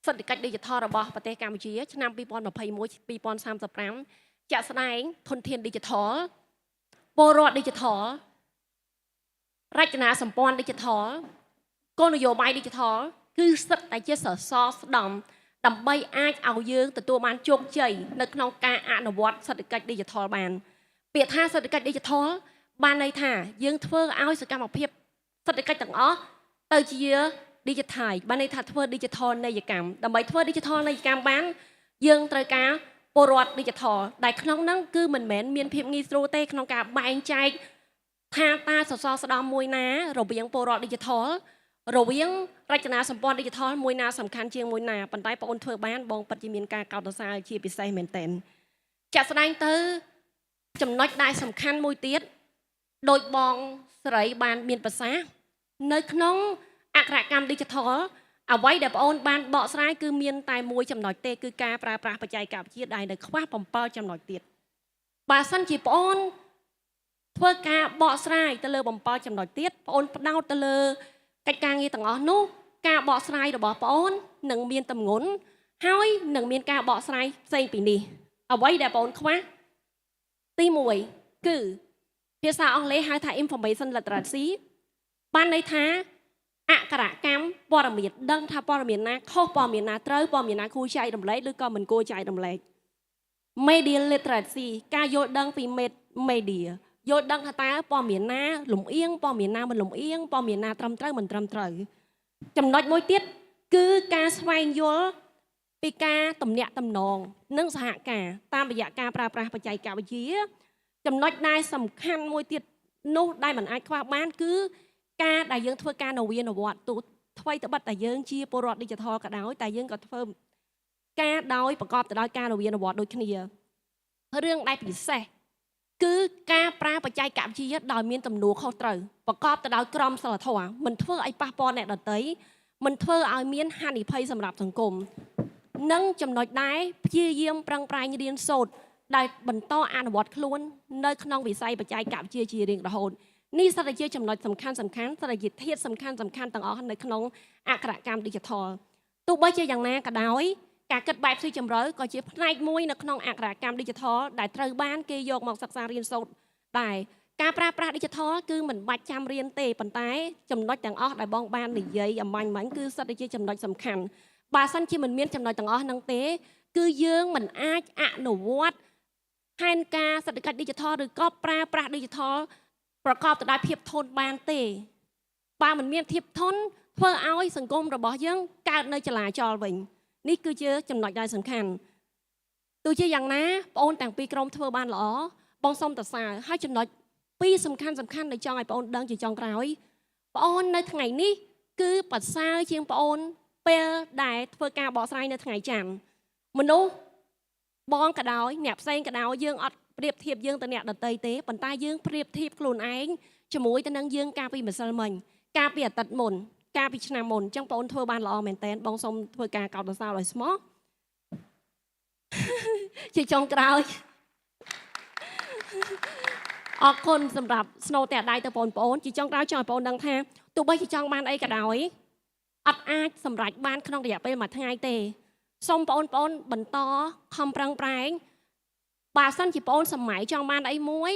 Speaker 10: សេដ្ឋកិច្ច Digital របស់ប្រទេសកម្ពុជាឆ្នាំ 2021-2035 ជាក់ស្ដែងធនធាន Digital ពលរដ្ឋ Digital រចនាសម្ព័ន្ធ Digital គោលនយោបាយ Digital គឺសិតតែជាសសរស្តម្ភដើម្បីអាចឲ្យយើងទទួលបានជោគជ័យនៅក្នុងការអនុវត្តសេដ្ឋកិច្ច Digital បានពាក្យថាសេដ្ឋកិច្ច Digital បានន័យថាយើងធ្វើឲ្យសកម្មភាពសេដ្ឋកិច្ចទាំងអស់ទៅជា Digital បានន័យថាធ្វើ Digital នយកម្មដើម្បីធ្វើ Digital នយកម្មបានយើងត្រូវការពលរដ្ឋ Digital ដែលក្នុងហ្នឹងគឺមិនមែនមានភាពងាយស្រួលទេក្នុងការបែងចែកថាតាសសរស្តម្ភមួយណារវាងពលរដ្ឋ Digital រវាងរចនាសម្ព័ន្ធ Digital មួយណាសំខាន់ជាងមួយណាប៉ុន្តែបងអូនធ្វើបានបងពិតជាមានការកោតសរសើរជាពិសេសមែនទែនចាក់ស្ដែងទៅចំណុចដែលសំខាន់មួយទៀតដោយបងស្រីបានមានប្រសាសន៍នៅក្នុងអក្សរកម្ម Digital អ្វីដែលបងអូនបានបកស្រាយគឺមានតែមួយចំណុចទេគឺការប្រើប្រាស់បច្ចេកវិទ្យាដែលនៅខ្វះ7ចំណុចទៀតបើសិនជាបងអូនធ្វើការបកស្រាយទៅលើ7ចំណុចទៀតបងអូនផ្ដោតទៅលើកិច្ចការងារទាំងអស់នោះការបកស្រាយរបស់បងអូននឹងមានទម្ងន់ហើយនឹងមានការបកស្រាយផ្សេងពីនេះអ្វីដែលបងអូនខ្វះទី1គឺភាសាអង់គ្លេសហៅថា information literacy បានន័យថាអក្សរកម្មព័ត៌មានដឹងថាព័ត៌មានណាខុសព័ត៌មានណាត្រូវព័ត៌មានណាគួរចែករំលែកឬក៏មិនគួរចែករំលែក media literacy ការយល់ដឹងពី media យល់ដឹងថាតើព័ត៌មានណាលំអៀងព័ត៌មានណាមិនលំអៀងព័ត៌មានណាត្រឹមត្រូវមិនត្រឹមត្រូវចំណុចមួយទៀតគឺការស្វែងយល់ពីការទំនាក់ទំនងនិងសហការតាមរយៈការប្រើប្រាស់បច្ចេកវិទ្យាចំណុចដែលសំខាន់មួយទៀតនោះដែលមិនអាចខ្វះបានគឺការដែលយើងធ្វើការនវានុវត្តន៍ទូថ្មីត្បិតតែយើងជាពលរដ្ឋ Digital ក៏ដោយតែយើងក៏ធ្វើការដោយប្រកបទៅដោយការនវានុវត្តន៍ដូចគ្នារឿងដែលពិសេសគឺការប្រើបច្ចេកវិទ្យាដោយមានទំនួលខុសត្រូវប្រកបទៅដោយក្រមសីលធម៌មិនធ្វើឲ្យប៉ះពាល់អ្នកដទៃមិនធ្វើឲ្យមានហានិភ័យសម្រាប់សង្គមនិងចំណុចដែរព្យាយាមប្រឹងប្រែងរៀនសូត្រដែលបន្តអនុវត្តខ្លួននៅក្នុងវិស័យបច្ចេកវិទ្យាជារៀងរហូតនេះសិតតែជាចំណុចសំខាន់សិតតែជាធាតុសំខាន់ទាំងអស់នៅក្នុងអក្សរកម្ម Digital ទោះបីជាយ៉ាងណាក៏ដោយការគិតបែបស៊ីជម្រៅក៏ជាផ្នែកមួយនៅក្នុងអក្សរកម្ម Digital ដែលត្រូវបានគេយកមកសិក្សារៀនសូត្រដែរការប្រើប្រាស់ Digital គឺមិនបាច់ចាំរៀនទេប៉ុន្តែចំណុចទាំងអស់ដែលបងបាននិយាយអំបញ្ញគឺសិតតែជាចំណុចសំខាន់បើសិនជាមិនមានចំណុចទាំងអស់ហ្នឹងទេគឺយើងមិនអាចអនុវត្តផែនការសេដ្ឋកិច្ច Digital ឬក៏ប្រើប្រាស់ Digital ប្រកបទៅដោយភាពធន់បានទេបើមិនមានភាពធន់ធ្វើឲ្យសង្គមរបស់យើងកើតនៅចលាចលវិញនេះគឺជាចំណុចដែលសំខាន់ទោះជាយ៉ាងណាបងអូនទាំងពីរក្រុមធ្វើបានល្អបងសូមសរសើរហើយចំណុចពីរសំខាន់ដែលចង់ឲ្យបងអូនដឹងជាចុងក្រោយបងអូននៅថ្ងៃនេះគឺប្រសើរជាងបងអូនពេលដែលធ្វើការបកស្រាយនៅថ្ងៃច័ន្ទមនុស្សបងក៏ដោយអ្នកផ្សេងក៏ដោយយើងអត់ប្រៀបធៀបយើងទៅអ្នកដទៃទេប៉ុន្តែយើងប្រៀបធៀបខ្លួនឯងជាមួយទៅនឹងយើងកាលពីម្សិលមិញកាលពីអាទិត្យមុនកាលពីឆ្នាំមុនអញ្ចឹងបងអូនធ្វើបានល្អមែនតើបងសូមធ្វើការកោតសរសើរឲ្យស្មោះជាចុងក្រោយអរគុណសម្រាប់ស្នូតែដៃទៅបងប្អូនជាចុងក្រោយចង់ឲ្យបងដឹងថាទោះបីជាចង់បានអីក៏ដោយអត់អាចសម្រេចបានក្នុងរយៈពេលមួយថ្ងៃទេសូមបងប្អូនបន្តខំប្រឹងប្រែងបើសិនជាបងសម័យចង់បានអីមួយ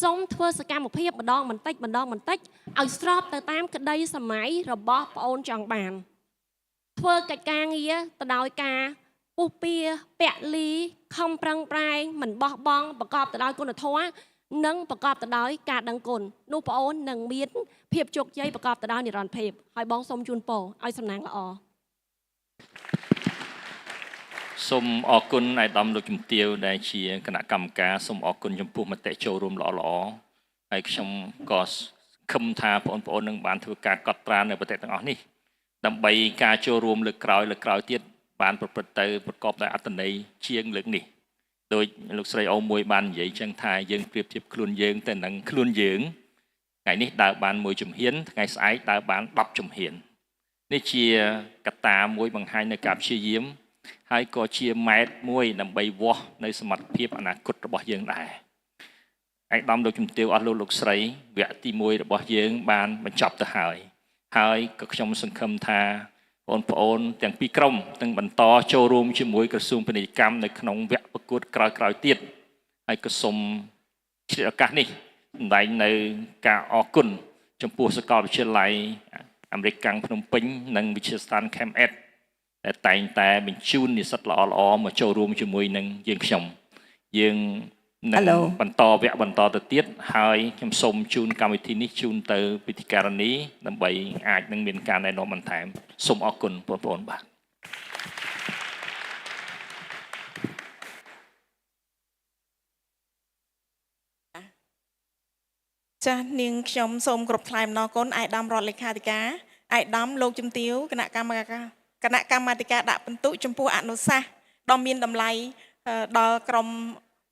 Speaker 10: សូមធ្វើសកម្មភាពម្ដងបន្តិចឲ្យស្របទៅតាមក្តីសម័យរបស់បងអូនចង់បានធ្វើកិច្ចការងារទៅដោយការពុះពៀពលីខំប្រឹងប្រែងមិនបោះបង់ប្រកបទៅដោយគុណធម៌និងប្រកបទៅដោយការដឹងគុណនោះបងអូននឹងមានភាពជោគជ័យប្រកបទៅដោយនិរន្តរភាពហើយបងសូមជូនពរឲ្យសំណាងល្អ
Speaker 2: សូមអរគុណអាយដាមលោកជំទាវដែលជាគណៈកម្មការសូមអរគុណចំពោះមតិចូលរួមល្អហើយខ្ញុំក៏ខំថាបងប្អូននឹងបានធ្វើការកត់ត្រានៅប្រទេសទាំងអស់នេះ ដើម្បីការចូលរួមលើកក្រោយទៀតបានប្រព្រឹត្តទៅប្រកបដោយអត្ថន័យជាងលើកនេះដោយលោកស្រីអូមួយបាននិយាយចឹងថាយើងប្រៀបធៀបខ្លួនយើងទៅនឹងខ្លួនយើងថ្ងៃនេះដើរបាន1ជំហានថ្ងៃស្អែកដើរបាន10ជំហាននេះជាកត្តាមួយបង្ហាញនៅការព្យាយាមហើយក៏ជាម៉ែត្រមួយដើម្បីវាស់នៅសមត្ថភាពអនាគតរបស់យើងដែរឯកឧត្តមលោកជំទាវអស់លោកស្រីវគ្គទី1របស់យើងបានបញ្ចប់ទៅហើយក៏ខ្ញុំសង្ឃឹមថាបងប្អូនទាំងពីរក្រុមនឹងបន្តចូលរួមជាមួយក្រសួងពាណិជ្ជកម្មនៅក្នុងវគ្គប្រកួតក្រោយៗទៀតហើយក៏សូមឆ្លៀតឱកាសនេះសម្ដែងនៅការអរគុណចំពោះសាកលវិទ្យាល័យអាមេរិកកាំងភ្នំពេញនិងវិទ្យាស្ថាន ChemEd ដែលតែងតែបញ្ជូននិស្សិតល្អៗមកចូលរួមជាមួយនឹងយើងខ្ញុំយើងនឹងបន្តវគ្គបន្តទៅទៀតហើយខ្ញុំសូមជូនកម្មវិធីនេះជូនទៅពិធីការនីដើម្បីអាចនឹងមានការណែនាំបន្ថែមសូមអរគុណបងប្អូនបាទ
Speaker 1: ចាស់នាងខ្ញុំសូមគ្រប់ថ្លែងអំណរគុណឯកឧត្តមរដ្ឋលេខាធិការឯកឧត្តមលោកជំទាវគណៈកម្មាធិការដាក់ពិន្ទុចំពោះអនុសាសន៍ដ៏មានតម្លៃដល់ក្រុម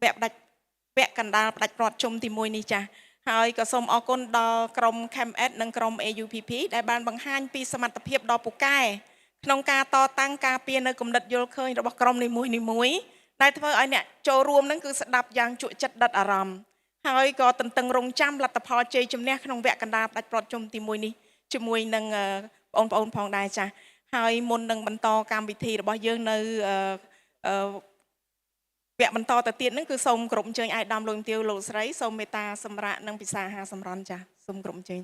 Speaker 1: វគ្គកណ្ដាលផ្ដាច់ព្រាត់ជុំទី1នេះចាស់ហើយក៏សូមអរគុណដល់ក្រុម ChemEd និងក្រុម AUPP ដែលបានបង្ហាញពីសមត្ថភាពដ៏ពូកែក្នុងការតតាំងការពារនៅគំនិតយល់ឃើញរបស់ក្រុមនីមួយៗដែលធ្វើឲ្យអ្នកចូលរួមនឹងគឺស្ដាប់យ៉ាងជក់ចិត្តដិតអារម្មណ៍ហើយក៏ទន្ទឹងរង់ចាំលទ្ធផលជ័យជំនះក្នុងវគ្គកណ្ដាលផ្ដាច់ព្រាត់ជុំទី1នេះជាមួយនឹងបងប្អូនផងដែរចាស់ហើយមុននឹងបន្តកម្មវិធីរបស់យើងនៅវគ្គបន្តទៅទៀតហ្នឹងគឺសូមគ្រប់អញ្ជើញឯកឧត្តមលោកជំទាវលោកស្រីសូមមេត្តាសម្រាប់និងពិសាអាហារសម្រន់ចាស់សូមគ្រប់អញ្ជើញ